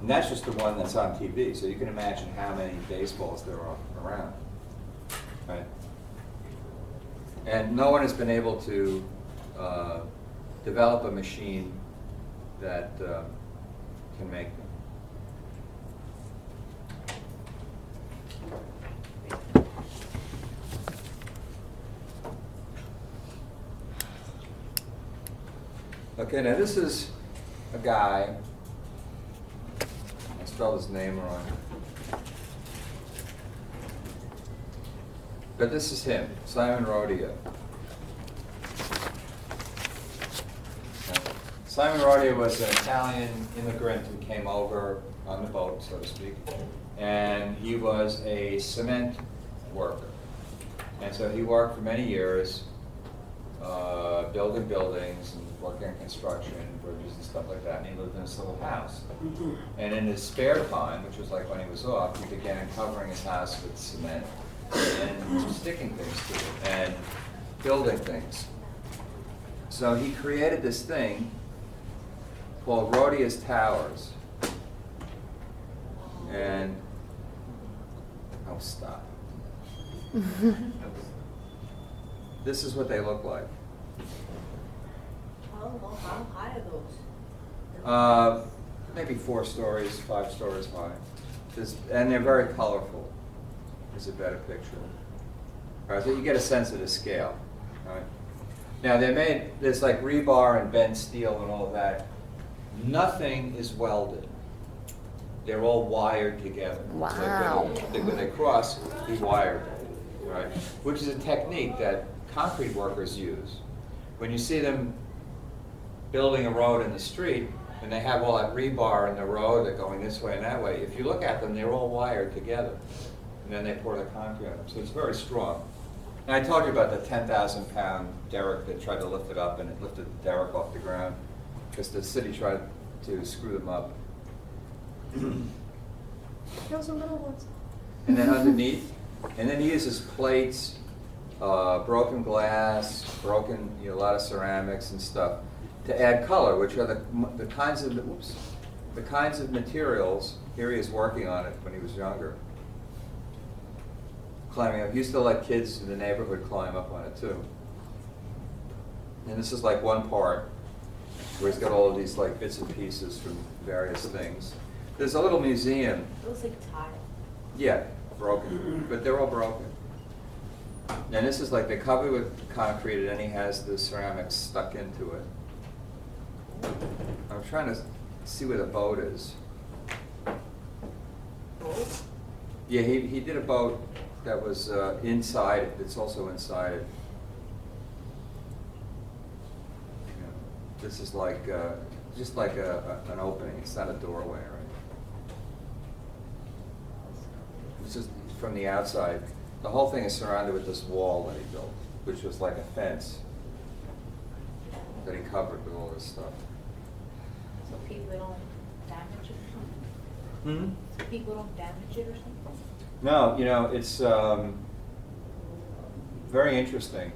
And that's just the one that's on TV. So you can imagine how many baseballs there are around. Right? And no one has been able to develop a machine that can make them. Okay, now this is a guy, I spelled his name wrong, but this is him, Simon Rodia. Simon Rodia was an Italian immigrant who came over on the boat, so to speak, and he was a cement worker. And so he worked for many years building buildings and working on construction, bridges and stuff like that, and he lived in this little house. And in his spare time, which was like when he was off, he began covering his house with cement and sticking things to it and building things. So he created this thing called Rodia's Towers. And, oh, stop. This is what they look like. How high are those? Maybe 4 stories, 5 stories high. And they're very colorful. Is a better picture. All right, so you get a sense of the scale. All right. Now there's like rebar and bent steel and all of that. Nothing is welded. They're all wired together. Wow. So when they cross, he wired them, right? Which is a technique that concrete workers use. When you see them building a road in the street, and they have all that rebar in the road, they're going this way and that way, if you look at them, they're all wired together. And then they pour the concrete on them, so it's very strong. And I told you about the 10,000-pound derrick that tried to lift it up, and it lifted the derrick off the ground, because the city tried to screw them up. Those are little ones. And then underneath, and then he uses plates, broken glass, broken, a lot of ceramics and stuff to add color, which are the kinds of the kinds of materials. Here he is working on it when he was younger, climbing up. He used to let kids in the neighborhood climb up on it too. And this is like one part where he's got all of these like bits and pieces from various things. There's a little museum. It looks like tile. Yeah, broken, but they're all broken. And this is like they cover with concrete, and then he has the ceramics stuck into it. I'm trying to see where the boat is. Boat? Yeah, he did a boat that was inside it. It's also inside it. This is like just like an opening. It's not a doorway, right? It's just from the outside. The whole thing is surrounded with this wall that he built, which was like a fence that he covered with all this stuff. So people don't damage it or something? So people don't damage it or something? No, it's very interesting.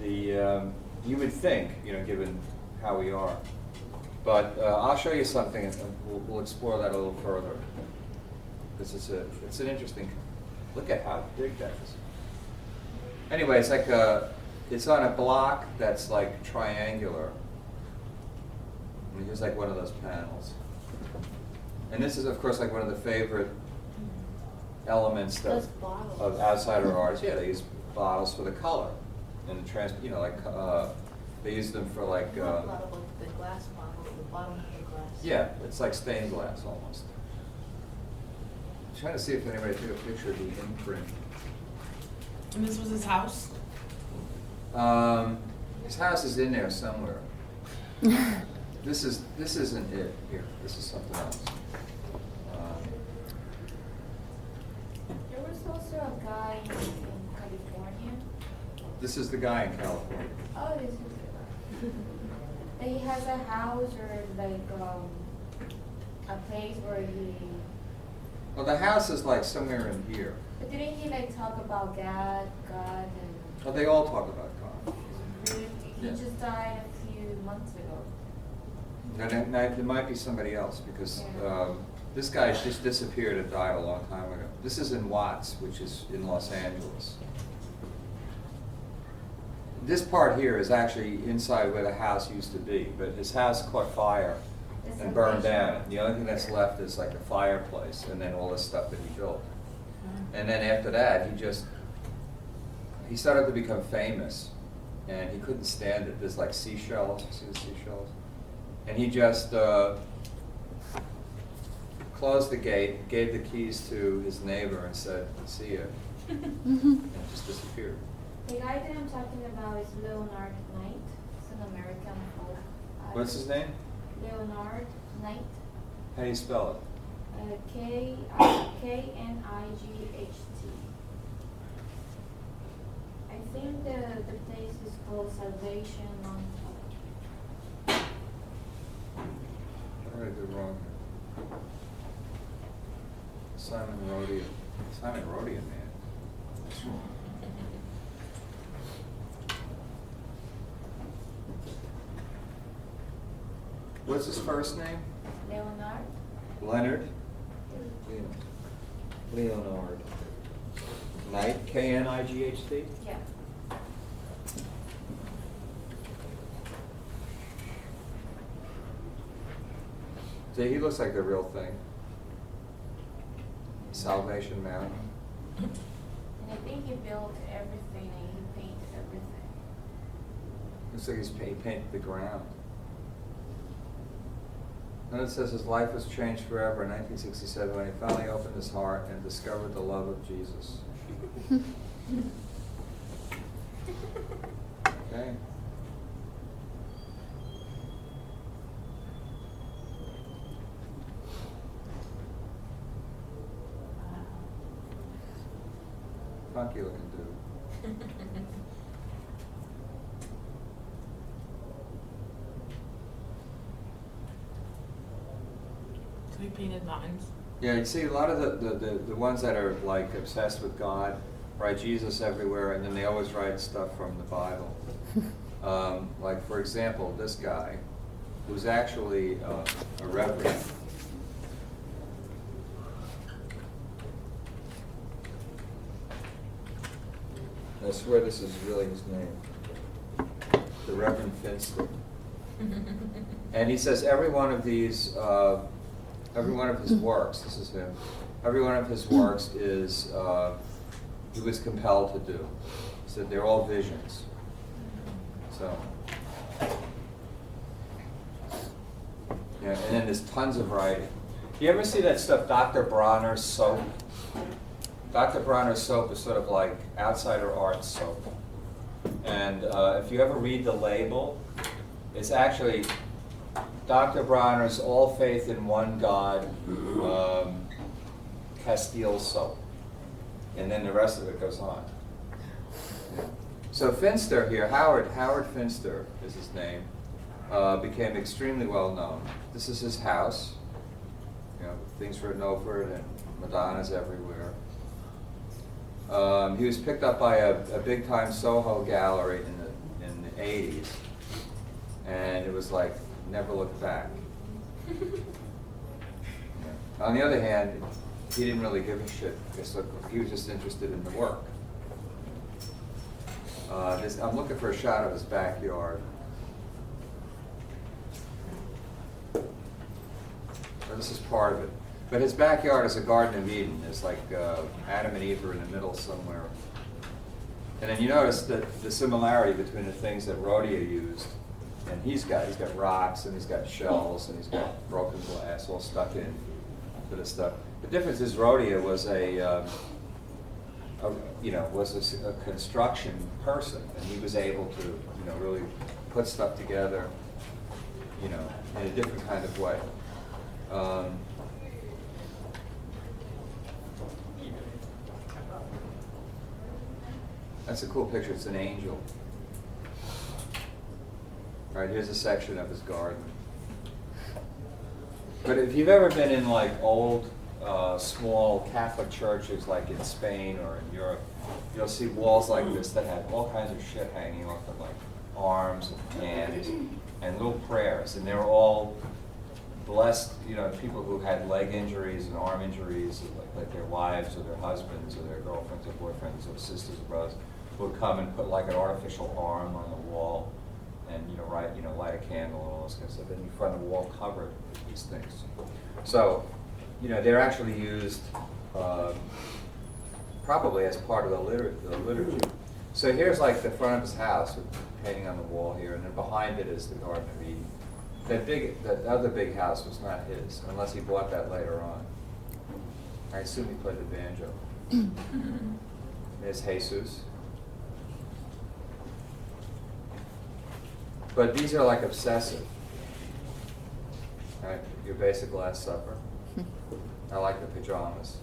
You would think, given how we are. But I'll show you something, and we'll explore that a little further. Because it's an interesting. Look at how big that is. Anyway, it's like it's on a block that's like triangular. And here's like one of those panels. And this is, of course, like one of the favorite elements of outsider artists. Yeah, they use bottles for the color and the they use them for like. A lot of like the glass bottle, the bottom of the glass. Yeah, it's like stained glass almost. I'm trying to see if anybody took a picture of the imprint. And this was his house? His house is in there somewhere. This isn't it here. This is something else. There was also a guy in California. This is the guy in California. Oh, this is the guy. That he has a house or like a place where he. Well, the house is like somewhere in here. But didn't he like talk about God, and? Well, they all talk about God. He just died a few months ago. No, there might be somebody else because this guy just disappeared and died a long time ago. This is in Watts, which is in Los Angeles. This part here is actually inside where the house used to be, but his house caught fire and burned down. The only thing that's left is like a fireplace and then all this stuff that he built. And then after that, he started to become famous, and he couldn't stand it. There's like seashells, see the seashells? And he just closed the gate, gave the keys to his neighbor and said, "See ya," and just disappeared. The guy that I'm talking about is Leonard Knight. He's an American folk. What's his name? Leonard Knight. How do you spell it? Knight. I think the place is called Salvation Mountain. What did I do wrong? Simon Rodian. Simon Rodian, man. That's wrong. What's his first name? Leonard. Leonard? Leonard. Knight, K-N-I-G-H-T? Yeah. See, he looks like the real thing. Salvation Mountain. And I think he built everything and he painted everything. Looks like he painted the ground. And it says his life was changed forever in 1967 when he finally opened his heart and discovered the love of Jesus. funky looking dude. So he painted mountains. Yeah, you see a lot of the ones that are like obsessed with God write Jesus everywhere, and then they always write stuff from the Bible. Like for example, this guy, who's actually a reverend. I swear this is really his name, the Reverend Finster. And he says every one of these, every one of his works, this is him, every one of his works is, he was compelled to do. He said they're all visions. So, yeah, and then there's tons of writing. You ever see that stuff, Dr. Bronner's soap? Dr. Bronner's soap is sort of like outsider art soap. And if you ever read the label, it's actually Dr. Bronner's All Faith in One God Castile soap. And then the rest of it goes on. Yeah. So Finster here, Howard Finster is his name, became extremely well known. This is his house. You know, things written over it and Madonnas everywhere. He was picked up by a big-time Soho gallery in the 80s, and it was like, never looked back. Yeah. On the other hand, he didn't really give a shit. He was just interested in the work. I'm looking for a shot of his backyard. This is part of it. But his backyard is a Garden of Eden. It's like Adam and Eve are in the middle somewhere. And then you notice the similarity between the things that Rhodia used, and he's got rocks, and he's got shells, and he's got broken glass all stuck in to this stuff. The difference is Rhodia was a construction person, and he was able to really put stuff together, in a different kind of way. That's a cool picture. It's an angel. All right, here's a section of his garden. But if you've ever been in like old, small Catholic churches like in Spain or in Europe, you'll see walls like this that have all kinds of shit hanging off them, like arms and hands and little prayers. And they were all blessed, people who had leg injuries and arm injuries, like their wives or their husbands or their girlfriends or boyfriends or sisters or brothers would come and put like an artificial arm on the wall and light a candle and all this kind of stuff. And you find the wall covered with these things. So, they're actually used probably as part of the liturgy. So here's like the front of his house with painting on the wall here, and then behind it is the Garden of Eden. That other big house was not his, unless he bought that later on. I assume he played the banjo. There's Jesus. But these are like obsessive. Right? Your basic Last Supper. I like the pajamas.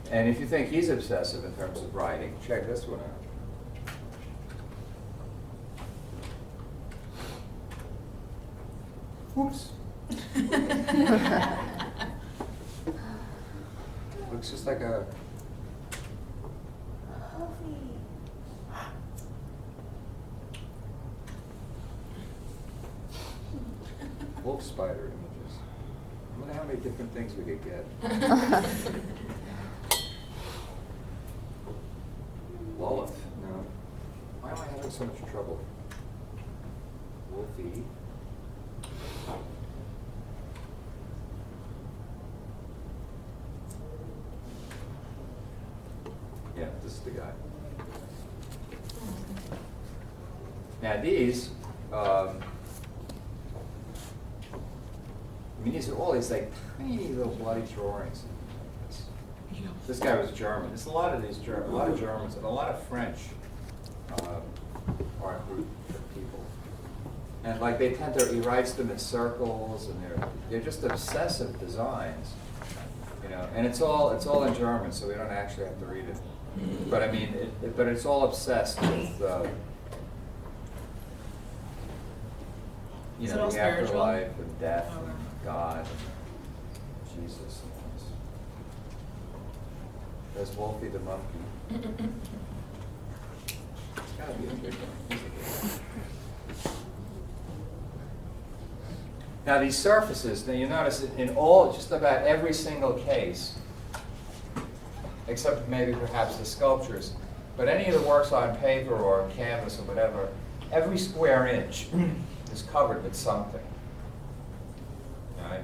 And if you think he's obsessive in terms of writing, check this one out. Whoops. Looks just like a... wolf spider images. I wonder how many different things we could get. Lilith, no. Why am I having so much trouble? Wolfie. Yeah, this is the guy. Now these, these are all these like tiny little bloody drawings. This guy was German. There's a lot of these Germans, and a lot of French art group people. And like he writes them in circles, and they're just obsessive designs, you know. And it's all in German, so we don't actually have to read it. But I mean, but it's all obsessed with you Is it know, all the spiritual? afterlife and death and God and Jesus. There's Wolfie the monkey. It's gotta be a good one. Now these surfaces, now you notice in just about every single case, except maybe perhaps the sculptures, but any of the works on paper or on canvas or whatever, every square inch is covered with something. Right?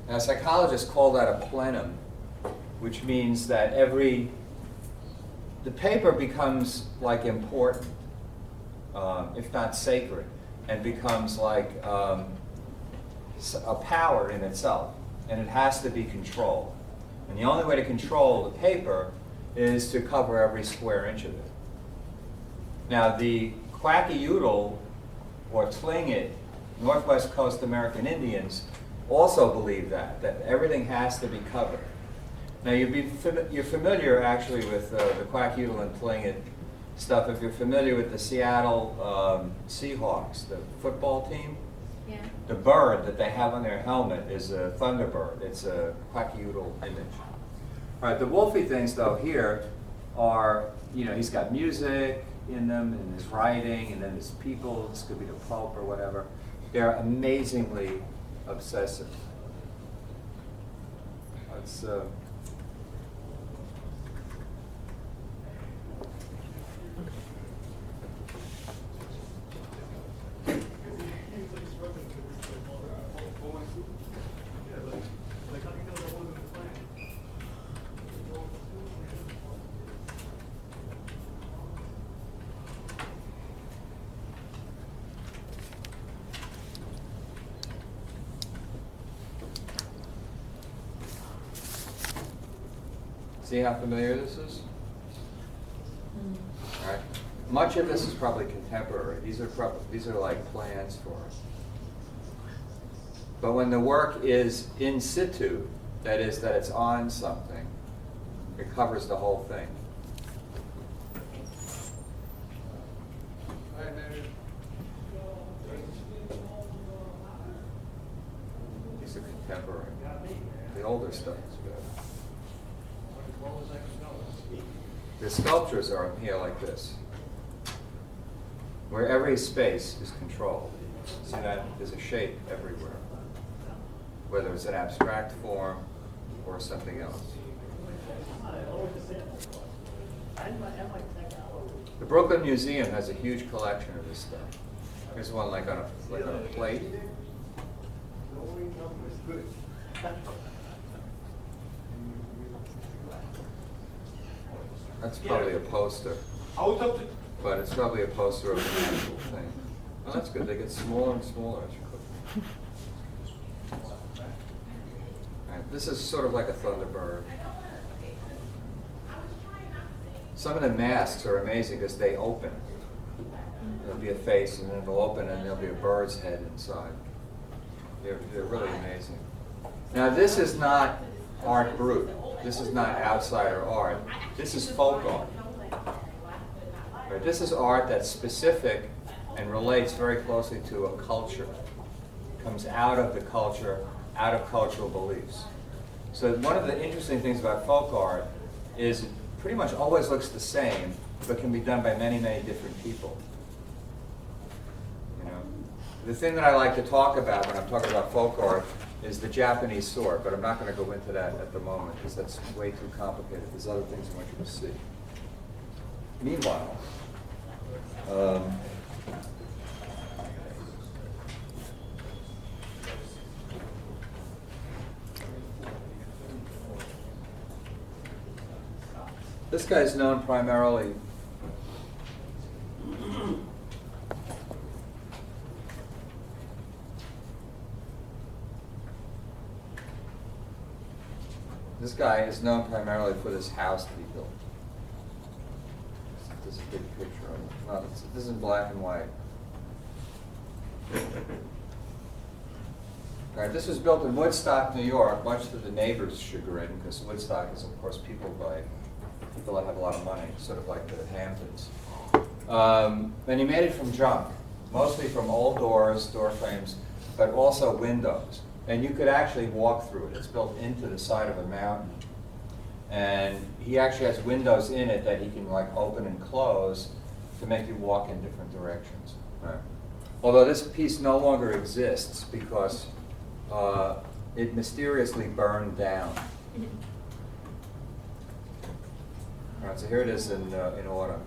Now psychologists call that a plenum, which means that the paper becomes like important, if not sacred, and becomes like a power in itself, and it has to be controlled. And the only way to control the paper is to cover every square inch of it. Now the Kwakiutl or Tlingit, Northwest Coast American Indians, also believe that everything has to be covered. Now you're familiar actually with the Kwakiutl and Tlingit stuff if you're familiar with the Seattle Seahawks, the football team. Yeah. The bird that they have on their helmet is a thunderbird. It's a Kwakiutl image. All right, the Wolfie things though here are, you know, he's got music in them and his writing, and then his people, this could be the Pope or whatever. They're amazingly obsessive. Let's see how familiar this is? All right. Much of this is probably contemporary. These are like plans for it. But when the work is in situ, that is, that it's on something, it covers the whole thing. These are contemporary. The older stuff is good. The sculptures are here like this, where every space is controlled. See that? There's a shape everywhere, whether it's an abstract form or something else. The Brooklyn Museum has a huge collection of this stuff. Here's one like on a plate. That's probably a poster. But it's probably a poster of an actual thing. Oh, that's good. They get smaller and smaller as you cook. Right, this is sort of like a Thunderbird. Some of the masks are amazing because they open. There'll be a face and then it'll open and there'll be a bird's head inside. They're really amazing. Now this is not art brut. This is not outsider art. This is folk art. Right? This is art that's specific and relates very closely to a culture. Comes out of the culture, out of cultural beliefs. So one of the interesting things about folk art is it pretty much always looks the same, but can be done by many, many different people. You know, the thing that I like to talk about when I'm talking about folk art is the Japanese sword, but I'm not going to go into that at the moment because that's way too complicated. There's other things I want you to see. Meanwhile, this guy's known primarily this guy is known primarily for this house that he built. There's a big picture of it. No, this is in black and white. All right, this was built in Woodstock, New York, much to the neighbors' chagrin, because Woodstock is, of course, people that have a lot of money, sort of like the Hamptons. And he made it from junk, mostly from old doors, door frames, but also windows. And you could actually walk through it. It's built into the side of a mountain. And he actually has windows in it that he can like open and close to make you walk in different directions. Right. Although this piece no longer exists because it mysteriously burned down. All right, so here it is in autumn.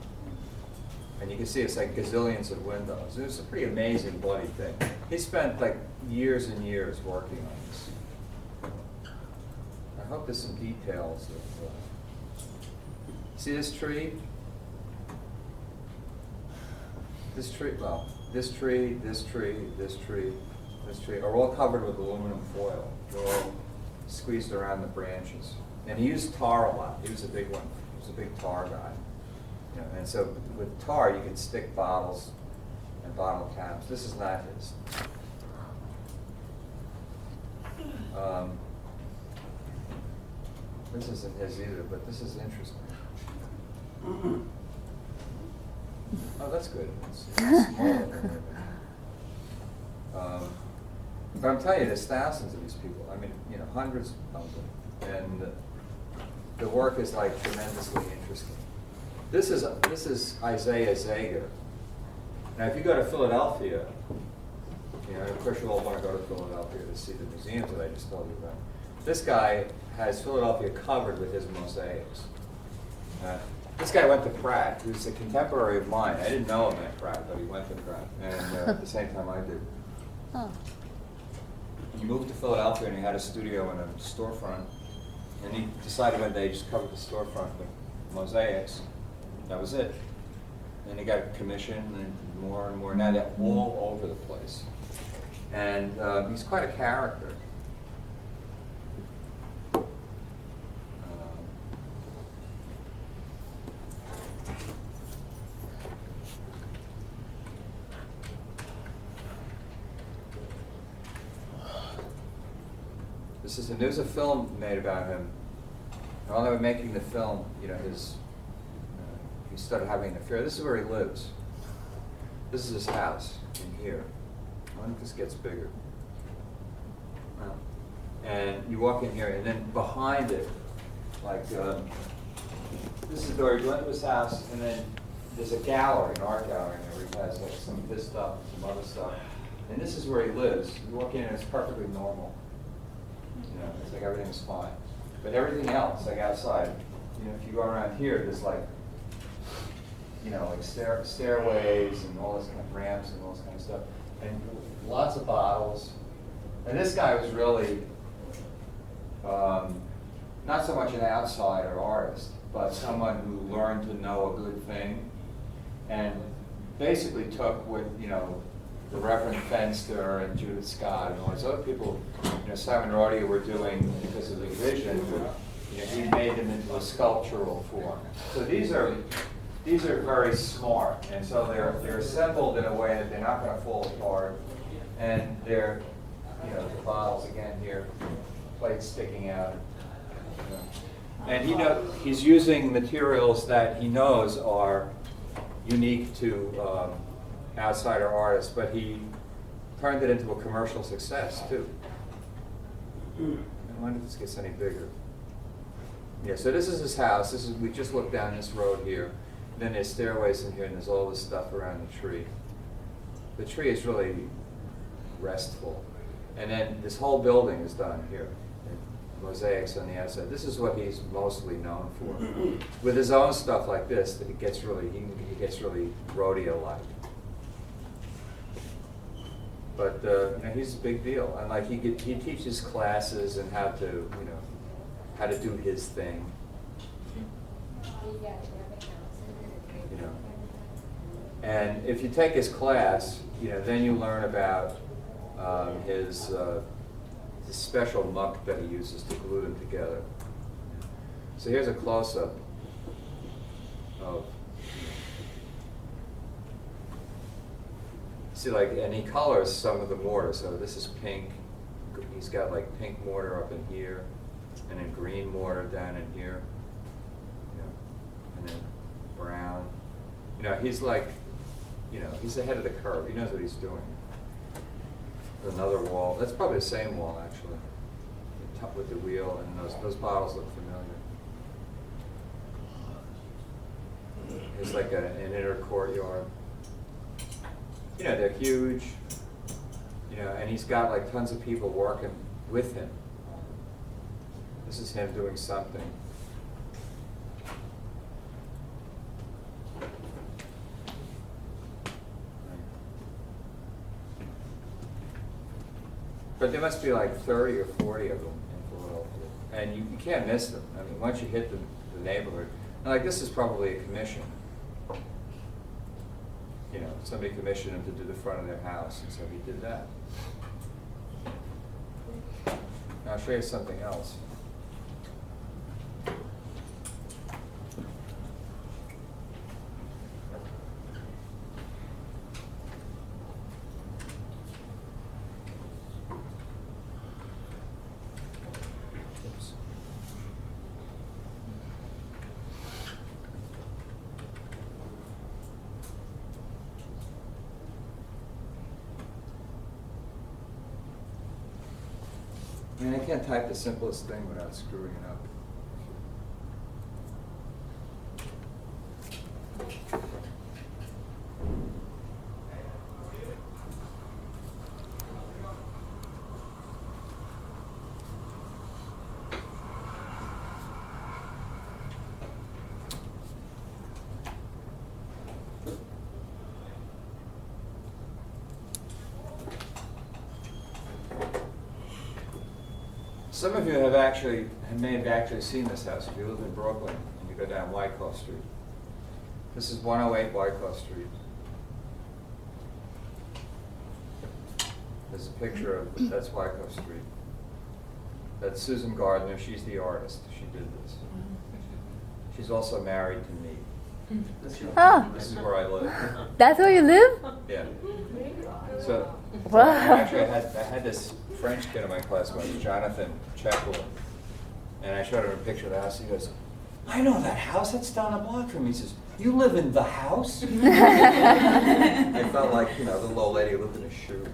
And you can see it's like gazillions of windows. It's a pretty amazing bloody thing. He spent like years and years working on this. I hope there's some details of, see this tree? This tree, well, this tree, this tree, this tree, this tree are all covered with aluminum foil. They're all squeezed around the branches. And he used tar a lot. He was a big one. He was a big tar guy. You know, and so with tar, you can stick bottles and bottle caps. This is not his. This isn't his either, but this is interesting. Oh, that's good. It's smaller than but I'm telling you, there's thousands of these people. I mean, you know, hundreds of them, and the work is like tremendously interesting. This is Isaiah Zager. Now, if you go to Philadelphia, you know, of course you all want to go to Philadelphia to see the museums that I just told you about. This guy has Philadelphia covered with his mosaics. This guy went to Pratt. He was a contemporary of mine. I didn't know him at Pratt, but he went to Pratt, and at the same time I did. Oh. He moved to Philadelphia and he had a studio and a storefront. And he decided one day he just covered the storefront with mosaics. That was it. And he got a commission and more and more. Now they're all over the place. And he's quite a character. There's a film made about him. And while they were making the film, you know, he started having an affair. This is where he lives. This is his house in here. I wonder if this gets bigger. Well, and you walk in here, and then behind it, like this is the door. You go into his house, and then there's a gallery, an art gallery, where he has like some of his stuff, some other stuff. And this is where he lives. You walk in, and it's perfectly normal. You know, it's like everything's fine. But everything else, like outside, you know, if you go around here, there's like, you know, like stairways and all this kind of ramps and all this kind of stuff. And lots of bottles. And this guy was really not so much an outsider artist, but someone who learned to know a good thing and basically took what, you know, the Reverend Fenster and Judith Scott and all these other people, you know, Simon Rodier were doing because of the vision. You know, he made them into a sculptural form. So these are very smart, and so they're assembled in a way that they're not going to fall apart. And they're, you know, the bottles again here, plates sticking out. You know. And he's using materials that he knows are unique to outsider artists, but he turned it into a commercial success too. I wonder if this gets any bigger. Yeah, so this is his house. We just looked down this road here. Then there's stairways in here, and there's all this stuff around the tree. The tree is really restful. And then this whole building is done here. Mosaics on the outside. This is what he's mostly known for. With his own stuff like this, he gets really rodeo-like. But you know, he's a big deal, and like he teaches classes and how to do his thing. You know, and if you take his class, you know, then you learn about his special muck that he uses to glue them together. So here's a close-up of See, like, and he colors some of the mortar. So this is pink. He's got like pink mortar up in here, and then green mortar down in here. You know, and then brown. You know, he's like, you know, he's ahead of the curve. He knows what he's doing. Another wall. That's probably the same wall, actually. The top with the wheel, and those bottles look familiar. It's like an inner courtyard. You know, they're huge. You know, and he's got like tons of people working with him. This is him doing something. But there must be like 30 or 40 of them in Philadelphia. And you can't miss them. I mean, once you hit the neighborhood, and like this is probably a commission. You know, somebody commissioned him to do the front of their house, and so he did that. Now I'll show you something else. I mean, I can't type the simplest thing without screwing it up. Some of you may have actually seen this house if you live in Brooklyn and you go down Wyckoff Street. This is 108 Wyckoff Street. There's a picture of, that's Wyckoff Street. That's Susan Gardner, she's the artist, she did this. She's also married to me. Oh. This is where I live. That's where you live? Yeah. So, wow. Actually I had this French kid in my class, Jonathan Checkwood, and I showed him a picture of the house. He goes, "I know that house. That's down the block from me." He says, "You live in the house?" I felt like, you know, the little old lady lived in a shoe.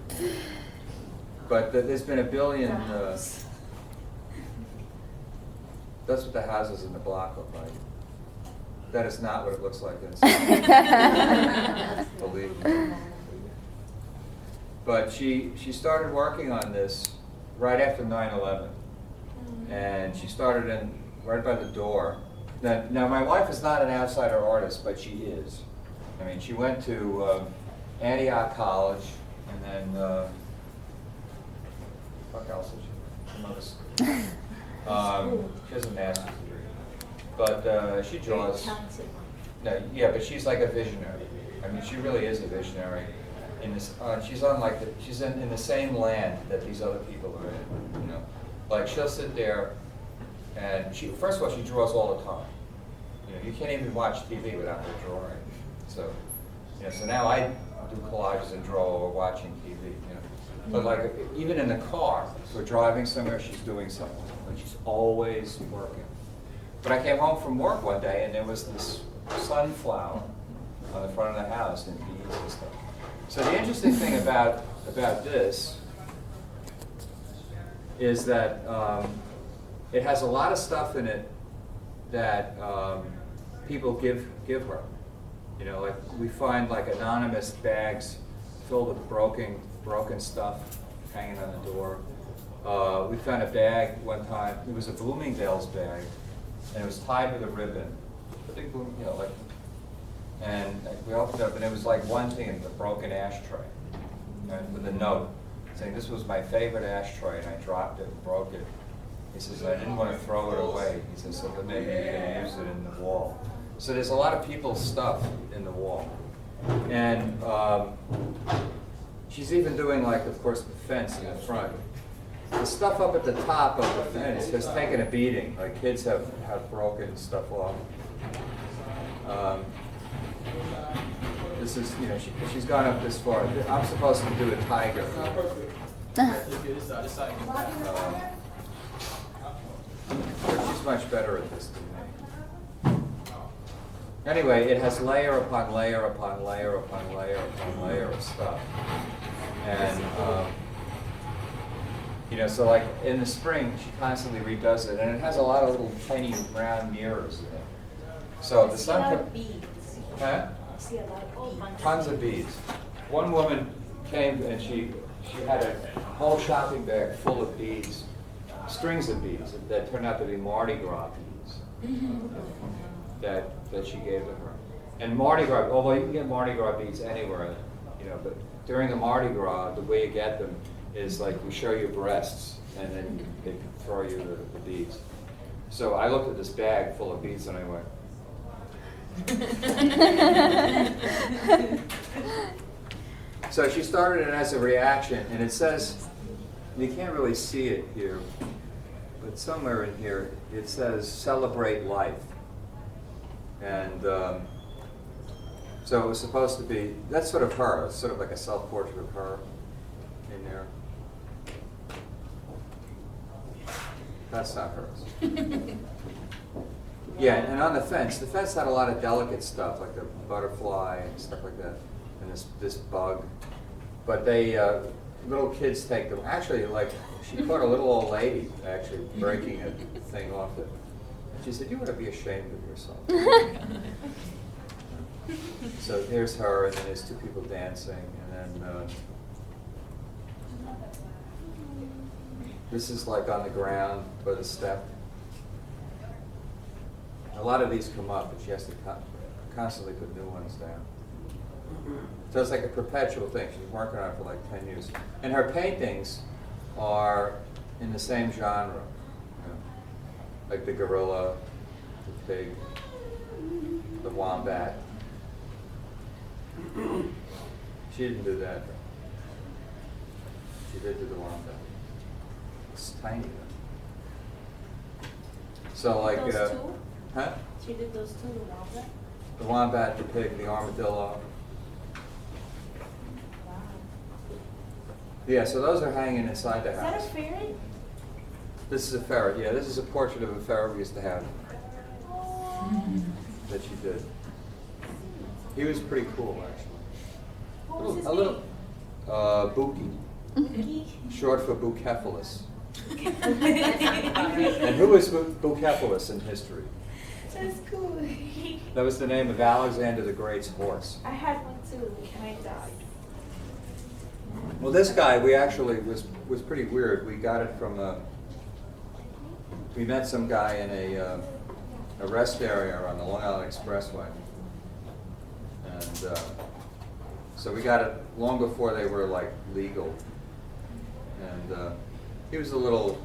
But there's been a billion. That's what the houses in the block look like. That is not what it looks like inside. Believe me. But she started working on this right after 9/11, and she started right by the door. Now my wife is not an outsider artist, but she is. I mean, she went to Antioch College, and then what else did she? Some other school. She has a master's degree, but she draws. No, yeah, but she's like a visionary. I mean, she really is a visionary. In this, she's on like she's in the same land that these other people are in. You know, like she'll sit there, and first of all she draws all the time. You know, you can't even watch TV without her drawing. So, you know, so now I do collages and draw while we're watching TV. You know, but like even in the car, if we're driving somewhere, she's doing something. Like she's always working. But I came home from work one day, and there was this sunflower on the front of the house and bees and stuff. So the interesting thing about this is that it has a lot of stuff in it that people give her. You know, like we find like anonymous bags filled with broken stuff hanging on the door. We found a bag one time. It was a Bloomingdale's bag, and it was tied with a ribbon. A big, you know, like. And we opened it up, and it was like one thing, a broken ashtray, right, with a note saying, "This was my favorite ashtray, and I dropped it and broke it." He says, "I didn't want to throw it away." He says, "So but maybe you can use it in the wall." So there's a lot of people's stuff in the wall. And she's even doing, like, of course, the fence in the front. The stuff up at the top of the fence has taken a beating. Like, kids have broken stuff off. This is, you know, she's gone up this far. I'm supposed to do a tiger. But she's much better at this than me. Anyway, it has layer upon layer upon layer upon layer upon layer of stuff. And, you know, so like in the spring, she constantly redoes it, and it has a lot of little tiny round mirrors in it. So the sun comes. Huh? Tons of beads. One woman came and she had a whole shopping bag full of beads, strings of beads that turned out to be Mardi Gras beads that she gave to her. And Mardi Gras, although you can get Mardi Gras beads anywhere, you know, but during the Mardi Gras, the way you get them is like you show your breasts and then they throw you the beads. So I looked at this bag full of beads and I went, so she started it as a reaction, and it says, you can't really see it here, but somewhere in here it says celebrate life. And so it was supposed to be, that's sort of her, it's sort of like a self-portrait of her in there. That's not hers. Yeah, and on the fence had a lot of delicate stuff, like the butterfly and stuff like that, and this bug. But they, little kids take them. Actually, like, she caught a little old lady actually breaking a thing off it. And she said, "You ought to be ashamed of yourself." So here's her, and then there's two people dancing, and then this is like on the ground by the step. A lot of these come up, but she has to constantly put new ones down. So it's like a perpetual thing. She's working on it for like 10 years. And her paintings are in the same genre. You know, like the gorilla, the pig, the wombat. She didn't do that. She did do the wombat. It's tiny though. So like, Those two? huh? She did those two, the wombat? The wombat, the pig, the armadillo. Wow. Yeah, so those are hanging inside the Is house. that a ferret? This is a ferret, yeah. This is a portrait of a ferret we used to have that she did. He was pretty cool, actually. What was his A little, Buki, name? short for Bucephalus. And who is Bucephalus in history? That's cool. That was the name of Alexander the Great's horse. I had one too, and I died. Well, this guy, we actually was pretty weird. We got it from we met some guy in a rest area on the Long Island Expressway. And so we got it long before they were like legal. And he was a little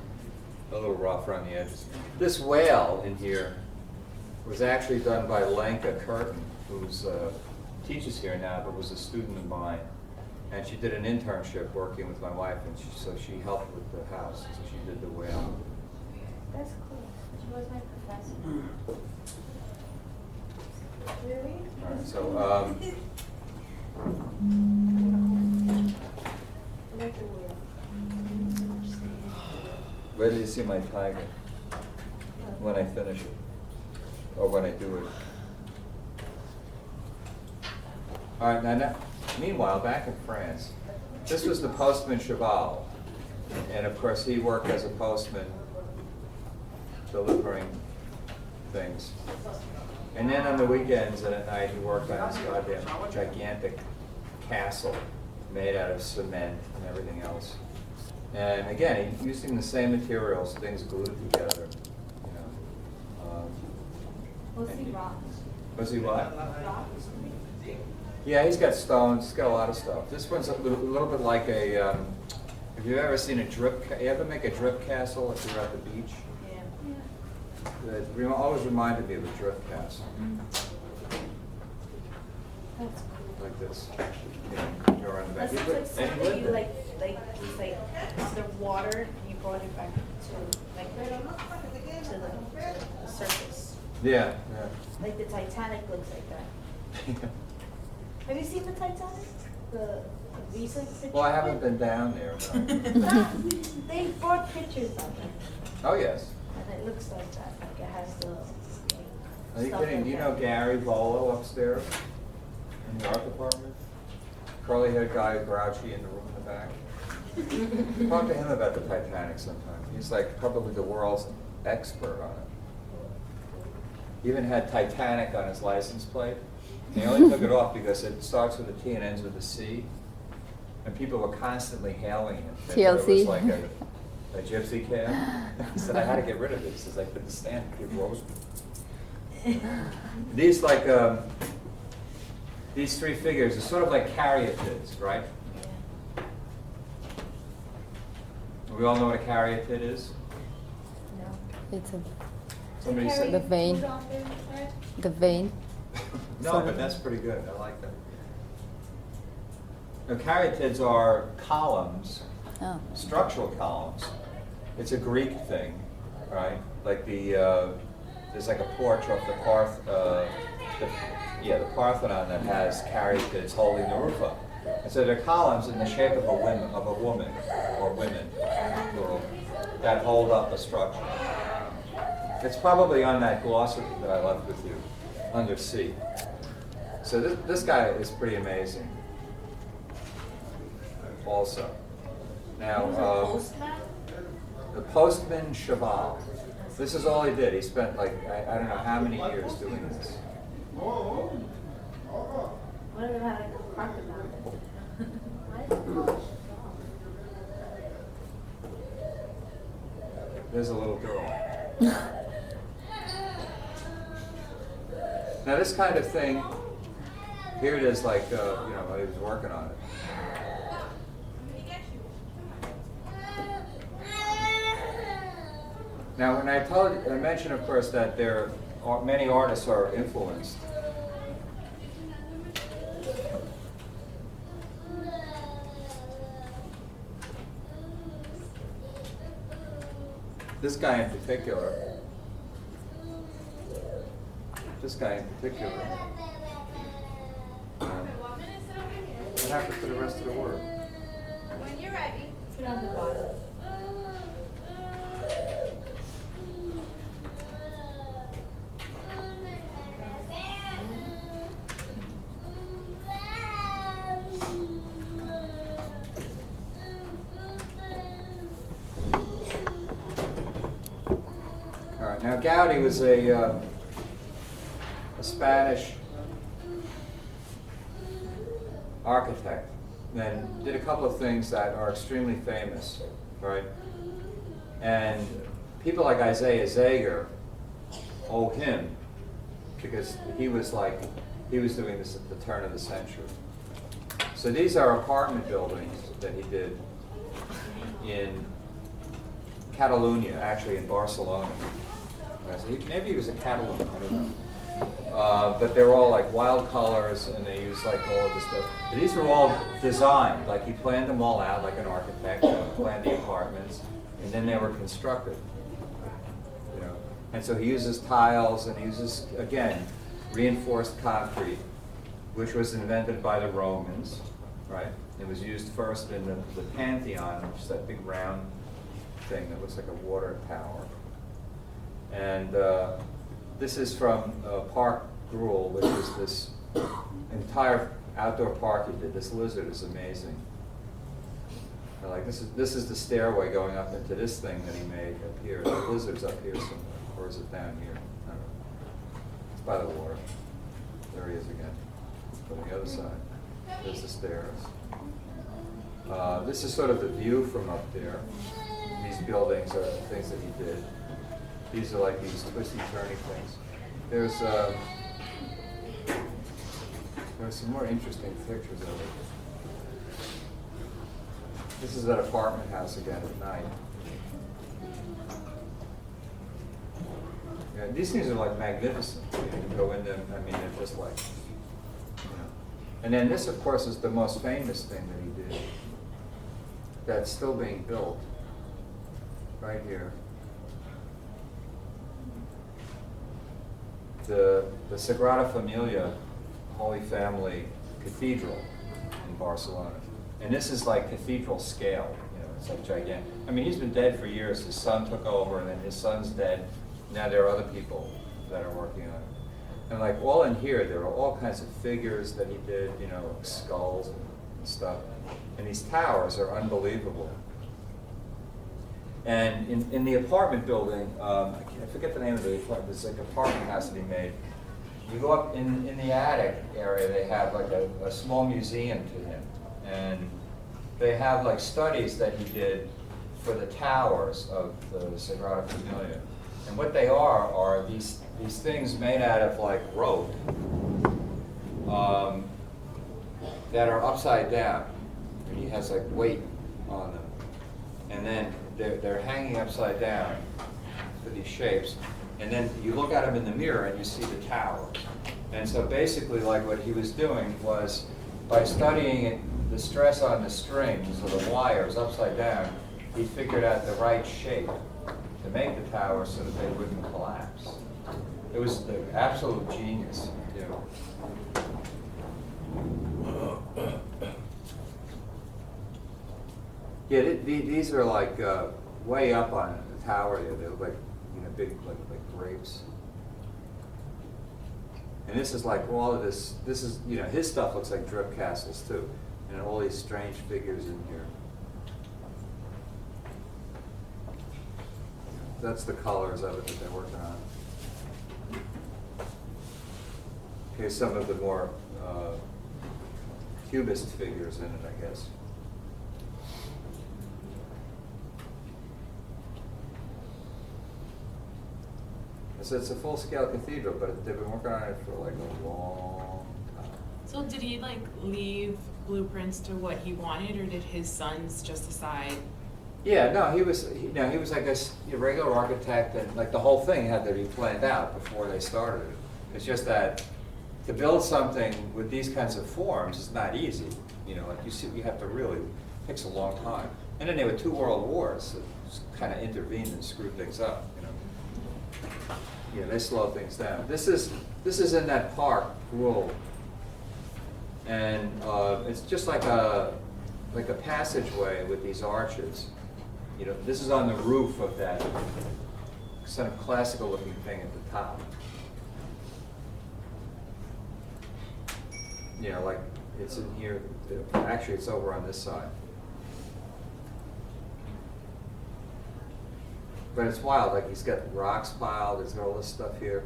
rough around the edges. This whale in here was actually done by Lenka Curtin, who's teaches here now, but was a student of mine. And she did an internship working with my wife, and so she helped with the house. So she did the whale. That's cool. She was my professor. Really? All right, so where did you see my tiger? When I finish it, or when I do it. All right, now, meanwhile, back in France, this was the postman Cheval, and of course he worked as a postman, delivering things. And then on the weekends and at night, he worked on this goddamn gigantic castle made out of cement and everything else. And again, he using the same materials, things glued together. You know. Was he rock? Was he what? Rock? Yeah, he's got stones. He's got a lot of stuff. This one's a little bit like a. Have you ever seen a drip? You ever make a drip castle if you're at the beach? It always reminded me of a drift castle. That's cool. Like this. You go around the back. That's like something you it's like underwater and you brought it back to the surface. Yeah, yeah. Like the Titanic looks like that. Have you seen the Titanic? The recent picture? Well, I haven't been down there. No. They brought pictures of it, Oh, yes. and it looks like that. Like it has the. Are you stuff kidding? like Do you that. know Gary Volo upstairs in the art department? Curly-haired guy, grouchy in the room in the back. Talk to him about the Titanic sometime. He's like probably the world's expert on it. He even had Titanic on his license plate. And he only took it off because it starts with a T and ends with a C. And people were constantly hailing him. They thought It was TLC. like a gypsy cab. He said, I had to get rid of it. He says, I couldn't stand it. It roast me. These these three figures are sort of like caryatids, right? We all know what a caryatid is? It's Somebody said the vein. The vein. No, Sort but of. that's pretty good. I like that. Now, caryatids are columns, Oh. structural columns. It's a Greek thing, right? Like there's like a porch off the Parthenon that has caryatids holding the roof up. And so they're columns in the shape of a woman or women, plural, that hold up a structure. It's probably on that glossary that I left with you, under C. So this guy is pretty amazing. Also, now the postman Cheval. This is all he did. He spent like I don't know how many years doing this. What if it had like a crocodile? There's a little girl. Now this kind of thing, here it is like, he was working on it. Now when I mentioned of course that there are many artists are influenced. This guy in particular. What happened to the rest of the work? When you're ready. Put on the bottom. All right. Now Gaudi was a Spanish architect, and did a couple of things that are extremely famous, right? And people like Isaiah Zager owe him because he was doing this at the turn of the century. So these are apartment buildings that he did in Catalonia, actually in Barcelona. So maybe he was a Catalan, I don't know. But they're all like wild colors, and they use like all of this stuff. But these were all designed, like he planned them all out like an architect, planned the apartments, and then they were constructed. And so he uses tiles, and he uses, again, reinforced concrete, which was invented by the Romans, right? It was used first in the Pantheon, which is that big round thing that looks like a water tower. And this is from Park Gruel, which is this entire outdoor park he did. This lizard is amazing. Like this is the stairway going up into this thing that he made up here. The lizard's up here somewhere, or is it down here? I don't know. It's by the water. There he is again. But on the other side, there's the stairs. This is sort of the view from up there. These buildings are things that he did. These are like these twisty, turny things. There's some more interesting pictures of it. This is that apartment house again at night. Yeah, these things are like magnificent. You can go in them. I mean, they're just like, And then this, of course, is the most famous thing that he did. That's still being built. Right here. The Sagrada Familia, Holy Family cathedral in Barcelona. And this is like cathedral scale, it's like gigantic. I mean, he's been dead for years. His son took over, and then his son's dead. Now there are other people that are working on it. And like all in here, there are all kinds of figures that he did, skulls and stuff. And these towers are unbelievable. And in the apartment building, I forget the name of the apartment, it's like an apartment house that he made. You go up in the attic area, they have like a small museum to him. And they have like studies that he did for the towers of the Sagrada Familia. And what they are these things made out of like rope that are upside down. And he has like weight on them. And then they're hanging upside down for these shapes. And then you look at them in the mirror and you see the tower. And so basically like what he was doing was by studying the stress on the strings or the wires upside down, he figured out the right shape to make the tower so that they wouldn't collapse. It was the absolute genius. Yeah, these are like way up on the tower there. They look like big like grapes. And this is like all of this. This is his stuff looks like drip castles too, and all these strange figures in here. That's the colors of it that they're working on. Okay, some of the more cubist figures in it, I guess. So it's a full-scale cathedral, but they've been working on it for like a long time. So did he like leave blueprints to what he wanted, or did his sons just decide? Yeah, no, he was like a regular architect, and like the whole thing had to be planned out before they started it. It's just that to build something with these kinds of forms is not easy. Like you have to really, it takes a long time. And then there were 2 world wars that kind of intervened and screwed things up. Yeah, they slow things down. This is in that park, Grove, and it's just like a passageway with these arches. This is on the roof of that kind of classical-looking thing at the top. Like it's in here. Actually, it's over on this side. But it's wild, like he's got rocks piled, there's all this stuff here,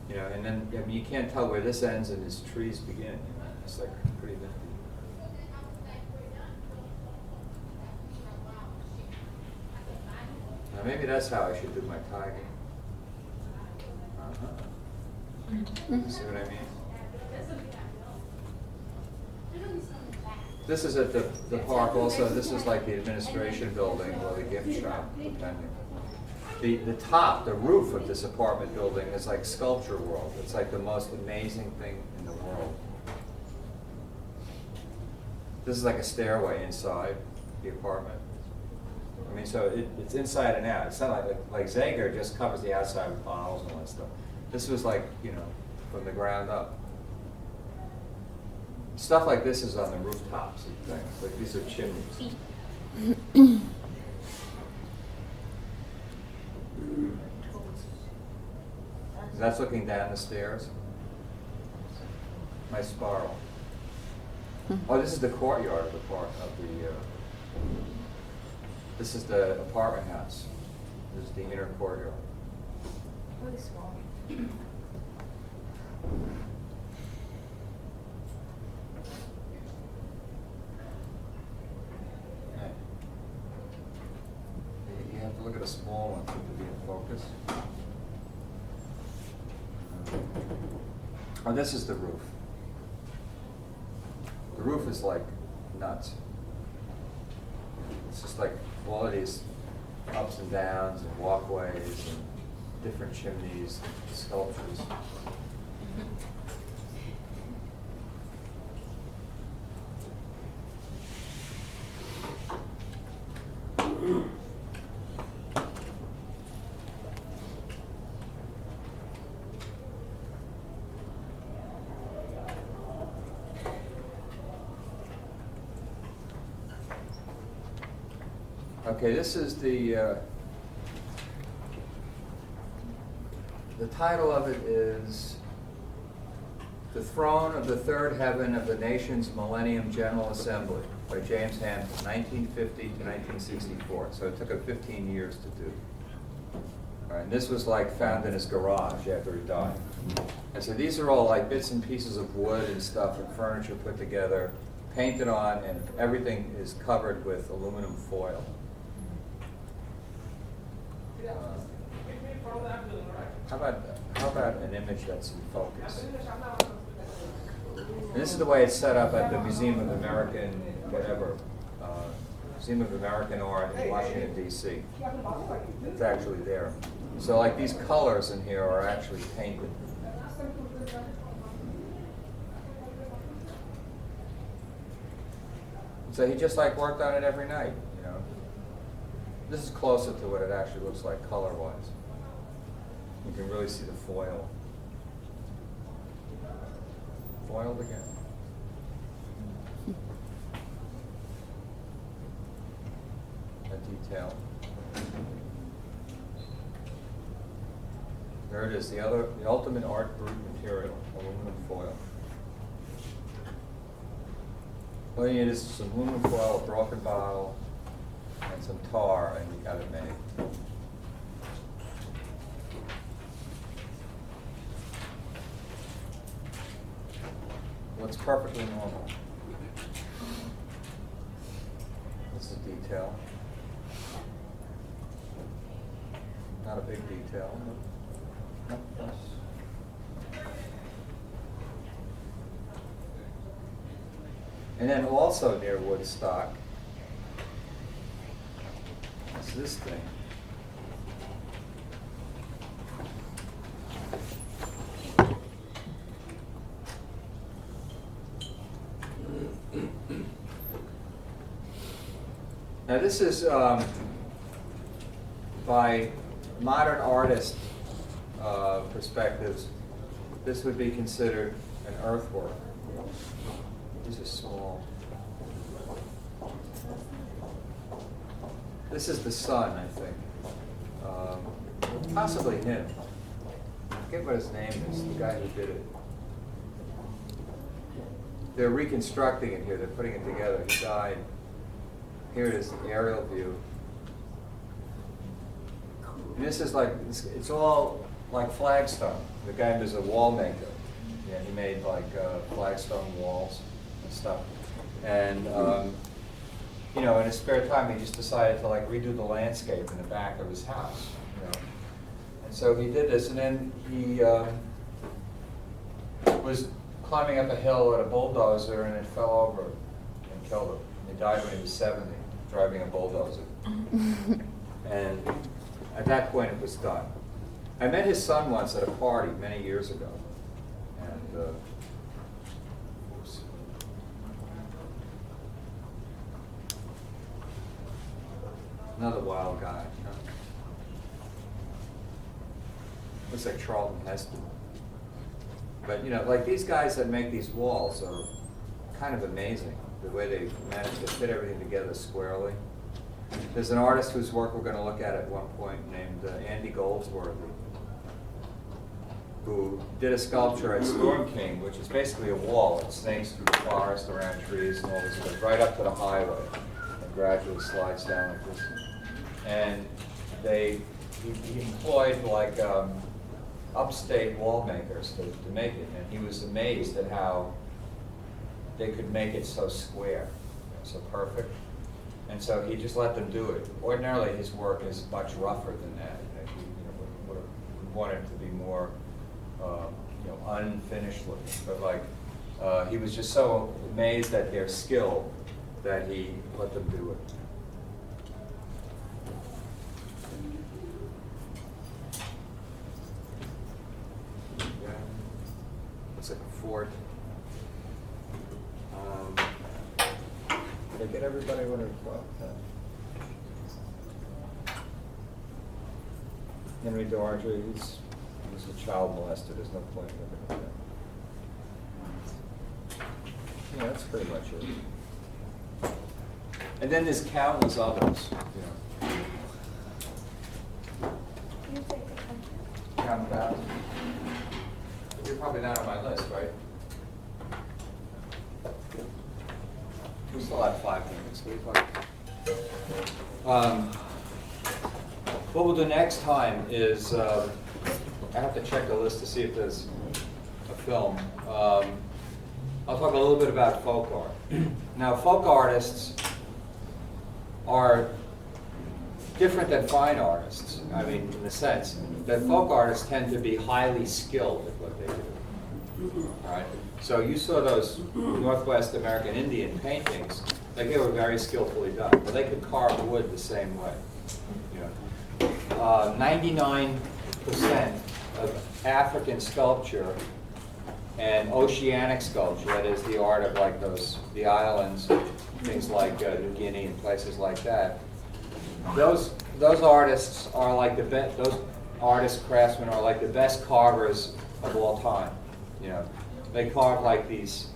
and then you can't tell where this ends and his trees begin. It's like pretty nifty. Now maybe that's how I should do my tiger. See what I mean? This is at the park also. This is like the administration building or the gift shop, depending. The top, the roof of this apartment building is like Sculpture World. It's like the most amazing thing in the world. This is like a stairway inside the apartment. I mean, so it's inside and out. It's not like Zager just covers the outside with bottles and all that stuff. This was like, from the ground up. Stuff like this is on the rooftops and things. Like these are chimneys. That's looking down the stairs. Nice spiral. Oh, this is the courtyard of the park of the. This is the apartment house. This is the inner courtyard. Really small. You have to look at a small one to be in focus. Oh, this is the roof. The roof is like nuts. It's just like all of these ups and downs and walkways and different chimneys, and sculptures. Okay, this is the title of it is The Throne of the Third Heaven of the Nation's Millennium General Assembly by James Hampton, 1950 to 1964. So it took him 15 years to do. All right, and this was like found in his garage after he died. And so these are all like bits and pieces of wood and stuff and furniture put together, painted on, and everything is covered with aluminum foil. How about an image that's in focus? And this is the way it's set up at the Museum of American, whatever, Museum of American Art in Washington, D.C. It's actually there. So like these colors in here are actually painted. So he just like worked on it every night, you know. This is closer to what it actually looks like color-wise. You can really see the foil. Foiled again. That detail. There it is, the ultimate art brute material, aluminum foil. All you need is some aluminum foil, a broken bottle, and some tar, and you got it made. Looks perfectly normal. This is detail. Not a big detail. Nope, and then also near Woodstock is this thing. Now this is by modern artist perspectives, this would be considered an earthwork. These are small. This is the sun, I think. Possibly him. I forget what his name is, the guy who did it. They're reconstructing it here, they're putting it together. He died. Here it is, the aerial view. And this is like, it's all like flagstone. The guy was a wall maker. Yeah, he made like flagstone walls and stuff. And you know, in his spare time, he just decided to like redo the landscape in the back of his house. You know, and so he did this, and then he was climbing up a hill with a bulldozer, and it fell over and killed him. He died when he was 70, driving a bulldozer. And at that point, it was done. I met his son once at a party many years ago, and another wild guy. You know? Looks like Charlton Heston. But you know, like these guys that make these walls are kind of amazing, the way they manage to fit everything together squarely. There's an artist whose work we're going to look at one point named Andy Goldsworthy, who did a sculpture at Storm King, which is basically a wall. It snakes through the forest, around trees, and all this. It goes right up to the highway and gradually slides down like this. And he employed like upstate wall makers to make it, and he was amazed at how they could make it so square, so perfect. And so he just let them do it. Ordinarily, his work is much rougher than that. He would want it to be more, unfinished looking. But like, he was just so amazed at their skill that he let them do it. Yeah, looks like a fort. Did I get everybody what I thought? Henry Doherty, he was a child molester. There's no point in looking at that. Yeah, that's pretty much it. And then there's countless others. you know. Yeah, I'm about. You're probably not on my list, right? We still have 5 minutes. What we'll do next time is, I have to check the list to see if there's a film. I'll talk a little bit about folk art. Now, folk artists are different than fine artists. I mean, in the sense that folk artists tend to be highly skilled at what they do. All right? So you saw those Northwest American Indian paintings, like they were very skillfully done. But they could carve wood the same way. You know, 99% of African sculpture and oceanic sculpture, that is the art of like the islands, things like New Guinea and places like that. Those artists are like those artists, craftsmen are like the best carvers of all time. You know, they carve like these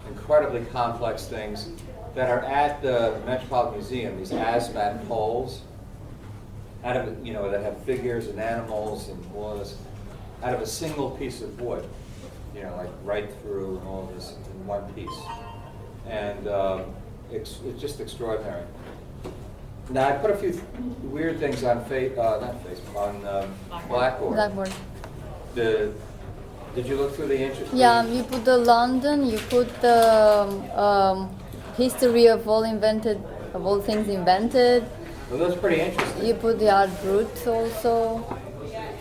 incredibly complex things that are at the Metropolitan Museum. These Asmat poles, out of that have figures and animals and all of this, out of a single piece of wood. You know, like right through and all of this in one piece, and it's just extraordinary. Now I put a few weird things on not Facebook, on Blackboard. Blackboard. Did you look through the interesting? Yeah, you put the London, you put the history of all things invented. Well, that's pretty interesting. You put the Art Brut also.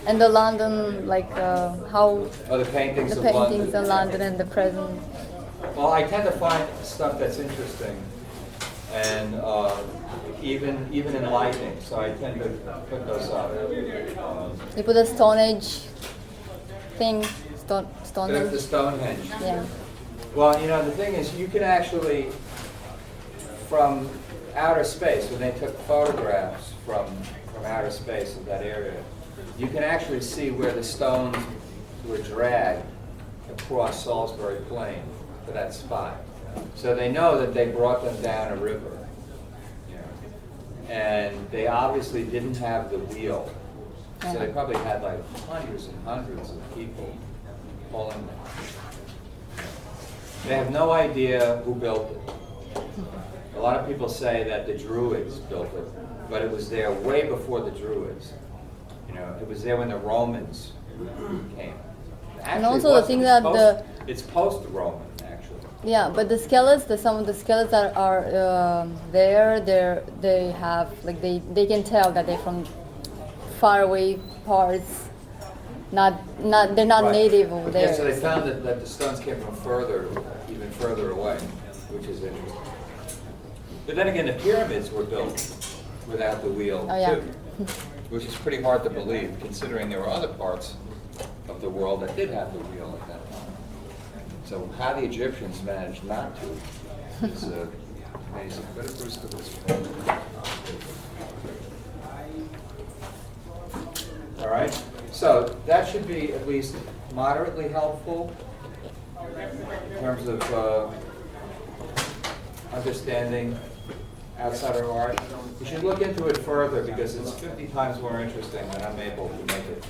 And the London, like how the paintings the of paintings in London and the present. Well, I tend to find stuff that's interesting and even enlightening, so I tend to put those up. You put a Stone Age thing, Stonehenge. The Stonehenge. Yeah. Well, you know, the thing is, you can actually, from outer space, when they took photographs from outer space of that area, you can actually see where the stones were dragged across Salisbury Plain to that spot. So they know that they brought them down a river. You know, and they obviously didn't have the wheel. So they probably had like hundreds and hundreds of people pulling them. They have no idea who built it. A lot of people say that the Druids built it, but it was there way before the Druids. You know, it was there when the Romans came. Actually, and also the thing that it's post-Roman, actually. Yeah, but the skeleton, some of the skeletons that are there, they have like they can tell that they're from far away parts. They're not native over there. Yeah, so they found that the stones came from even further away, which is interesting. But then again, the pyramids were built without the wheel too, which is pretty hard to believe, considering there were other parts of the world that did have the wheel at that time. So how the Egyptians managed not to is amazing. But it was all right. So that should be at least moderately helpful in terms of understanding outsider art. You should look into it further because it's 50 times more interesting than I'm able to make it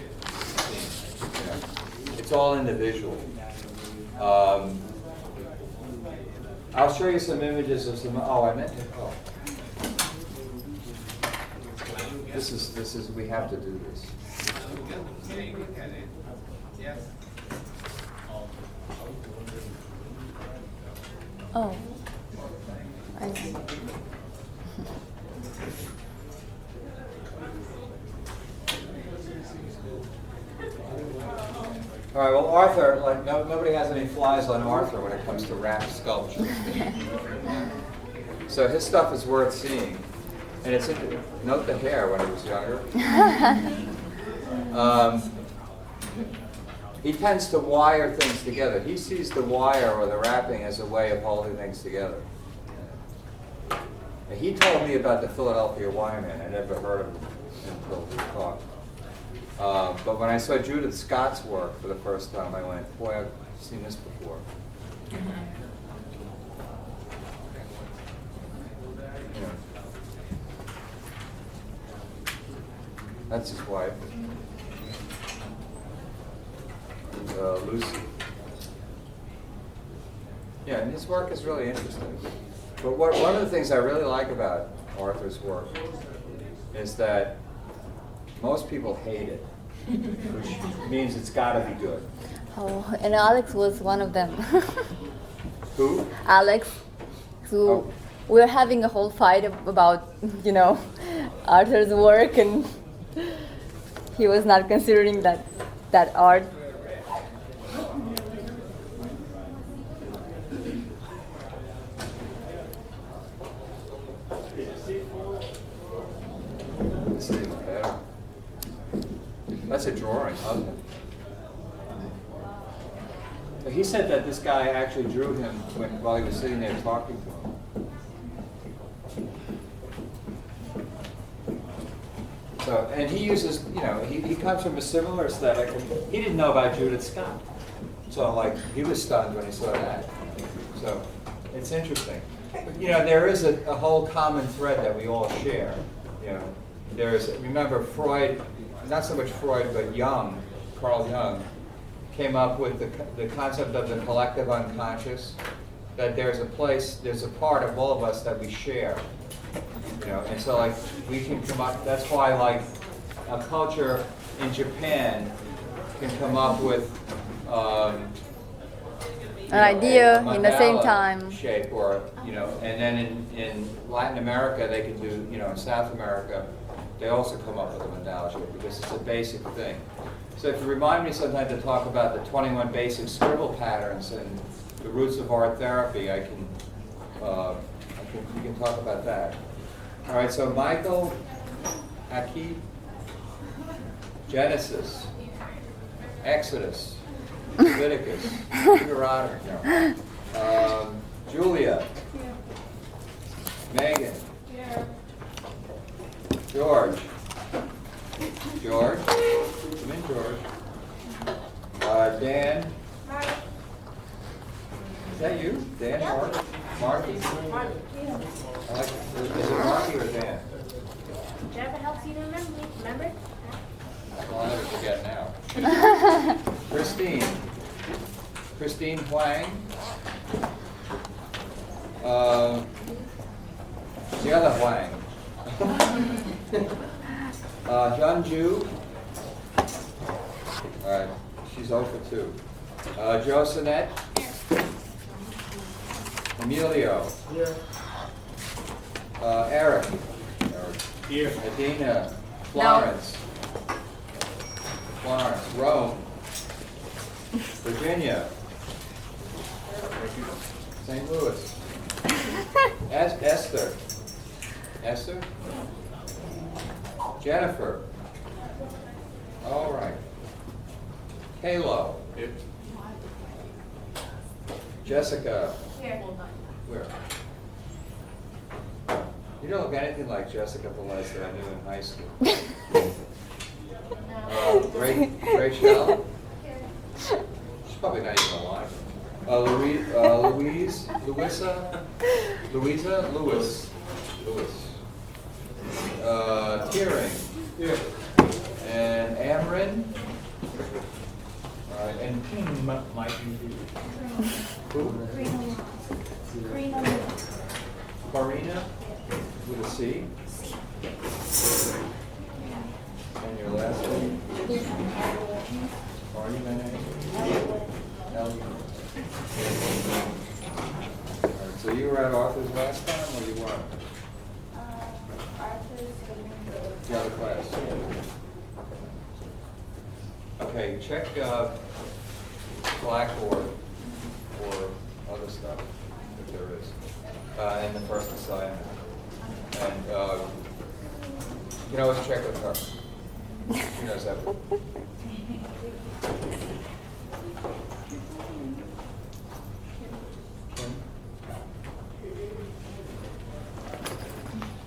seem. You know, it's all individual. I'll show you some images of some. Oh, I meant to. Oh. This is. We have to do this. Oh. I see. All right. Well, Arthur, like nobody has any flies on Arthur when it comes to rapt sculpture. So his stuff is worth seeing, and it's note the hair when he was younger. He tends to wire things together. He sees the wire or the wrapping as a way of holding things together. And he told me about the Philadelphia Wireman. I never heard of him until we talked. But when I saw Judith Scott's work for the first time, I went, boy, I've seen this before. That's his wife, Lucy. Yeah, and his work is really interesting. But one of the things I really like about Arthur's work is that most people hate it, which means it's got to be good. Oh, and Alex was one of them. Who? Alex, who we were having a whole fight about, Arthur's work, and he was not considering that art. This is better. That's a drawing, isn't it? He said that this guy actually drew him while he was sitting there talking to him. So, and he uses, he comes from a similar aesthetic. And he didn't know about Judith Scott. So, he was stunned when he saw that. So, it's interesting. But, there is a whole common thread that we all share. Remember Freud, not so much Freud, but Jung, Carl Jung, came up with the concept of the collective unconscious, that there's a part of all of us that we share. And so we can come up, that's why a culture in Japan can come up with an idea in the same time. Shape, or, and then in Latin America they can do, in South America, they also come up with a mandala shape because it's a basic thing. So if you remind me sometime to talk about the 21 basic scribble patterns and the roots of art therapy, we can talk about that. All right, so Michael, Aki, Genesis, Exodus, Leviticus, Deuteronomy, Julia, Megan, George, come in, George. Dan. Is that you? Dan? Yep. Marky? Is it Marky or Dan? Whichever helps you to remember. I'll never forget now. Christine Huang. The other Huang. Hyunju. She's over 2. Joe Sinet. Emilio. Here. Eric. Here. Adina. Florence. Rome. Virginia. St. Louis. Esther. Jennifer. All right. Kalo. Jessica. Here. Where? You don't look anything like Jessica Velez that I knew in high school. Rachel. She's probably not even alive. Louise. Tearing. And Amrin. And Kim might be. Who? Karina with a C. And your last name? Are you my name? Ellie. Alright, so you were at Arthur's last time or you weren't? The other class. Okay, check Blackboard for other stuff, if there is, in the first assignment. And you can always check with her. She knows that.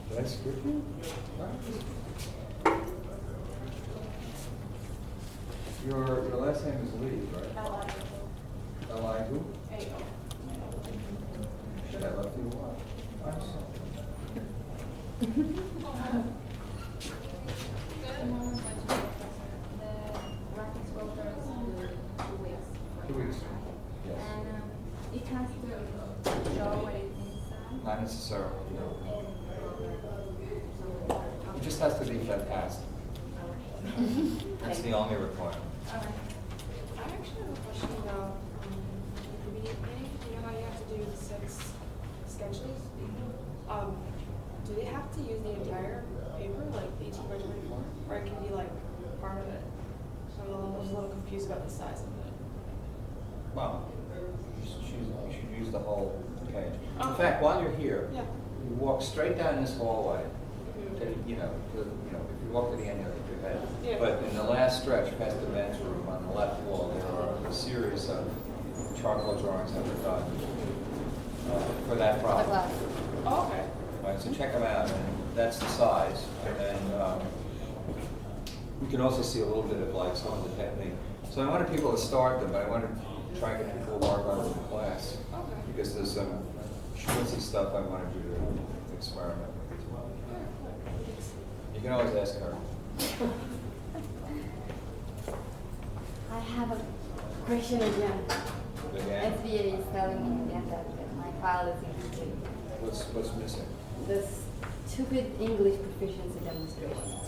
Did I skip you? Your last name is Lee, right? L.I. who? Should I left you a while? I'm sorry. it has to show what it is. Not necessarily. It just has to be Fed passed. That's the only requirement. I actually have a question about the meeting planning. You know how you have to do the 6 sketches? Do they have to use the entire paper, like 18 by 24? Or it can be like part of it? So I was a little confused about the size of it. Well, you should use the whole page. In fact, while you're here, you walk straight down this hallway. To, if you walk to the end, you'll hit your head. Yeah. But in the last stretch, past the men's room on the left wall, there are a series of charcoal drawings that were done for that problem. Oh, okay. Right, so check them out, and that's the size. And then you can also see a little bit of like some of the technique. So I wanted people to start them, but I wanted to try and get people to work on it in class. Okay. Because there's some schmutzy stuff I wanted you to experiment with. You can always ask her. I have a question again. Again? SBA is telling me again that my file is incomplete. What's missing? The stupid English proficiency demonstration.